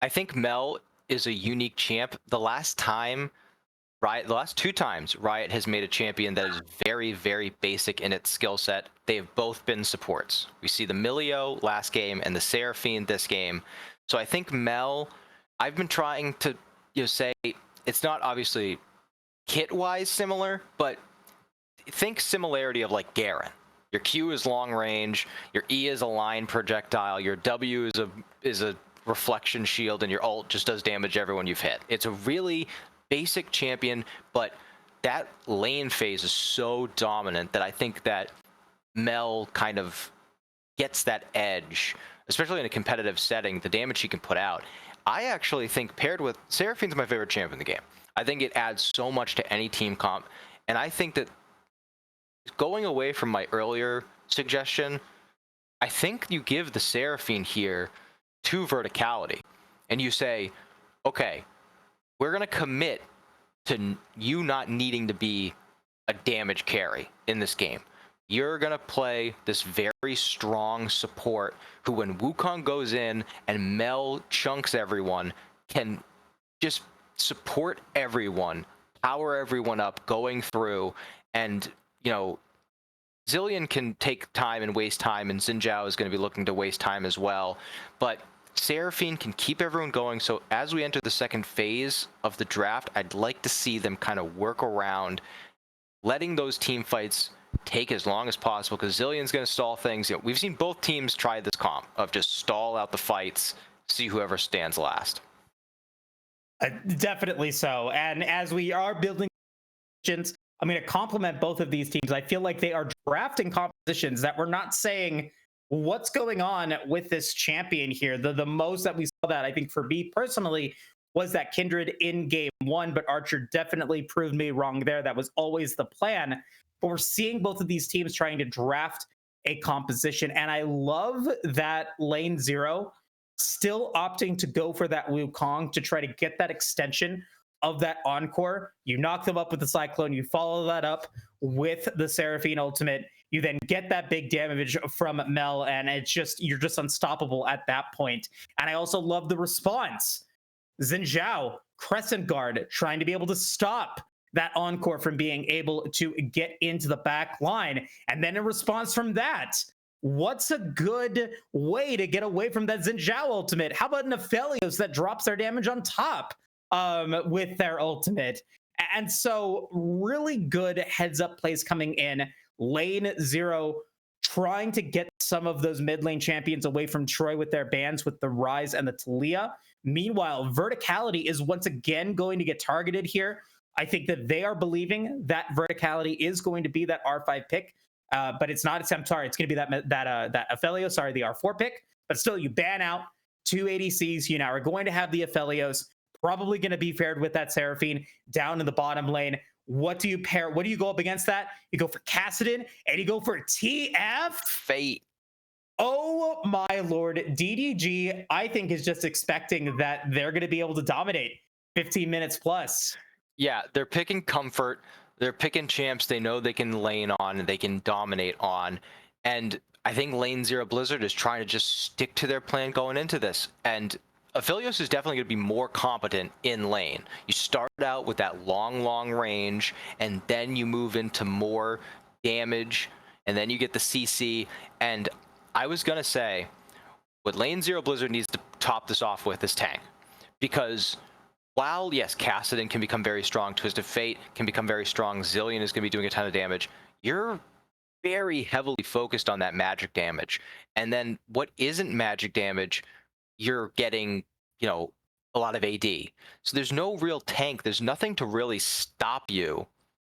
think Mel is a unique champ. The last 2 times Riot has made a champion that is very, very basic in its skill set, they have both been supports. We see the Milio last game and the Seraphine this game. So I think Mel, I've been trying to say it's not obviously kit-wise similar, but think similarity of like Garen. Your Q is long range, your E is a line projectile, your W is a reflection shield, and your ult just does damage everyone you've hit. It's a really basic champion, but that lane phase is so dominant that I think that Mel kind of gets that edge, especially in a competitive setting, the damage she can put out. I actually think paired with Seraphine's my favorite champ in the game. I think it adds so much to any team comp, and I think that going away from my earlier suggestion, I think you give the Seraphine here to verticality, and you say, okay, we're going to commit to you not needing to be a damage carry in this game. You're going to play this very strong support who, when Wukong goes in and Mel chunks everyone, can just support everyone, power everyone up going through, and Zillion can take time and waste time, and Xin Zhao is going to be looking to waste time as well. But Seraphine can keep everyone going. So as we enter the second phase of the draft, I'd like to see them kind of work around letting those team fights take as long as possible, because Zillion's going to stall things. We've seen both teams try this comp of just stall out the fights, see whoever stands last. Definitely so. And as we are building, I'm going to compliment both of these teams. I feel like they are drafting compositions that we're not saying what's going on with this champion here. The most that we saw that, I think, for me personally, was that Kindred in game one, but Archer definitely proved me wrong there. That was always the plan. But we're seeing both of these teams trying to draft a composition. And I love that Lane Zero still opting to go for that Wukong to try to get that extension of that Encore. You knock them up with the Cyclone, you follow that up with the Seraphine ultimate, you then get that big damage from Mel, and you're just unstoppable at that point. And I also love the response. Xin Zhao, Crescent Guard, trying to be able to stop that Encore from being able to get into the back line. And then in response from that, what's a good way to get away from that Xin Zhao ultimate? How about an Aphelios that drops their damage on top with their ultimate? And so really good heads up plays coming in. Lane Zero trying to get some of those mid lane champions away from Troy with their bans with the Rise and the Talia. Meanwhile, Verticality is once again going to get targeted here. I think that they are believing that Verticality is going to be that R5 pick, but it's not. I'm sorry, it's going to be that Aphelios, sorry, the R4 pick. But still, you ban out two ADCs. You now are going to have the Aphelios, probably going to be paired with that Seraphine down in the bottom lane. What do you pair? What do you go up against that? You go for Kassadin and you go for TF Fate. Oh my lord. DDG, I think, is just expecting that they're going to be able to dominate 15 minutes plus. Yeah, they're picking comfort. They're picking champs they know they can lane on and they can dominate on. And I think Lane Zero Blizzard is trying to just stick to their plan going into this. And Aphelios is definitely going to be more competent in lane. You start out with that long range, and then you move into more damage, and then you get the CC. And I was going to say, what Lane Zero Blizzard needs to top this off with is tank. Because while, yes, Kassadin can become very strong, Twisted Fate can become very strong, Zillion is going to be doing a ton of damage, you're very heavily focused on that magic damage. And then what isn't magic damage, you're getting, a lot of AD. So there's no real tank. There's nothing to really stop you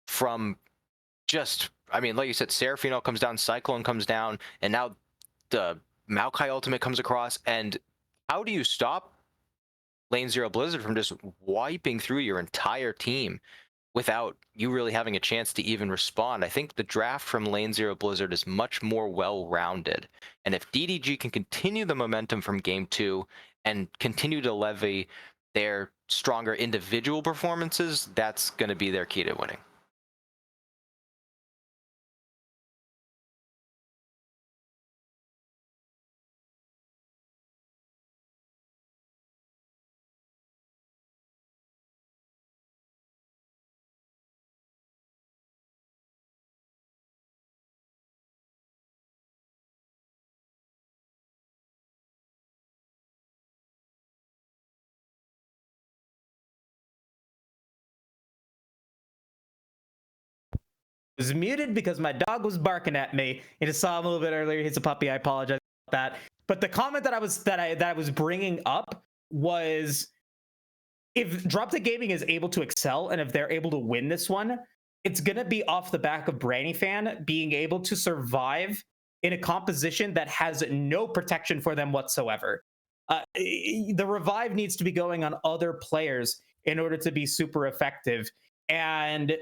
from just, like you said, Seraphine comes down, Cyclone comes down, and now the Maokai ultimate comes across. And how do you stop Lane Zero Blizzard from just wiping through your entire team without you really having a chance to even respond? I think the draft from Lane Zero Blizzard is much more well-rounded. And if DDG can continue the momentum from game 2 and continue to levy their stronger individual performances, that's going to be their key to winning. Was muted because my dog was barking at me. You just saw him a little bit earlier. He's a puppy. I apologize about that. But the comment that I was bringing up was, if Drop Dead Gaming is able to excel and if they're able to win this one, it's gonna be off the back of Branny Fan being able to survive in a composition that has no protection for them whatsoever. The revive needs to be going on other players in order to be super effective. And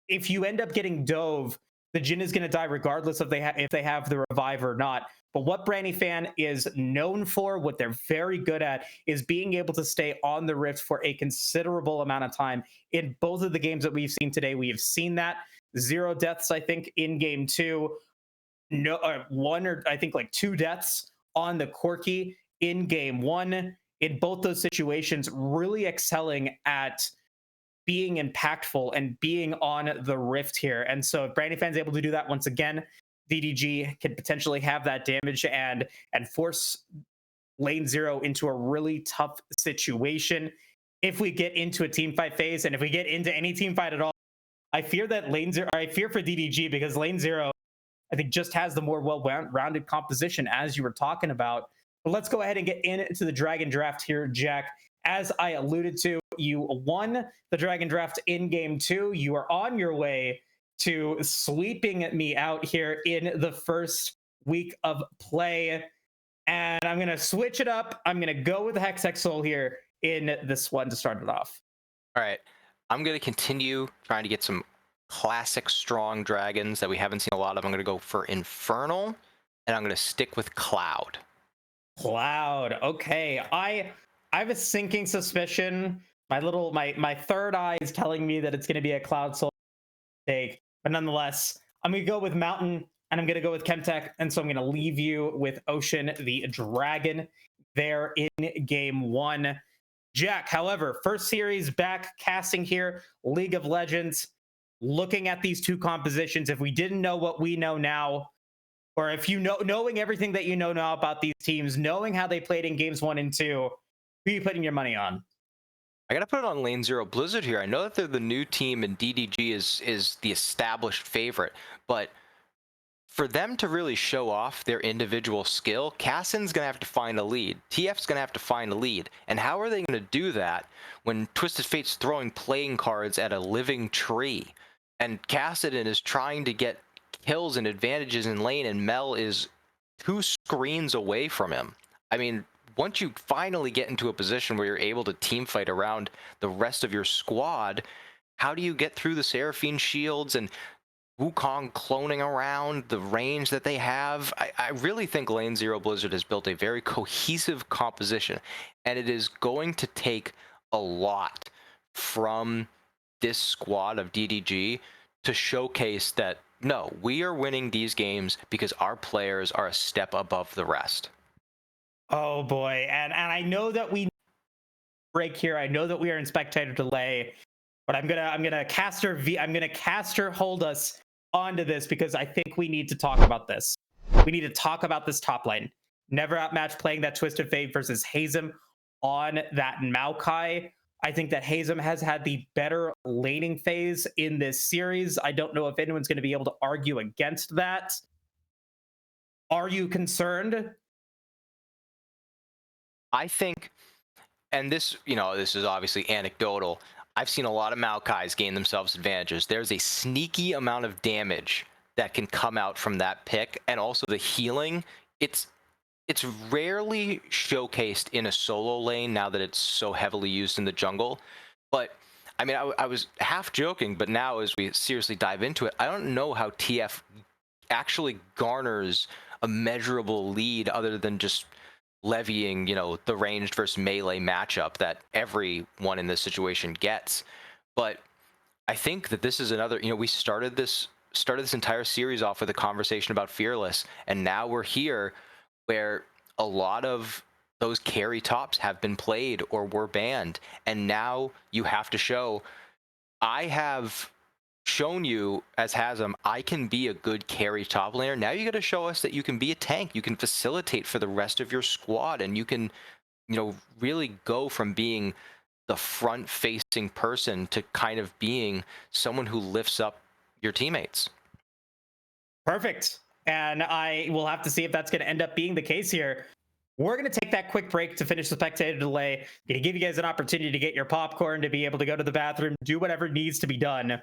if you end up getting Dove, the Jhin is going to die regardless if they have the revive or not. But what Branny Fan is known for, what they're very good at, is being able to stay on the Rift for a considerable amount of time. In both of the games that we've seen today, we have seen that. 0 deaths, I think, in game 2. No, 1 or I think like 2 deaths on the Corki in game 1. in both those situations, really excelling at being impactful and being on the rift here. And so if Brandy Fan's able to do that once again, DDG can potentially have that damage and force lane 0 into a really tough situation. If we get into a team fight phase, and if we get into any team fight at all, I fear that lane 0, or I fear for DDG, because lane 0, I think, just has the more well-rounded composition, as you were talking about. But let's go ahead and get into the Dragon Draft here, Jack. As I alluded to, you won the Dragon Draft in game 2. You are on your way to sweeping me out here in the first week of play. And I'm going to switch it up. I'm going to go with the Hex Soul here in this one to start it off. All right. I'm going to continue trying to get some classic strong dragons that we haven't seen a lot of. I'm going to go for Infernal, and I'm going to stick with Cloud. Cloud. Okay. I have a sinking suspicion. My third eye is telling me that it's going to be a Cloud Soul take, but nonetheless, I'm going to go with Mountain, and I'm going to go with Chemtech, and so I'm going to leave you with Ocean the Dragon there in game 1. Jack, however, first series back casting here, League of Legends, looking at these two compositions, if we didn't know what we know now, or if you know, knowing everything that you know now about these teams, knowing how they played in games 1 and 2, who are you putting your money on? I gotta put it on lane 0 Blizzard here. I know that they're the new team and DDG is the established favorite, but for them to really show off their individual skill, Cassin's gonna have to find a lead. TF's gonna have to find a lead. And how are they gonna do that when Twisted Fate's throwing playing cards at a living tree? And Kassadin is trying to get kills and advantages in lane, and Mel is 2 screens away from him. I mean, once you finally get into a position where you're able to team fight around the rest of your squad, how do you get through the Seraphine shields and Wukong cloning around the range that they have? I really think lane 0 Blizzard has built a very cohesive composition, and it is going to take a lot from this squad of DDG to showcase that, no, we are winning these games because our players are a step above the rest. Oh boy, and I know that we break here. I know that we are in spectator delay, but I'm gonna caster hold us onto this, because I think we need to talk about this. We need to talk about this top lane. Never outmatched playing that Twisted Fate versus Hazem on that Maokai. I think that Hazem has had the better laning phase in this series. I don't know if anyone's going to be able to argue against that. Are you concerned? I think, and this, this is obviously anecdotal, I've seen a lot of Maokais gain themselves advantages. There's a sneaky amount of damage that can come out from that pick, and also the healing. It's rarely showcased in a solo lane now that it's so heavily used in the jungle. But I mean, I was half joking, but now as we seriously dive into it, I don't know how TF actually garners a measurable lead other than just levying, the ranged versus melee matchup that everyone in this situation gets. But I think that this is another, we started this entire series off with a conversation about Fearless, and now we're here where a lot of those carry tops have been played or were banned, and now you have to show, I have shown you as Hazem, I can be a good carry top laner. Now you got to show us that you can be a tank, you can facilitate for the rest of your squad, and you can, really go from being the front facing person to kind of being someone who lifts up your teammates. Perfect. And I will have to see if that's going to end up being the case here. We're going to take that quick break to finish the spectator delay. Going to give you guys an opportunity to get your popcorn, to be able to go to the bathroom, do whatever needs to be done.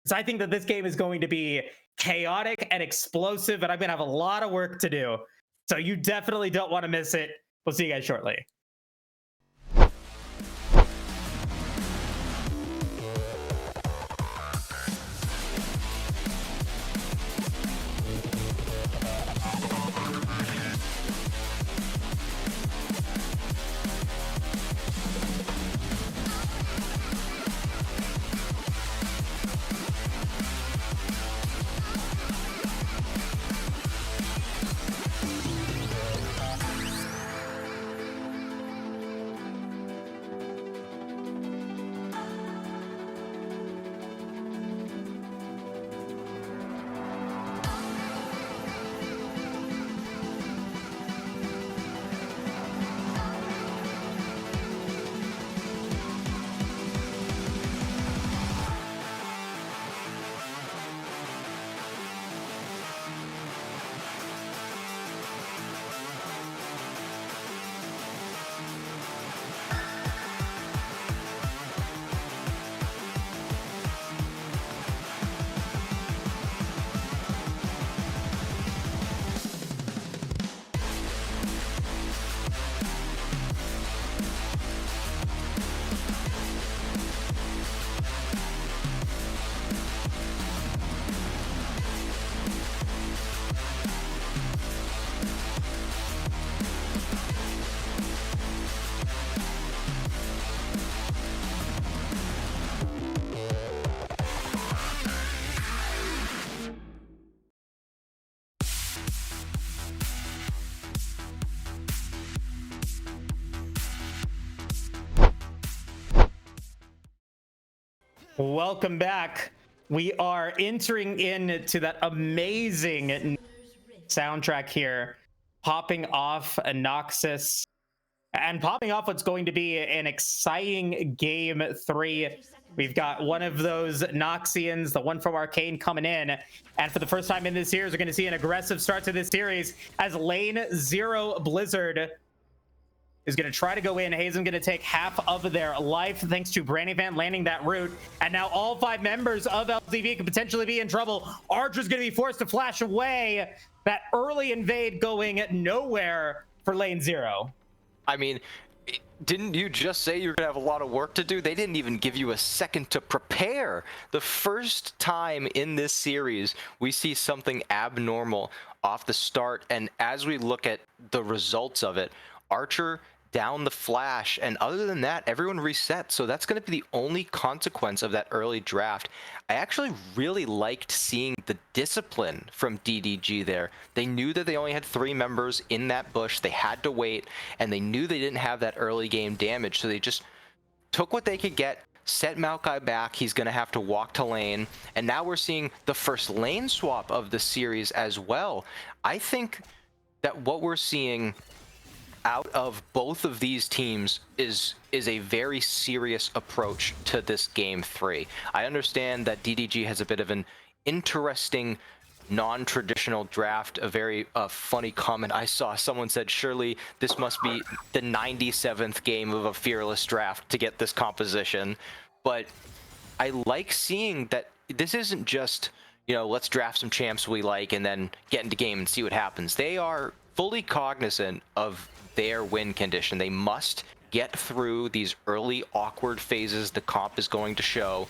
So I think that this game is going to be chaotic and explosive, and I'm going to have a lot of work to do. So you definitely don't want to miss it. We'll see you guys shortly. Welcome back. We are entering into that amazing soundtrack here, popping off a Noxus and popping off what's going to be an exciting game 3. We've got one of those Noxians, the one from Arcane, coming in. And for the first time in this series, we're going to see an aggressive start to this series as Lane 0 Blizzard is going to try to go in. Hazen going to take half of their life thanks to Brandy Fan landing that root. And now all 5 members of LZV could potentially be in trouble. Archer's going to be forced to flash away. That early invade going nowhere for Lane 0. I mean, didn't you just say you're going to have a lot of work to do? They didn't even give you a second to prepare. The first time in this series, we see something abnormal off the start. And as we look at the results of it, Archer down the flash, and other than that, everyone reset. So that's going to be the only consequence of that early draft. I actually really liked seeing the discipline from DDG there. They knew that they only had 3 members in that bush. They had to wait, and they knew they didn't have that early game damage. So they just took what they could get, set Maokai back. He's going to have to walk to lane. And now we're seeing the first lane swap of the series as well. I think that what we're seeing out of both of these teams is a very serious approach to this game 3. I understand that DDG has a bit of an interesting non-traditional draft. A very funny comment I saw, someone said, surely this must be the 97th game of a fearless draft to get this composition. But I like seeing that this isn't just, you know, let's draft some champs we like and then get into game and see what happens. They are fully cognizant of their win condition. They must get through these early awkward phases the comp is going to show,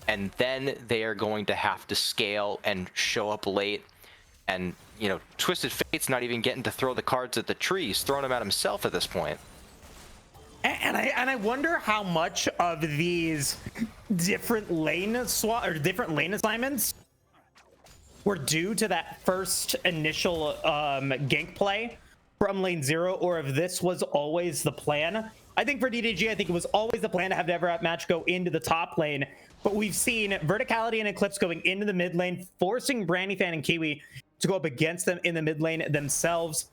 and then they are going to have to scale and show up late. And, you know, Twisted Fate's not even getting to throw the cards at the tree. He's throwing them at himself at this point. And I wonder how much of these different lane swap or different lane assignments were due to that first initial gank play from Lane 0, or if this was always the plan. I think for DDG, I think it was always the plan to have the Ever At match go into the top lane, but we've seen Verticality and Eclipse going into the mid lane, forcing Brandyfan and Kiwi to go up against them in the mid lane themselves.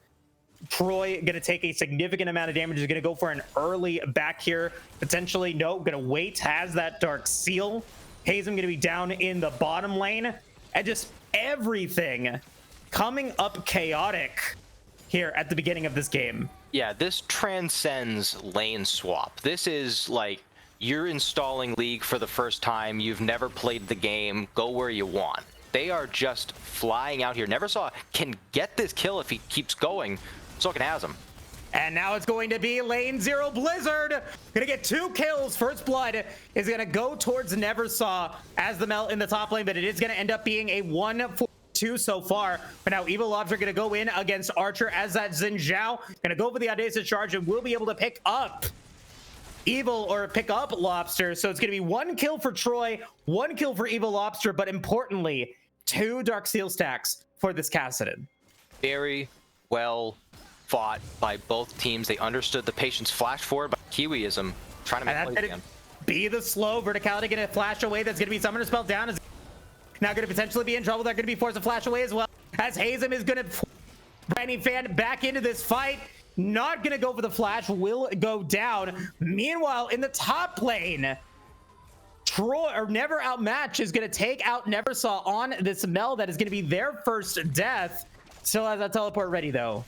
Troy gonna take a significant amount of damage, is gonna go for an early back here, potentially. No, gonna wait, has that Dark Seal. Hazen gonna be down in the bottom lane, and just everything coming up chaotic here at the beginning of this game. Yeah, this transcends lane swap. This is like you're installing League for the first time. You've never played the game. Go where you want. They are just flying out here. Neversaw can get this kill if he keeps going. Soken has him. And now it's going to be Lane 0 Blizzard. Gonna get 2 kills. First Blood is gonna go towards Neversaw as the melt in the top lane, but it is gonna end up being a 1-4-2 so far. But now Evil Lobster gonna go in against Archer as that Xin Zhao gonna go for the audacious charge and will be able to pick up Evil, or pick up Lobster. So it's gonna be 1 kill for Troy, 1 kill for Evil Lobster, but importantly, 2 Dark Seal stacks for this Kassadin. Very well fought by both teams. They understood the patience. Flash forward by Kiwiism, trying to make plays again. Be the slow. Verticality gonna flash away. That's gonna be Summoner Spell down. Is now gonna potentially be in trouble. They're gonna be forced to flash away as well, as Hazem is gonna Branding Fan back into this fight. Not gonna go for the flash, will go down. Meanwhile, in the top lane, Troy, or Never Outmatch, is gonna take out Neversaw on this Mel. That is gonna be their first death. Still has that teleport ready though.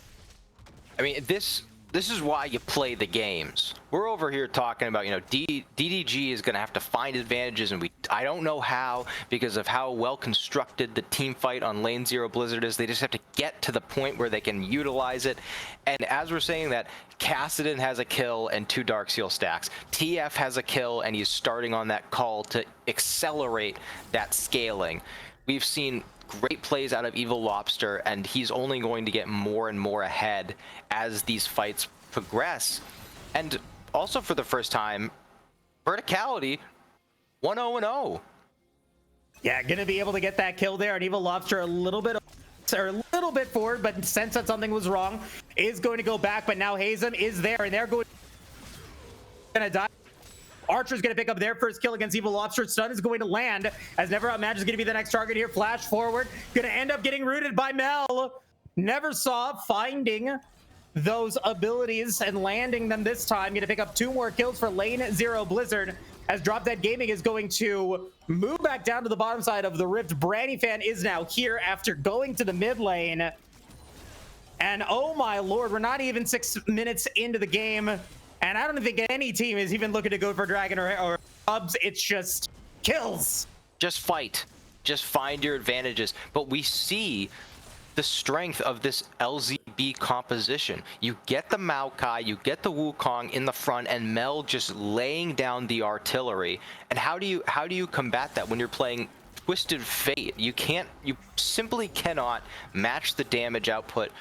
I mean, this is why you play the games. We're over here talking about, you know, DDG is going to have to find advantages, and I don't know how, because of how well constructed the team fight on Lane 0 Blizzard is. They just have to get to the point where they can utilize it. And as we're saying that, Kassadin has a kill and 2 Dark Seal stacks. TF has a kill, and he's starting on that call to accelerate that scaling. We've seen great plays out of Evil Lobster, and he's only going to get more and more ahead as these fights progress. And also for the first time, Verticality 1-0-0. Yeah, gonna be able to get that kill there, and Evil Lobster a little bit forward, but sense that something was wrong, is going to go back. But now Hazem is there, and they're going to die. Archer's going to pick up their first kill against Evil Lobster. Stun is going to land as Never Outmatched is going to be the next target here. Flash forward. Going to end up getting rooted by Mel. Never Saw finding those abilities and landing them this time. Going to pick up 2 more kills for Lane 0 Blizzard as Drop Dead Gaming is going to move back down to the bottom side of the Rift. Branny Fan is now here after going to the mid lane. And oh my lord, we're not even 6 minutes into the game. And I don't think any team is even looking to go for Dragon or Cubs. It's just kills. Just fight. Just find your advantages. But we see the strength of this LZB composition. You get the Maokai, you get the Wukong in the front, and Mel just laying down the artillery. And how do you combat that when you're playing Twisted Fate? You simply cannot match the damage output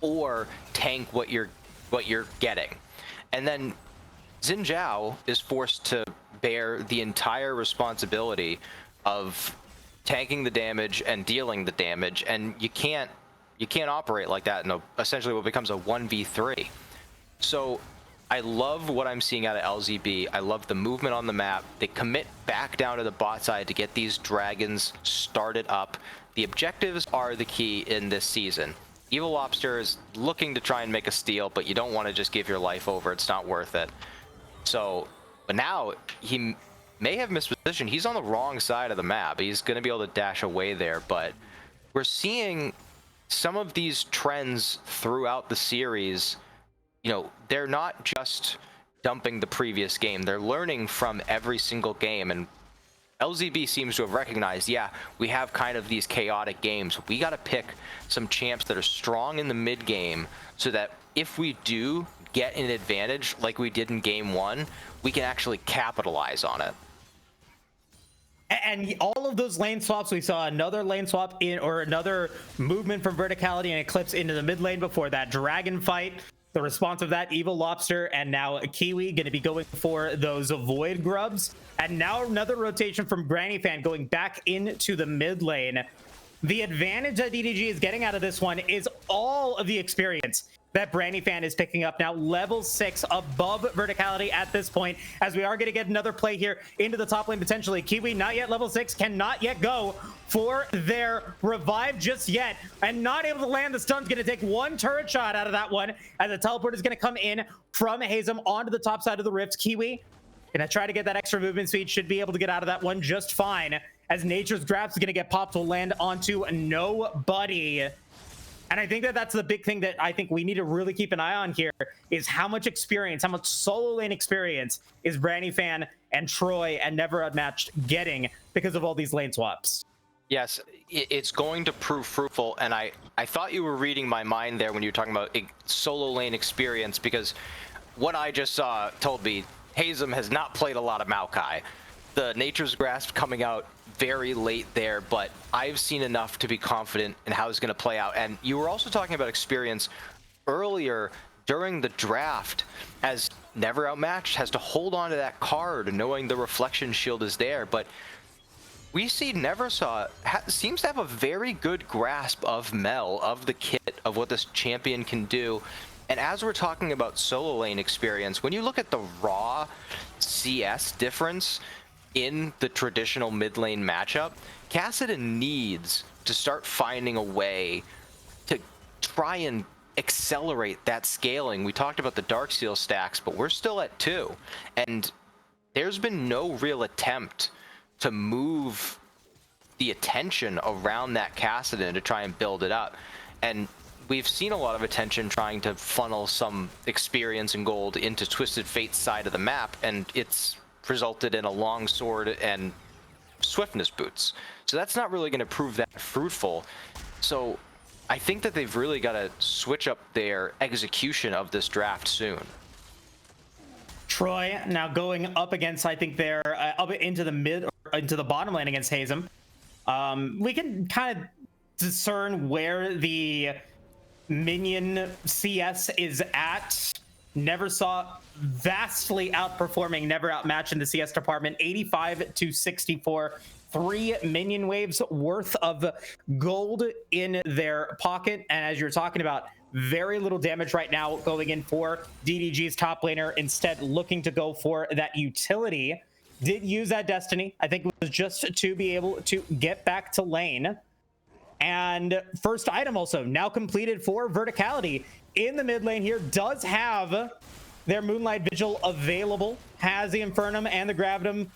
or tank what you're getting. And then Xin Zhao is forced to bear the entire responsibility of tanking the damage and dealing the damage, and you can't operate like that in essentially what becomes a 1v3. So I love what I'm seeing out of LZB. I love the movement on the map. They commit back down to the bot side to get these dragons started up. The objectives are the key in this season. Evil Lobster is looking to try and make a steal, but you don't want to just give your life over. It's not worth it. So, but now he may have mispositioned. He's on the wrong side of the map. He's going to be able to dash away there, but we're seeing some of these trends throughout the series. You know, they're not just dumping the previous game. They're learning from every single game, and LZB seems to have recognized, yeah, we have kind of these chaotic games. We got to pick some champs that are strong in the mid game so that if we do get an advantage like we did in game 1, we can actually capitalize on it. And all of those lane swaps, we saw another lane swap in, or another movement from Verticality and Eclipse into the mid lane before that dragon fight. The response of that, Evil Lobster and now Kiwi going to be going for those Void Grubs. And now another rotation from Granny Fan going back into the mid lane. The advantage that DDG is getting out of this one is all of the experience that Brandy Fan is picking up now. Level 6 above Verticality at this point, as we are going to get another play here into the top lane potentially. Kiwi not yet level 6, cannot yet go for their revive just yet, and not able to land the stun's going to take 1 turret shot out of that one, as a teleport is going to come in from Hazem onto the top side of the rift. Kiwi gonna try to get that extra movement speed, should be able to get out of that one just fine, as Nature's Grasp is gonna get popped to land onto nobody. And I think that that's the big thing that I think we need to really keep an eye on here, is how much experience, how much solo lane experience is Brandy Fan and Troy and Never Outmatched getting because of all these lane swaps. Yes, it's going to prove fruitful, and I thought you were reading my mind there when you were talking about solo lane experience, because what I just saw told me Hazem has not played a lot of Maokai. The Nature's Grasp coming out very late there, but I've seen enough to be confident in how it's going to play out. And you were also talking about experience earlier during the draft, as Never Outmatched has to hold on to that card knowing the reflection shield is there, but we see Neversaw seems to have a very good grasp of Mel, of the kit, of what this champion can do. And as we're talking about solo lane experience, when you look at the raw CS difference in the traditional mid lane matchup, Kassadin needs to start finding a way to try and accelerate that scaling. We talked about the Darksteel stacks, but we're still at 2. And there's been no real attempt to move the attention around that Kassadin to try and build it up. And we've seen a lot of attention trying to funnel some experience and gold into Twisted Fate's side of the map, and it's resulted in a long sword and swiftness boots. So that's not really going to prove that fruitful. So I think that they've really got to switch up their execution of this draft soon. Troy now going up against, I think they're up into the mid, or into the bottom lane against Hazem. We can kind of discern where the minion CS is at. Neversaw vastly outperforming Never Outmatched in the CS department, 85 to 64. 3 minion waves worth of gold in their pocket. And as you're talking about, Very little damage right now going in for DDG's top laner, instead looking to go for that utility. Did use that Destiny. I think it was just to be able to get back to lane. And first item also now completed for Verticality in the mid lane here. Does have their Moonlight Vigil available. Has the Infernum and the Gravitum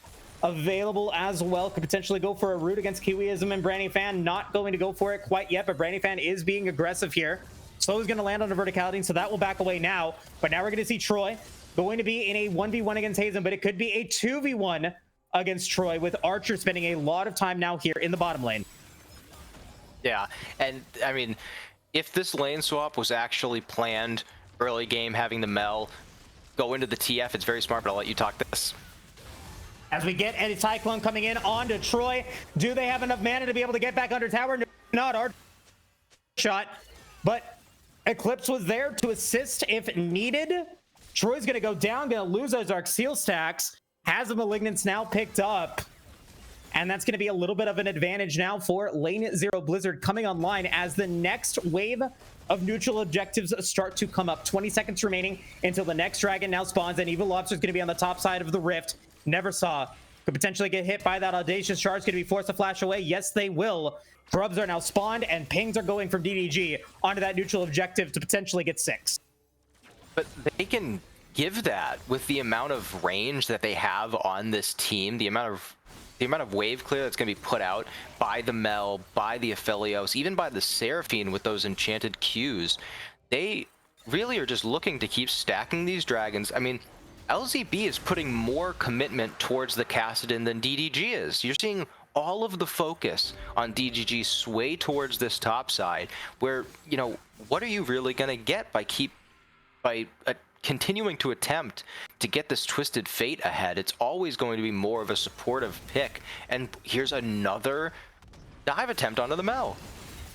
available as well. Could potentially go for a root against Kiwiism and Branny Fan. Not going to go for it quite yet, but Branny Fan is being aggressive here. Slow is going to land on the Verticality, so that will back away now. But now we're going to see Troy going to be in a 1v1 against Hazen, but it could be a 2v1 against Troy, with Archer spending a lot of time now here in the bottom lane. Yeah, and I mean, if this lane swap was actually planned early game, having the Mel go into the TF, it's very smart, but I'll let you talk this. As we get a Cyclone coming in onto Troy, do they have enough mana to be able to get back under tower? No, not our shot, but Eclipse was there to assist if needed. Troy's going to go down, going to lose those Arc Seal stacks. Has the Malignance now picked up. And that's going to be a little bit of an advantage now for Lane Zero Blizzard coming online as the next wave of neutral objectives start to come up. 20 seconds remaining until the next dragon now spawns, and Evil Lobster is going to be on the top side of the rift. Never saw. Could potentially get hit by that Audacious Charge. Going to be forced to flash away. Yes, they will. Grubs are now spawned, and pings are going from DDG onto that neutral objective to potentially get 6. But they can give that with the amount of range that they have on this team, the amount of wave clear that's going to be put out by the Mel, by the Aphelios, even by the Seraphine with those enchanted Qs. They really are just looking to keep stacking these dragons. I mean, LZB is putting more commitment towards the Kassadin than DDG is. You're seeing all of the focus on DDG sway towards this top side, where, you know, what are you really going to get by continuing to attempt to get this Twisted Fate ahead? It's always going to be more of a supportive pick. And here's another dive attempt onto the Mel.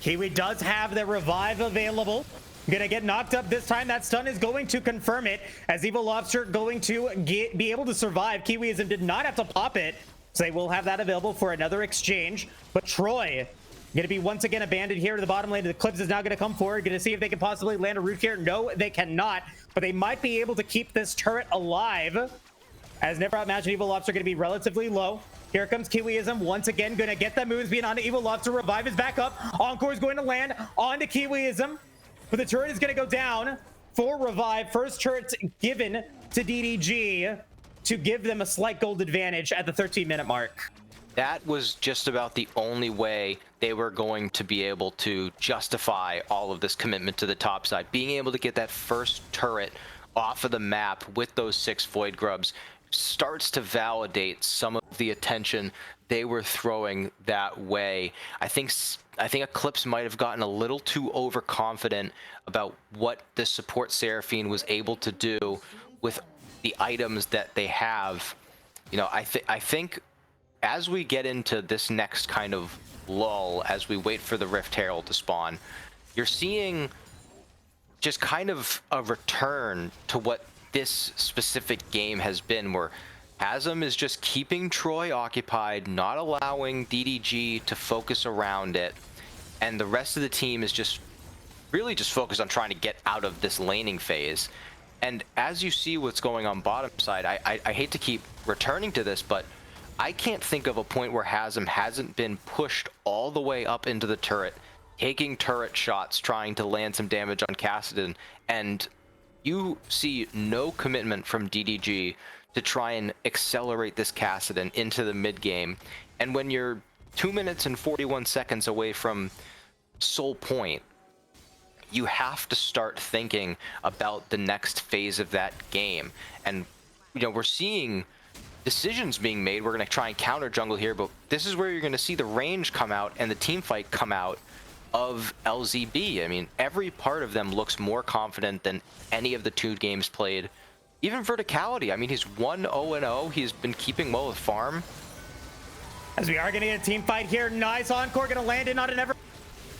Kiwi does have the revive available. Gonna get knocked up this time. That stun is going to confirm it, as Evil Lobster going to be able to survive. Kiwiism did not have to pop it, so they will have that available for another exchange. But Troy gonna be once again abandoned here to the bottom lane. The Clips is now gonna come forward, gonna see if they can possibly land a root here. No, they cannot, but they might be able to keep this turret alive, as Never Outmatched and Evil Lobster gonna be relatively low. Here comes Kiwiism once again, gonna get the moves being onto Evil Lobster. Revive is back up. Encore is going to land onto Kiwiism, but the turret is gonna go down for Revive. First turret given to DDG to give them a slight gold advantage at the 13-minute mark. That was just about the only way they were going to be able to justify all of this commitment to the top side. Being able to get that first turret off of the map with those 6 Void Grubs starts to validate some of the attention they were throwing that way. I think Eclipse might have gotten a little too overconfident about what the support Seraphine was able to do with the items that they have. You know, I think as we get into this next kind of lull, as we wait for the Rift Herald to spawn, you're seeing just kind of a return to what this specific game has been, where Hasm is just keeping Troy occupied, not allowing DDG to focus around it, and the rest of the team is just really just focused on trying to get out of this laning phase. And as you see what's going on bottom side, I hate to keep returning to this, but I can't think of a point where Hasm hasn't been pushed all the way up into the turret, taking turret shots, trying to land some damage on Kassadin, and you see no commitment from DDG to try and accelerate this Kassadin into the mid game. And when you're 2 minutes and 41 seconds away from Soul Point, you have to start thinking about the next phase of that game. And, you know, we're seeing decisions being made. We're going to try and counter jungle here, but this is where you're going to see the range come out and the team fight come out of LZB. I mean, every part of them looks more confident than any of the 2 games played. Even Verticality, I mean, he's 1-0-0. He's been keeping well with farm. As we are going to get a team fight here. Nice Encore going to land in on an ever.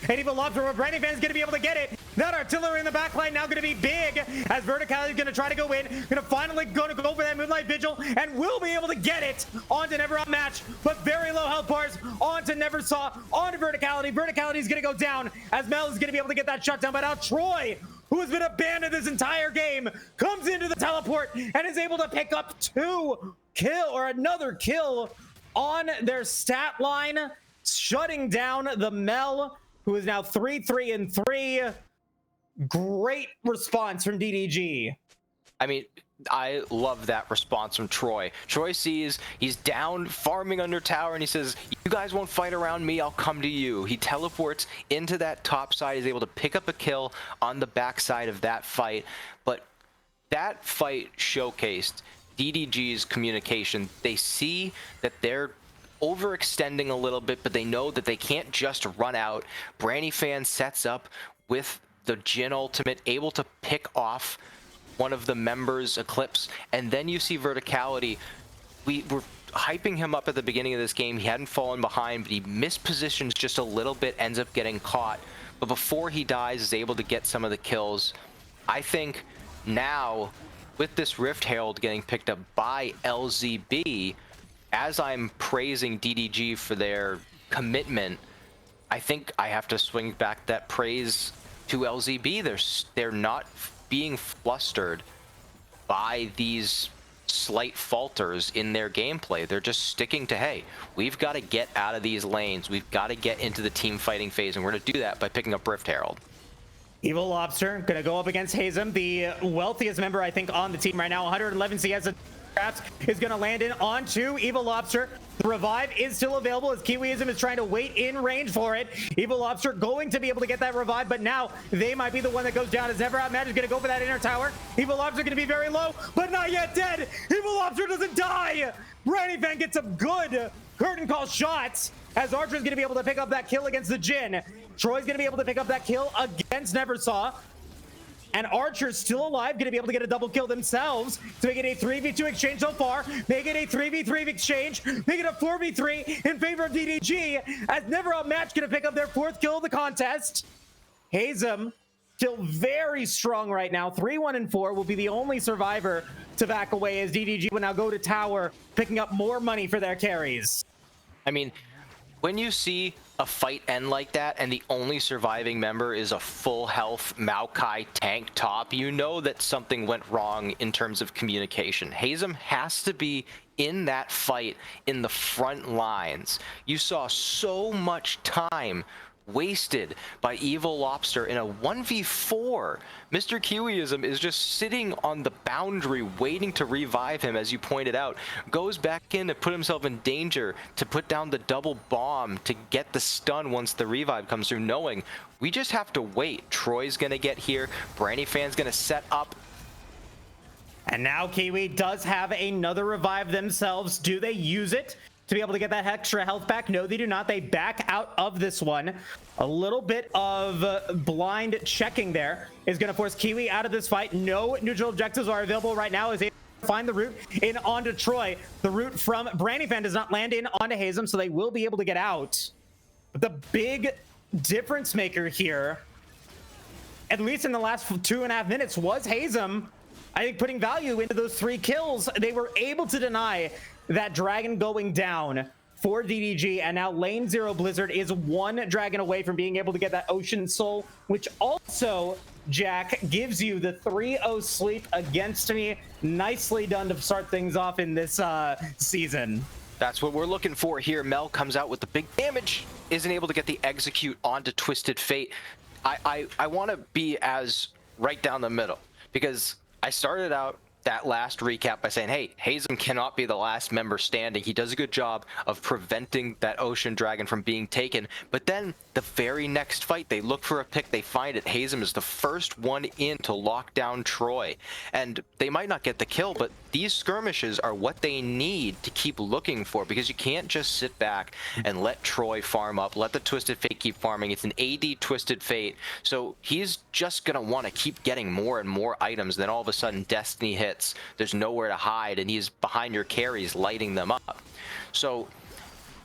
And Evil Lobster, where Brandy Fan's going to be able to get it. That artillery in the back line now going to be big, as Verticality is going to try to go in. Going to finally go for that Moonlight Vigil, and will be able to get it onto Never Outmatched, but very low health bars onto Never Saw, onto Verticality. Verticality is going to go down, as Mel is going to be able to get that shutdown, but now Troy who has been abandoned this entire game, comes into the teleport and is able to pick up another kill on their stat line, shutting down the Mel, who is now 3-3-3. Great response from DDG. I mean, I love that response from Troy. Troy sees he's down farming under tower and he says, you guys won't fight around me, I'll come to you. He teleports into that top side. He's able to pick up a kill on the backside of that fight. But that fight showcased DDG's communication. They see that they're overextending a little bit, but they know that they can't just run out. Brannyfan sets up with the Jhin ultimate, able to pick off one of the members' Eclipse, and then you see Verticality. We were hyping him up at the beginning of this game. He hadn't fallen behind, but he mispositions just a little bit, ends up getting caught. But before he dies, is able to get some of the kills. I think now, with this Rift Herald getting picked up by LZB, as I'm praising DDG for their commitment, I think I have to swing back that praise to LZB. They're not being flustered by these slight falters in their gameplay. They're just sticking to, hey, we've got to get out of these lanes. We've got to get into the team fighting phase, and we're going to do that by picking up Rift Herald. Evil Lobster gonna go up against Hazem, the wealthiest member I think on the team right now. 111 CS traps is gonna land in onto Evil Lobster. The revive is still available as Kiwiism is trying to wait in range for it. Evil Lobster going to be able to get that revive, but now they might be the one that goes down as Never Out Match is gonna go for that inner tower. Evil Lobster gonna be very low, but not yet dead. Evil Lobster doesn't die. Brannyfan gets some good curtain call shots as Archer's gonna be able to pick up that kill against the Jhin. Troy's gonna be able to pick up that kill against Neversaw. And Archer's still alive, gonna be able to get a double kill themselves to make it a 3v2 exchange so far. Make it a 3v3 exchange. Make it a 4v3 in favor of DDG as Never Outmatched gonna pick up their 4th kill of the contest. Hazem still very strong right now. 3-1-4 will be the only survivor to back away as DDG will now go to tower, picking up more money for their carries. I mean, when you see a fight end like that and the only surviving member is a full health Maokai tank top, you know that something went wrong in terms of communication. Hazem has to be in that fight in the front lines. You saw so much time wasted by Evil Lobster in a 1v4. Mr. Kiwiism is just sitting on the boundary waiting to revive him, as you pointed out. Goes back in to put himself in danger, to put down the double bomb, to get the stun once the revive comes through, knowing we just have to wait. Troy's gonna get here, Brannyfan's gonna set up. And now Kiwi does have another revive themselves. Do they use it to be able to get that extra health back? No, they do not. They back out of this one. A little bit of blind checking there is going to force Kiwi out of this fight. No neutral objectives are available right now as they find the route in onto Troy. The route from Brannyfan does not land in onto Hazem, so they will be able to get out. But the big difference maker here, at least in the last 2.5 minutes, was Hazem. I think putting value into those 3 kills. They were able to deny that dragon going down for DDG, and now lane 0 Blizzard is 1 dragon away from being able to get that Ocean Soul, which also, Jack, gives you the 3-0 sleep against me. Nicely done to start things off in this season. That's what we're looking for here. Mel comes out with the big damage, isn't able to get the execute onto Twisted Fate. I want to be as right down the middle, because I started out that last recap by saying, hey, Hazem cannot be the last member standing. He does a good job of preventing that Ocean Dragon from being taken. But then the very next fight, they look for a pick, they find it. Hazem is the first one in to lock down Troy. And they might not get the kill, but these skirmishes are what they need to keep looking for, because you can't just sit back and let Troy farm up, let the Twisted Fate keep farming. It's an AD Twisted Fate, so he's just gonna want to keep getting more and more items. Then all of a sudden Destiny hits, there's nowhere to hide, and he's behind your carries lighting them up. So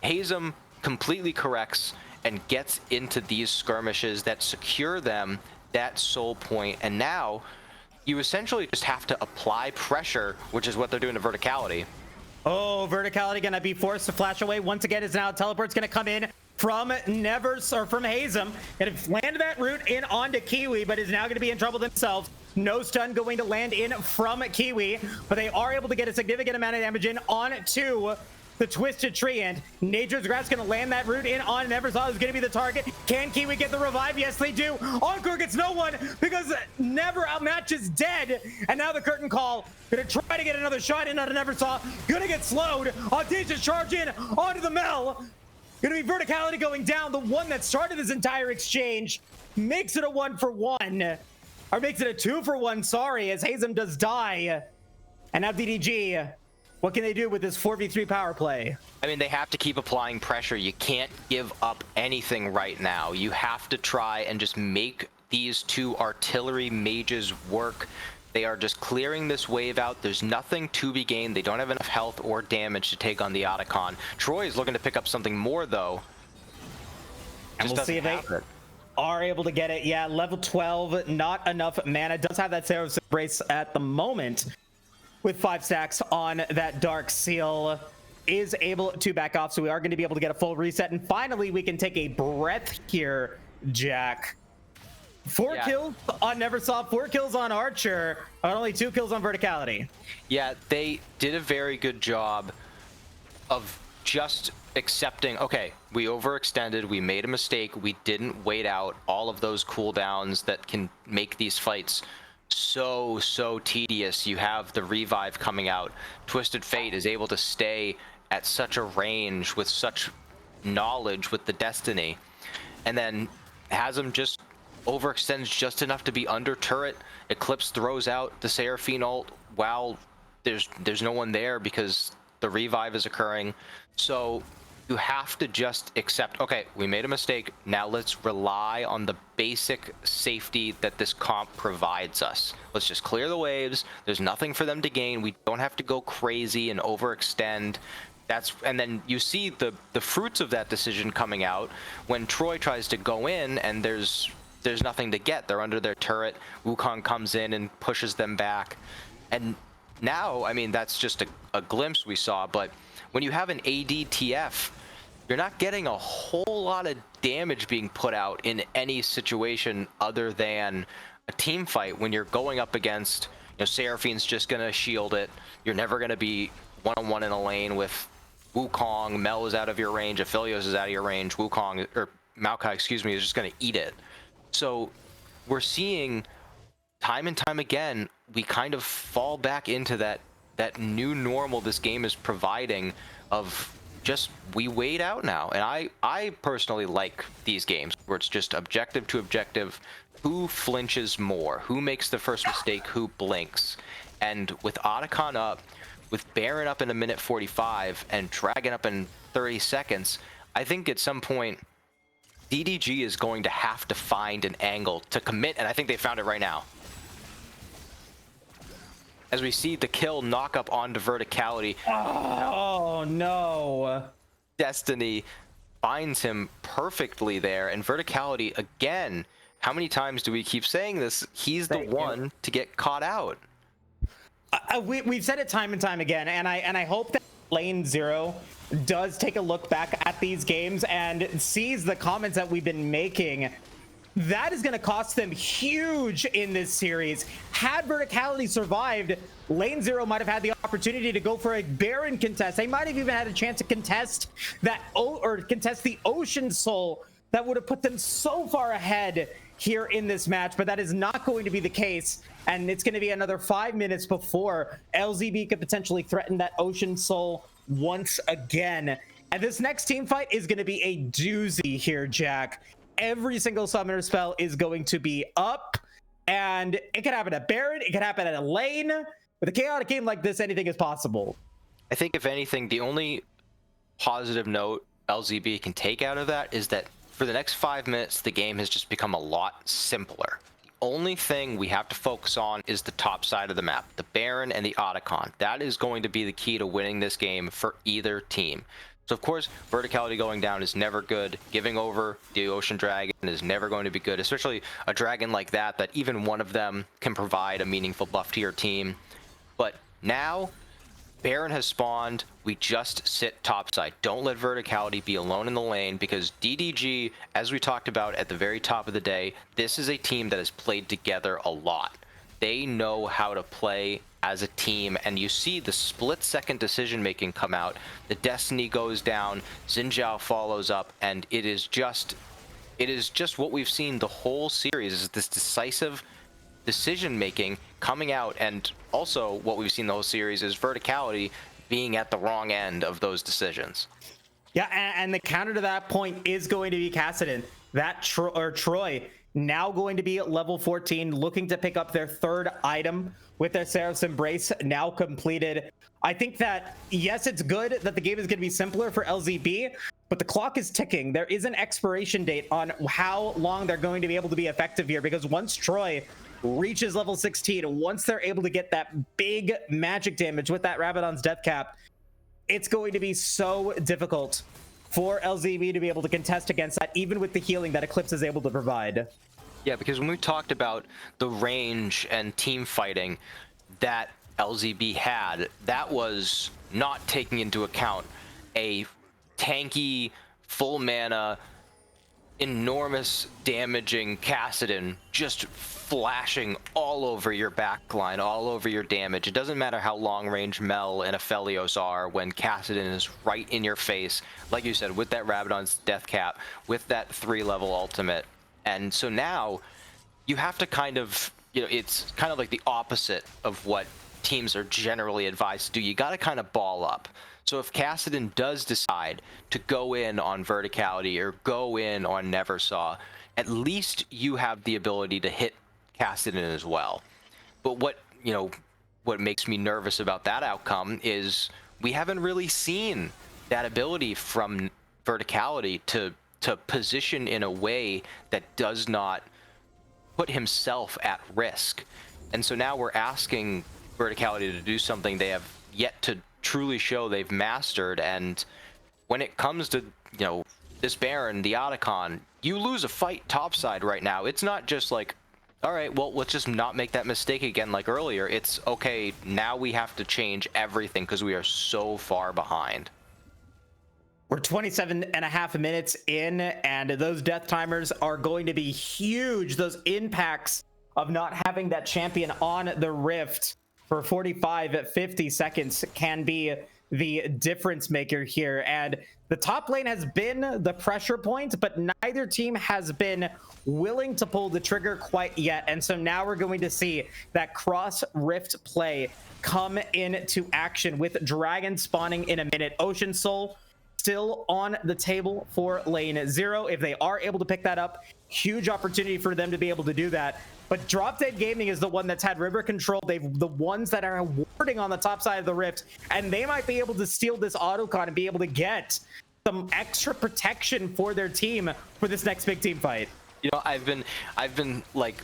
Hazem completely corrects and gets into these skirmishes that secure them that soul point, and now you essentially just have to apply pressure, which is what they're doing to Verticality. Oh, Verticality gonna be forced to flash away once again as now teleport's gonna come in from from Hazem. Gonna land that root in onto Kiwi, but is now gonna be in trouble themselves. No stun going to land in from Kiwi, but they are able to get a significant amount of damage in onto the Twisted Tree, and Nature's Grass gonna land that root in on Neversaw, is gonna be the target. Can Kiwi get the revive? Yes, they do. Encore gets no one because Never outmatches dead, and now the curtain call. Gonna try to get another shot in on Neversaw. Gonna get slowed. Audacious charge in onto the Mel. Gonna be Verticality going down. The one that started this entire exchange makes it a 1-for-1. Or makes it a 2-for-1, sorry, as Hazem does die. And now DDG, what can they do with this 4v3 power play? I mean, they have to keep applying pressure. You can't give up anything right now. You have to try and just make these two artillery mages work. They are just clearing this wave out. There's nothing to be gained. They don't have enough health or damage to take on the Otacon. Troy is looking to pick up something more, though. And we'll see if they are able to get it. Yeah, level 12, not enough mana. Does have that Saros Embrace at the moment with 5 stacks on that Dark Seal. Is able to back off, so we are going to be able to get a full reset. And finally, we can take a breath here, Jack. 4 kills on Neversaw, 4 kills on Archer, but only 2 kills on Verticality. Yeah, they did a very good job of just accepting, okay, we overextended, we made a mistake, we didn't wait out all of those cooldowns that can make these fights so tedious. You have the revive coming out. Twisted Fate is able to stay at such a range with such knowledge with the Destiny, and then Hazem just overextends just enough to be under turret. Eclipse throws out the Seraphine ult while there's no one there because the revive is occurring. So you have to just accept, okay, we made a mistake, now let's rely on the basic safety that this comp provides us. Let's just clear the waves. There's nothing for them to gain. We don't have to go crazy and overextend. And then you see the fruits of that decision coming out when Troy tries to go in and there's nothing to get. They're under their turret. Wukong comes in and pushes them back. And now, I mean, that's just a glimpse we saw, but when you have an ADTF, you're not getting a whole lot of damage being put out in any situation other than a team fight. When you're going up against, Seraphine's just gonna shield it. You're never gonna be one-on-one in a lane with Wukong. Mel is out of your range. Aphelios is out of your range. Wukong, or Maokai, excuse me, is just gonna eat it. So we're seeing time and time again, we kind of fall back into that new normal this game is providing of just, we wait out now. And I personally like these games where it's just objective to objective. Who flinches more? Who makes the first mistake? Who blinks? And with Otacon up, with Baron up in a minute 45 and Dragon up in 30 seconds, I think at some point DDG is going to have to find an angle to commit, and I think they found it right now. As we see the kill knock up onto Verticality. Oh no. Destiny finds him perfectly there, and Verticality, again, how many times do we keep saying this? He's the one to get caught out. We've said it time and time again, and I hope that Lane Zero does take a look back at these games and sees the comments that we've been making. That is going to cost them huge in this series. Had Verticality survived, Lane Zero might have had the opportunity to go for a Baron contest. They might have even had a chance to contest contest the Ocean Soul that would have put them so far ahead here in this match, but that is not going to be the case. And it's going to be another 5 minutes before LZB could potentially threaten that Ocean Soul once again. And this next team fight is going to be a doozy here, Jack. Every single summoner spell is going to be up, and it could happen at Baron, it could happen at a lane. With a chaotic game like this, anything is possible. I think if anything, the only positive note LZB can take out of that is that for the next 5 minutes, the game has just become a lot simpler. The only thing we have to focus on is the top side of the map, the Baron and the Otacon. That is going to be the key to winning this game for either team. So of course, Verticality going down is never good. Giving over the Ocean Dragon is never going to be good, especially a dragon like that even one of them can provide a meaningful buff to your team. But now, Baron has spawned. We just sit topside. Don't let Verticality be alone in the lane, because DDG, as we talked about at the very top of the day, this is a team that has played together a lot. They know how to play as a team, and you see the split-second decision-making come out. The Destiny goes down, Xin Zhao follows up, and it is just what we've seen the whole series, is this decisive decision-making coming out. And also what we've seen the whole series is Verticality being at the wrong end of those decisions. Yeah, and the counter to that point is going to be Kassadin. That Troy now going to be at level 14, looking to pick up their third item with their Seraph's Embrace now completed. I think that, yes, it's good that the game is going to be simpler for LZB, but the clock is ticking. There is an expiration date on how long they're going to be able to be effective here, because once Troy reaches level 16, once they're able to get that big magic damage with that Rabadon's death cap, it's going to be so difficult for LZB to be able to contest against that, even with the healing that Eclipse is able to provide. Yeah, because when we talked about the range and team fighting that LZB had, that was not taking into account a tanky, full mana, enormous damaging Kassadin just flashing all over your backline, all over your damage. It doesn't matter how long range Mel and Aphelios are when Kassadin is right in your face, like you said, with that Rabadon's death cap, with that 3-level ultimate. And so now you have to kind of, it's kind of like the opposite of what teams are generally advised to do. You got to kind of ball up. So if Kassadin does decide to go in on Verticality or go in on Neversaw, at least you have the ability to hit Kassadin as well. But what makes me nervous about that outcome is we haven't really seen that ability from Verticality to position in a way that does not put himself at risk. And so now we're asking Verticality to do something they have yet to truly show they've mastered. And when it comes to, this Baron, the Otacon, you lose a fight topside right now. It's not just like, all right, well, let's just not make that mistake again like earlier. It's, okay, now we have to change everything because we are so far behind. We're 27.5 minutes in, and those death timers are going to be huge. Those impacts of not having that champion on the Rift for 50 seconds can be the difference maker here. And the top lane has been the pressure point, but neither team has been willing to pull the trigger quite yet. And so now we're going to see that cross Rift play come into action with Dragon spawning in a minute. Ocean Soul still on the table for lane 0. If they are able to pick that up, huge opportunity for them to be able to do that. But Drop Dead Gaming is the one that's had river control. They've the ones that are warding on the top side of the Rift, and they might be able to steal this autocon and be able to get some extra protection for their team for this next big team fight. I've been like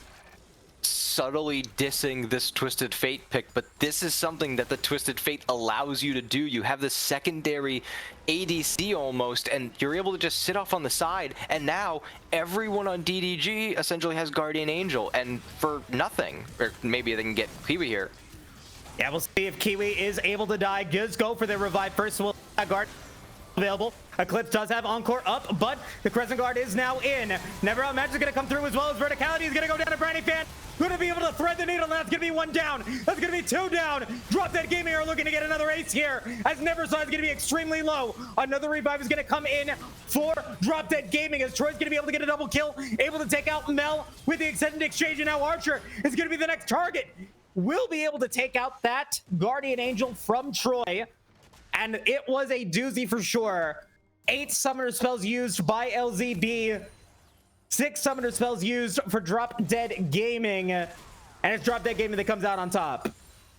subtly dissing this Twisted Fate pick, but this is something that the Twisted Fate allows you to do. You have this secondary ADC almost, and you're able to just sit off on the side, and now everyone on DDG essentially has Guardian Angel, and for nothing. Or maybe they can get Kiwi here. Yeah, we'll see if Kiwi is able to die. Just go for the revive first. We'll guard available. Eclipse does have Encore up, but the Crescent Guard is now in. Never Out Magic is going to come through, as well as Verticality is going to go down to Brandy Fan. Going to be able to thread the needle. That's going to be 1 down. That's going to be 2 down. Drop Dead Gaming are looking to get another ace here, as Neversaw is going to be extremely low. Another revive is going to come in for Drop Dead Gaming, as Troy's going to be able to get a double kill, able to take out Mel with the extended exchange, and now Archer is going to be the next target. Will be able to take out that Guardian Angel from Troy, and it was a doozy for sure. 8 summoner spells used by LZB. 6 summoner spells used for Drop Dead Gaming, and it's Drop Dead Gaming that comes out on top.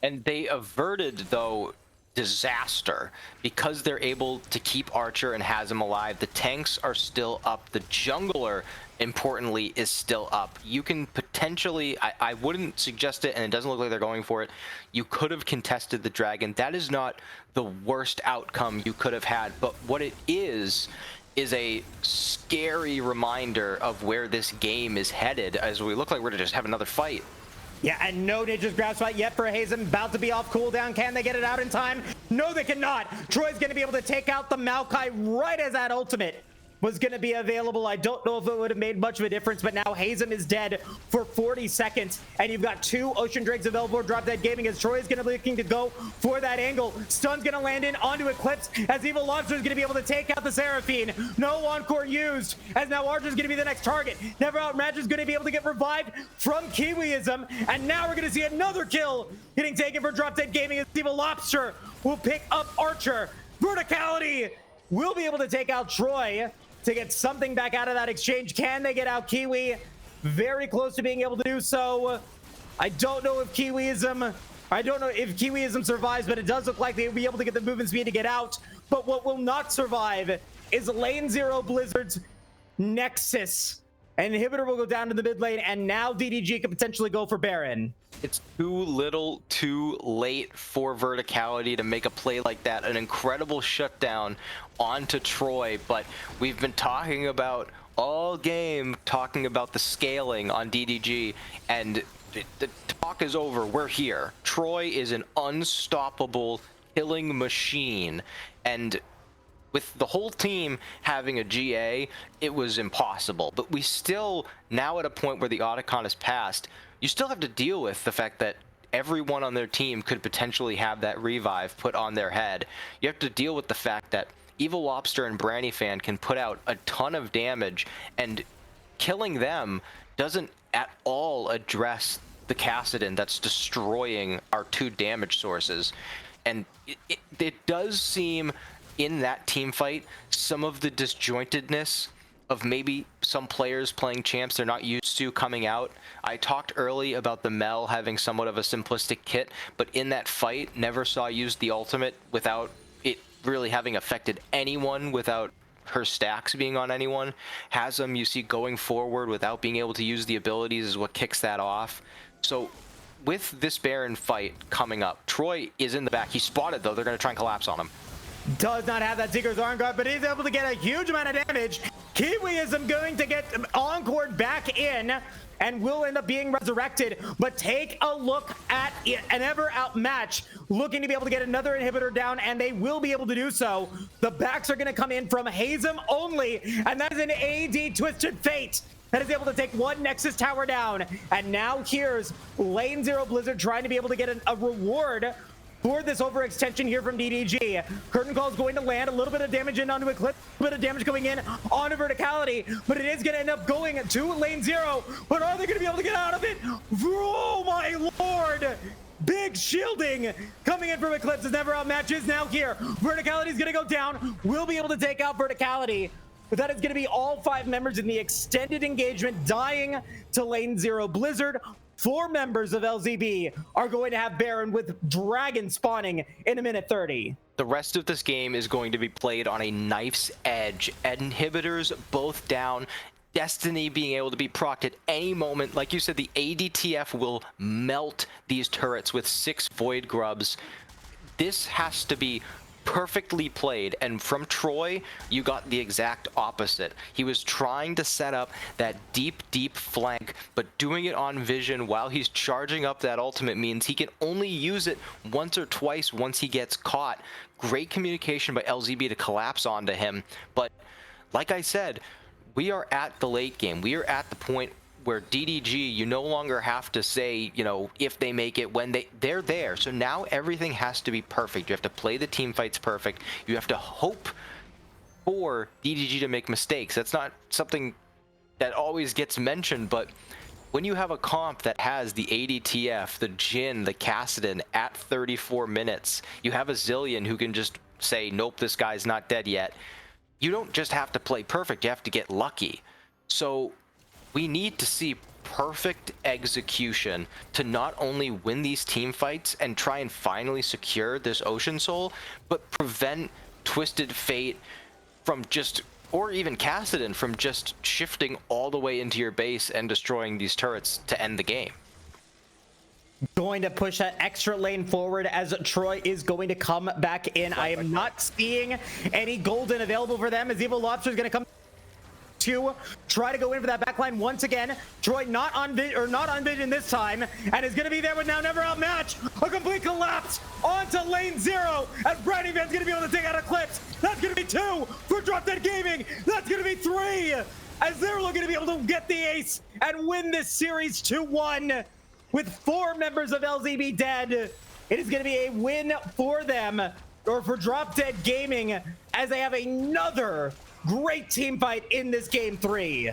And they averted, though, disaster because they're able to keep Archer and Hazem alive. The tanks are still up. The jungler, importantly, is still up. You can potentially, I wouldn't suggest it, and it doesn't look like they're going for it. You could have contested the dragon. That is not the worst outcome you could have had, but what it is a scary reminder of where this game is headed, as we look like we're to just have another fight. Yeah, and no Nature's Grasp fight yet for Hazen. About to be off cooldown. Can they get it out in time? No, they cannot. Troy's going to be able to take out the Maokai right as that ultimate was going to be available. I don't know if it would have made much of a difference, but now Hazem is dead for 40 seconds, and you've got 2 Ocean Drakes available for Drop Dead Gaming as Troy is going to be looking to go for that angle. Stun's going to land in onto Eclipse as Evil Lobster is going to be able to take out the Seraphine. No Encore used, as now Archer's going to be the next target. Never Out Match is going to be able to get revived from Kiwiism, and now we're going to see another kill getting taken for Drop Dead Gaming as Evil Lobster will pick up Archer. Verticality will be able to take out Troy to get something back out of that exchange. Can they get out Kiwi? Very close to being able to do so. I don't know if Kiwiism survives, but it does look like they'll be able to get the movement speed to get out. But what will not survive is Lane 0 Blizzard's Nexus. An inhibitor will go down to the mid lane, and now DDG could potentially go for Baron. It's too little too late for Verticality to make a play like that. An incredible shutdown onto Troy, but we've been talking about all game, talking about the scaling on DDG, and the talk is over. We're here. Troy is an unstoppable killing machine, and with the whole team having a GA, it was impossible. But we still, now at a point where the Otacon is passed, you still have to deal with the fact that everyone on their team could potentially have that revive put on their head. You have to deal with the fact that Evil Lobster and Brannyfan can put out a ton of damage, and killing them doesn't at all address the Kassadin that's destroying our 2 damage sources. And it does seem in that team fight, some of the disjointedness of maybe some players playing champs they're not used to coming out. I talked early about the Mel having somewhat of a simplistic kit, but in that fight, never saw use the ultimate without it really having affected anyone, without her stacks being on anyone. Hazem, you see going forward without being able to use the abilities is what kicks that off. So with this Baron fight coming up, Troy is in the back. He's spotted though, they're gonna try and collapse on him. Does not have that Seeker's Arm Guard, but he's able to get a huge amount of damage. Kiwiism going to get Encored back in and will end up being resurrected. But take a look at an ever outmatch, looking to be able to get another inhibitor down, and they will be able to do so. The backs are going to come in from Hazem only, and that is an AD Twisted Fate that is able to take 1 Nexus tower down. And now here's Lane 0 Blizzard trying to be able to get a reward for this overextension here from DDG. Curtain Call is going to land, a little bit of damage in onto Eclipse, a bit of damage coming in onto Verticality, but it is going to end up going to Lane 0. But are they going to be able to get out of it? Oh my lord! Big shielding coming in from Eclipse as Never Out Match is now here. Verticality is going to go down. We'll be able to take out Verticality. But that is going to be all 5 members in the extended engagement dying to Lane 0 Blizzard. 4 members of LZB are going to have Baron with Dragon spawning in a minute 30. The rest of this game is going to be played on a knife's edge. Inhibitors both down. Destiny being able to be procced at any moment. Like you said, the ADTF will melt these turrets with 6 Void Grubs. This has to be perfectly played, and from Troy you got the exact opposite. He was trying to set up that deep flank, but doing it on vision while he's charging up that ultimate means he can only use it once or twice once he gets caught. Great communication by LZB to collapse onto him, but like I said, we are at the late game. We are at the point where DDG, you no longer have to say, you know, if they make it, when they're there. So now everything has to be perfect. You have to play the team fights perfect. You have to hope for DDG to make mistakes. That's not something that always gets mentioned, but when you have a comp that has the ADTF, the Jhin, the Kassadin at 34 minutes, you have a Zillion who can just say, nope, this guy's not dead yet. You don't just have to play perfect, you have to get lucky. So we need to see perfect execution to not only win these team fights and try and finally secure this Ocean Soul, but prevent Twisted Fate from just, or even Kassadin from just shifting all the way into your base and destroying these turrets to end the game. Going to push that extra lane forward as Troy is going to come back in. I am not seeing any golden available for them as Evil Lobster is going to come to try to go in for that backline once again. Troy not on vision this time, and is going to be there with now never outmatch. A complete collapse onto lane 0, as Brownie Van's going to be able to take out Eclipse. That's going to be 2 for Drop Dead Gaming. That's going to be 3, as they're looking to be able to get the ace and win this series 2-1 with 4 members of LZB dead. It is going to be a win for them, or for Drop Dead Gaming, as they have another great team fight in this game 3.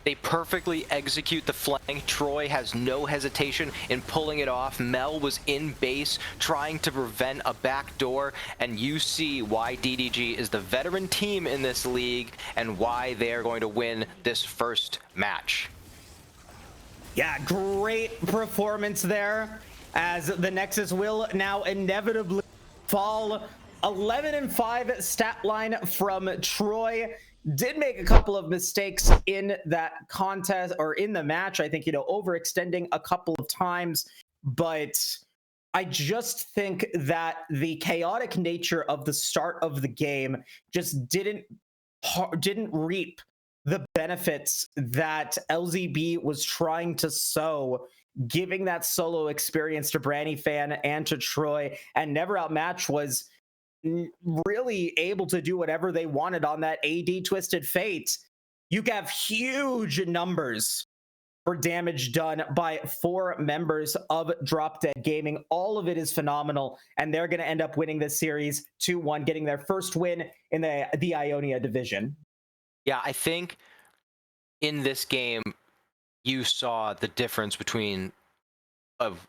They perfectly execute the flank. Troy has no hesitation in pulling it off. Mel was in base trying to prevent a backdoor, and you see why DDG is the veteran team in this league and why they are going to win this first match. Yeah, great performance there, as the Nexus will now inevitably fall. 11-5 stat line from Troy. Did make a couple of mistakes in that contest, or in the match. I think, overextending a couple of times, but I just think that the chaotic nature of the start of the game just didn't reap the benefits that LZB was trying to sow, giving that solo experience to Branny Fan and to Troy, and Never Outmatch was really able to do whatever they wanted on that AD Twisted Fate. You have huge numbers for damage done by 4 members of Drop Dead Gaming. All of it is phenomenal, and they're going to end up winning this series 2-1, getting their first win in the Ionia division. Yeah, I think in this game, you saw the difference between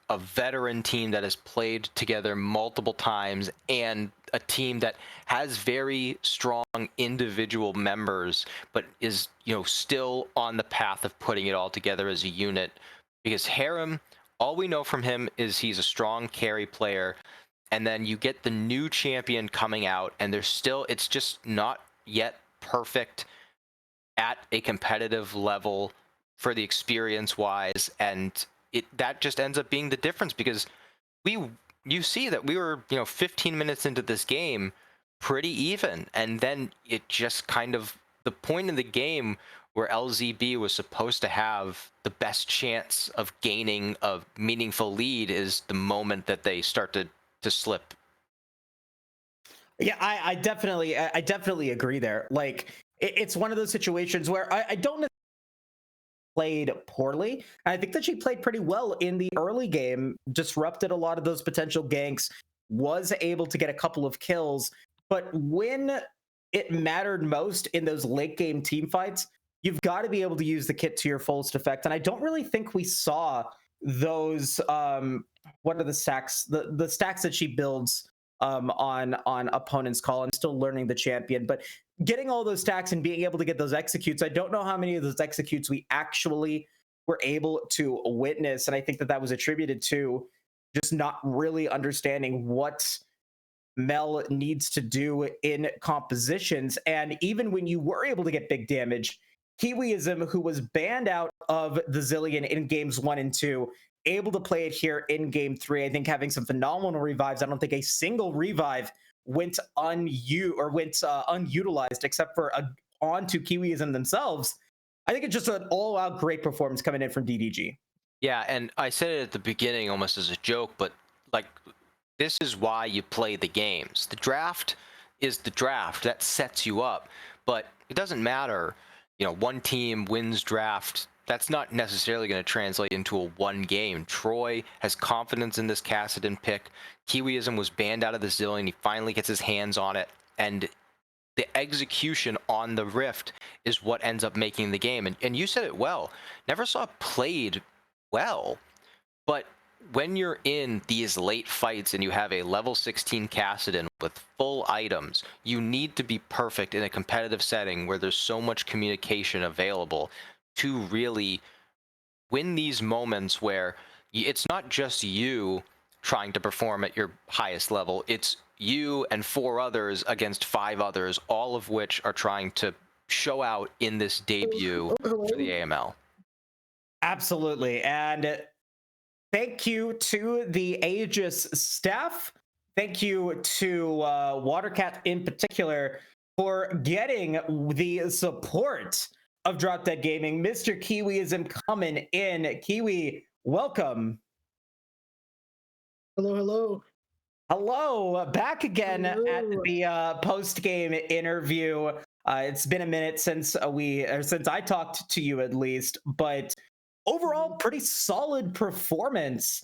a veteran team that has played together multiple times and a team that has very strong individual members, but is, still on the path of putting it all together as a unit. Because Harem, all we know from him is he's a strong carry player, and then you get the new champion coming out, and it's just not yet perfect at a competitive level for the experience wise, and that just ends up being the difference, because you see that we were 15 minutes into this game pretty even, and then it just kind of, the point in the game where LZB was supposed to have the best chance of gaining a meaningful lead is the moment that they start to slip. Yeah, I definitely agree there. Like, it's one of those situations where I don't played poorly. I think that she played pretty well in the early game, disrupted a lot of those potential ganks, was able to get a couple of kills. But when it mattered most in those late game team fights, you've got to be able to use the kit to your fullest effect. And I don't really think we saw those, what are the stacks? The stacks that she builds on opponent's call. I'm still learning the champion, but getting all those stacks and being able to get those executes, I don't know how many of those executes we actually were able to witness. And I think that was attributed to just not really understanding what Mel needs to do in compositions. And even when you were able to get big damage, Kiwiism, who was banned out of the Zillion in games 1 and 2, able to play it here in game 3. I think having some phenomenal revives. I don't think a single revive went unutilized except for onto Kiwiism themselves. I think it's just an all-out great performance coming in from DDG. Yeah, and I said it at the beginning almost as a joke, but like, this is why you play the games. The draft is the draft. That sets you up. But it doesn't matter, one team wins draft. That's not necessarily going to translate into a one game. Troy has confidence in this Kassadin pick. Kiwiism was banned out of the Zillion. He finally gets his hands on it. And the execution on the Rift is what ends up making the game. And you said it well. Never saw played well. But when you're in these late fights and you have a level 16 Kassadin with full items, you need to be perfect in a competitive setting where there's so much communication available to really win these moments where it's not just you trying to perform at your highest level. It's you and 4 others against 5 others, all of which are trying to show out in this debut for the AML. Absolutely. And thank you to the Aegis staff. Thank you to Watercat in particular for getting the support of Drop Dead Gaming. Mr. Kiwiism coming in. Kiwi, welcome. Hello, hello. Hello, back again at Hello. the post-game interview. It's been a minute since since I talked to you, at least, but overall, pretty solid performance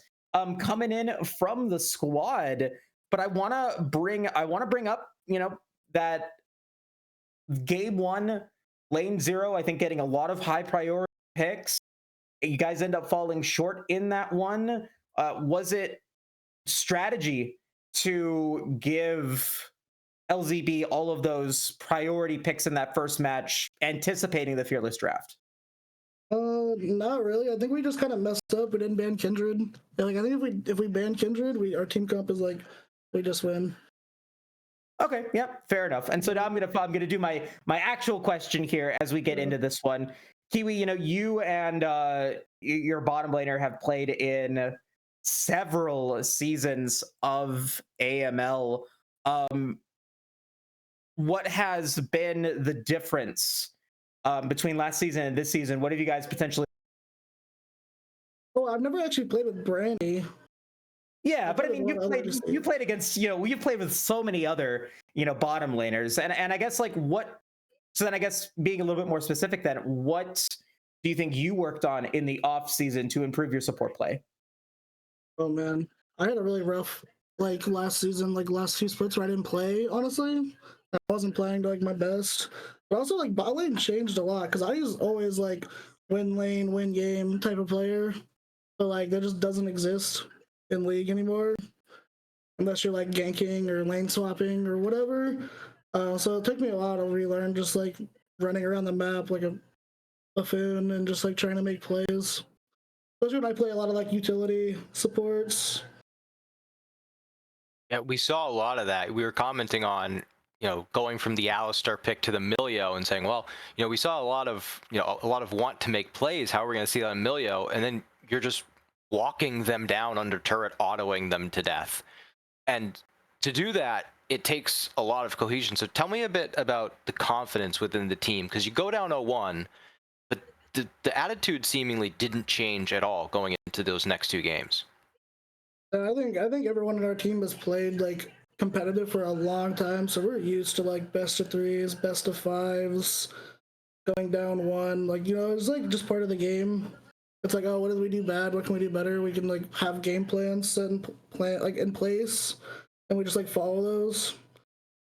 coming in from the squad. But I want to bring up, that game one, lane 0, I think getting a lot of high priority picks. You guys end up falling short in that one. Was it strategy to give LZB all of those priority picks in that first match, anticipating the Fearless draft? Not really. I think we just kind of messed up. We didn't ban Kindred. Yeah, like I think if we ban Kindred, our team comp is like we just win. Okay, yeah, fair enough. And so now I'm gonna do my actual question here as we get into this one. Kiwi, you and your bottom laner have played in several seasons of AML. What has been the difference between last season and this season? What have you guys potentially? Oh, I've never actually played with Brandy. Yeah, but I mean, you played against, you've played with so many other, bottom laners, and I guess so then I guess being a little bit more specific, then what do you think you worked on in the off season to improve your support play? Oh man, I had a really rough last season, last few splits where I didn't play. Honestly, I wasn't playing to my best. But also bot lane changed a lot because I was always win lane, win game type of player, but that just doesn't exist in League anymore unless you're ganking or lane swapping or whatever. So it took me a while to relearn just running around the map like a buffoon and just trying to make plays. Especially when I play a lot of utility supports. Yeah, we saw a lot of that. We were commenting on, going from the Alistar pick to the Milio and saying, well, we saw a lot of want to make plays. How are we going to see that on Milio? And then you're just walking them down under turret, autoing them to death. And to do that, it takes a lot of cohesion. So tell me a bit about the confidence within the team, because you go down 0-1, but the attitude seemingly didn't change at all going into those next two games. I think everyone in our team has played competitive for a long time, so we're used to best of 3s, best of 5s, going down 1. It's just part of the game. It's oh, what did we do bad? What can we do better? We can have game plans set in place, and we just follow those,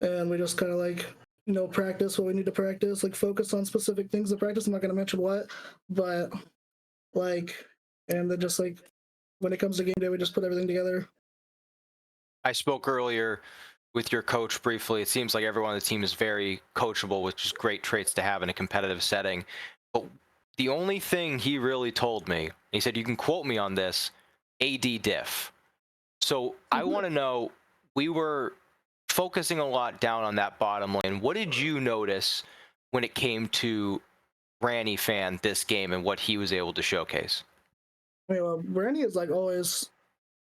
and we just kind of practice what we need to practice, focus on specific things to practice. I'm not gonna mention what, but and then just when it comes to game day, we just put everything together. I spoke earlier with your coach briefly. It seems like everyone on the team is very coachable, which is great traits to have in a competitive setting. But the only thing he really told me, he said, you can quote me on this, AD diff. So I want to know, we were focusing a lot down on that bottom lane. What did you notice when it came to Ranny Fan this game and what he was able to showcase? Brandy is always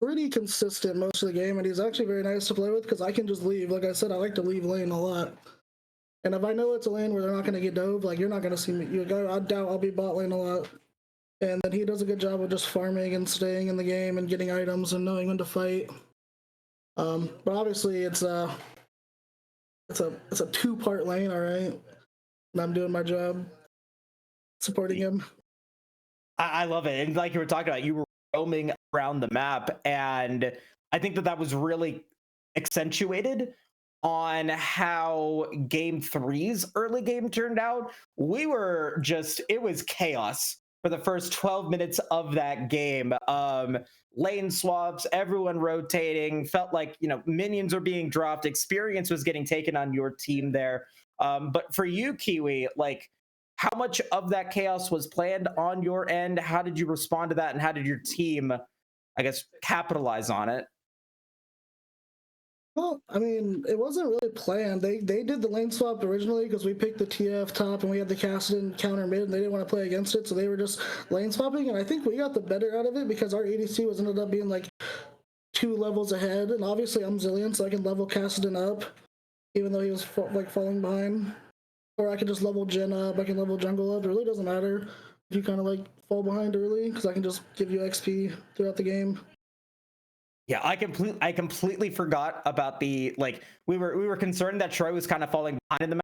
pretty consistent most of the game, and he's actually very nice to play with because I can just leave. Like I said, I like to leave lane a lot. And if I know it's a lane where they're not going to get dove, you're not going to see me. I doubt I'll be bot lane a lot. And then he does a good job of just farming and staying in the game and getting items and knowing when to fight. But obviously it's a 2-part lane, all right? And I'm doing my job supporting him. I love it. And like you were talking about, you were roaming around the map, and I think that was really accentuated on how game 3's early game turned out. It was chaos for the first 12 minutes of that game. Lane swaps, everyone rotating, felt like, minions were being dropped, experience was getting taken on your team there. But for you, Kiwi, how much of that chaos was planned on your end? How did you respond to that? And how did your team, I guess, capitalize on it? Well, I mean, it wasn't really planned. They did the lane swap originally because we picked the TF top and we had the Kassadin counter mid, and they didn't want to play against it, so they were just lane swapping. And I think we got the better out of it because our ADC was ended up being 2 levels ahead. And obviously I'm Zillion, so I can level Kassadin up, even though he was falling behind. or I can just level Gen up. I can level jungle up. It really doesn't matter if you kind of like fall behind early because I can just give you XP throughout the game. Yeah, I completely forgot about the like we were concerned that Troy was kind of falling behind in the match.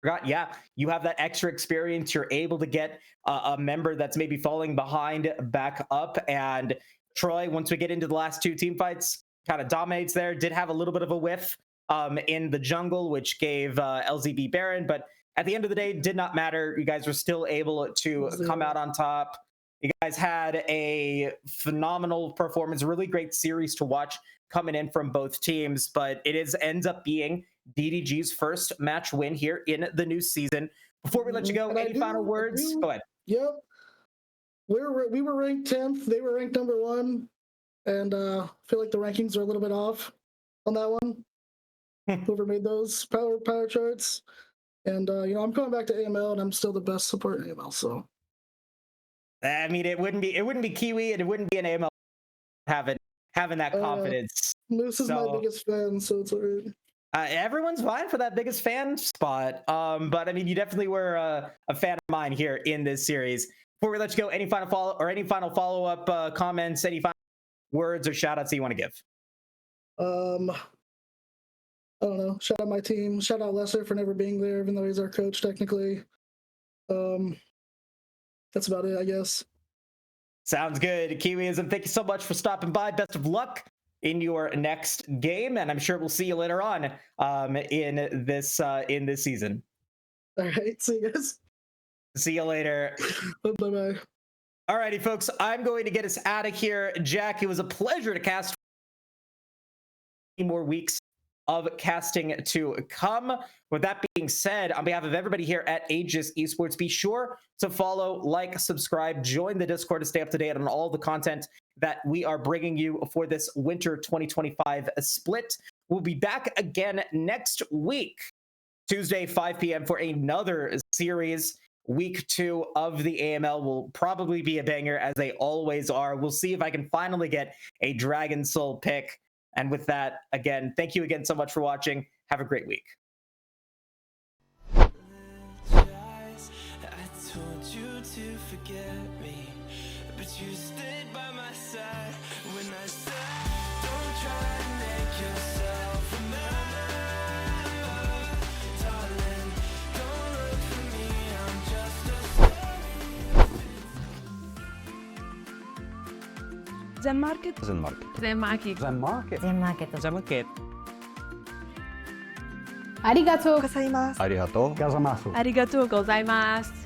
Forgot, yeah, you have that extra experience. You're able to get a member that's maybe falling behind back up. And Troy, once we get into the last two team fights, kind of dominates there. Did have a little bit of a whiff in the jungle, which gave LZB Baron, but at the end of the day, did not matter. You guys were still able to come out on top. You guys had a phenomenal performance, really great series to watch coming in from both teams, but ends up being DDG's first match win here in the new season. Before we let you go, any final words? Go ahead. Yep. We were ranked 10th. They were ranked number 1. And I feel like the rankings are a little bit off on that one. Whoever made those power charts. And I'm coming back to AML and I'm still the best support in AML, so. I mean, it wouldn't be Kiwi and it wouldn't be an AML having that confidence. Moose is my biggest fan, so it's alright. Everyone's vying for that biggest fan spot. But I mean, you definitely were a fan of mine here in this series. Before we let you go, any final follow-up comments, any final words or shout outs that you want to give? I don't know. Shout out my team. Shout out Lesser for never being there, even though he's our coach technically. That's about it, I guess. Sounds good. Kiwiism, thank you so much for stopping by. Best of luck in your next game, and I'm sure we'll see you later on in this season. All right, see you guys. See you later. Bye-bye. Alrighty, folks, I'm going to get us out of here. Jack, it was a pleasure to cast. More weeks of casting to come. With that being said, on behalf of everybody here at Aegis Esports, be sure to follow, like, subscribe, join the Discord to stay up to date on all the content that we are bringing you for this winter 2025 split. We'll be back again next week, Tuesday, 5 p.m. for another series. Week 2 of the AML will probably be a banger, as they always are. We'll see if I can finally get a Dragon Soul pick. And with that, again, thank you again so much for watching. Have a great week. I told you to forget me, but you stayed by my side when I said, don't try and make yourself remember, darling, don't look for me, I'm just a Zen Market. Zen Market. Zen Market. Zen Market. Zen Market. Zen Market. ありがとうございます。ありがとうございます。ありがとうございます。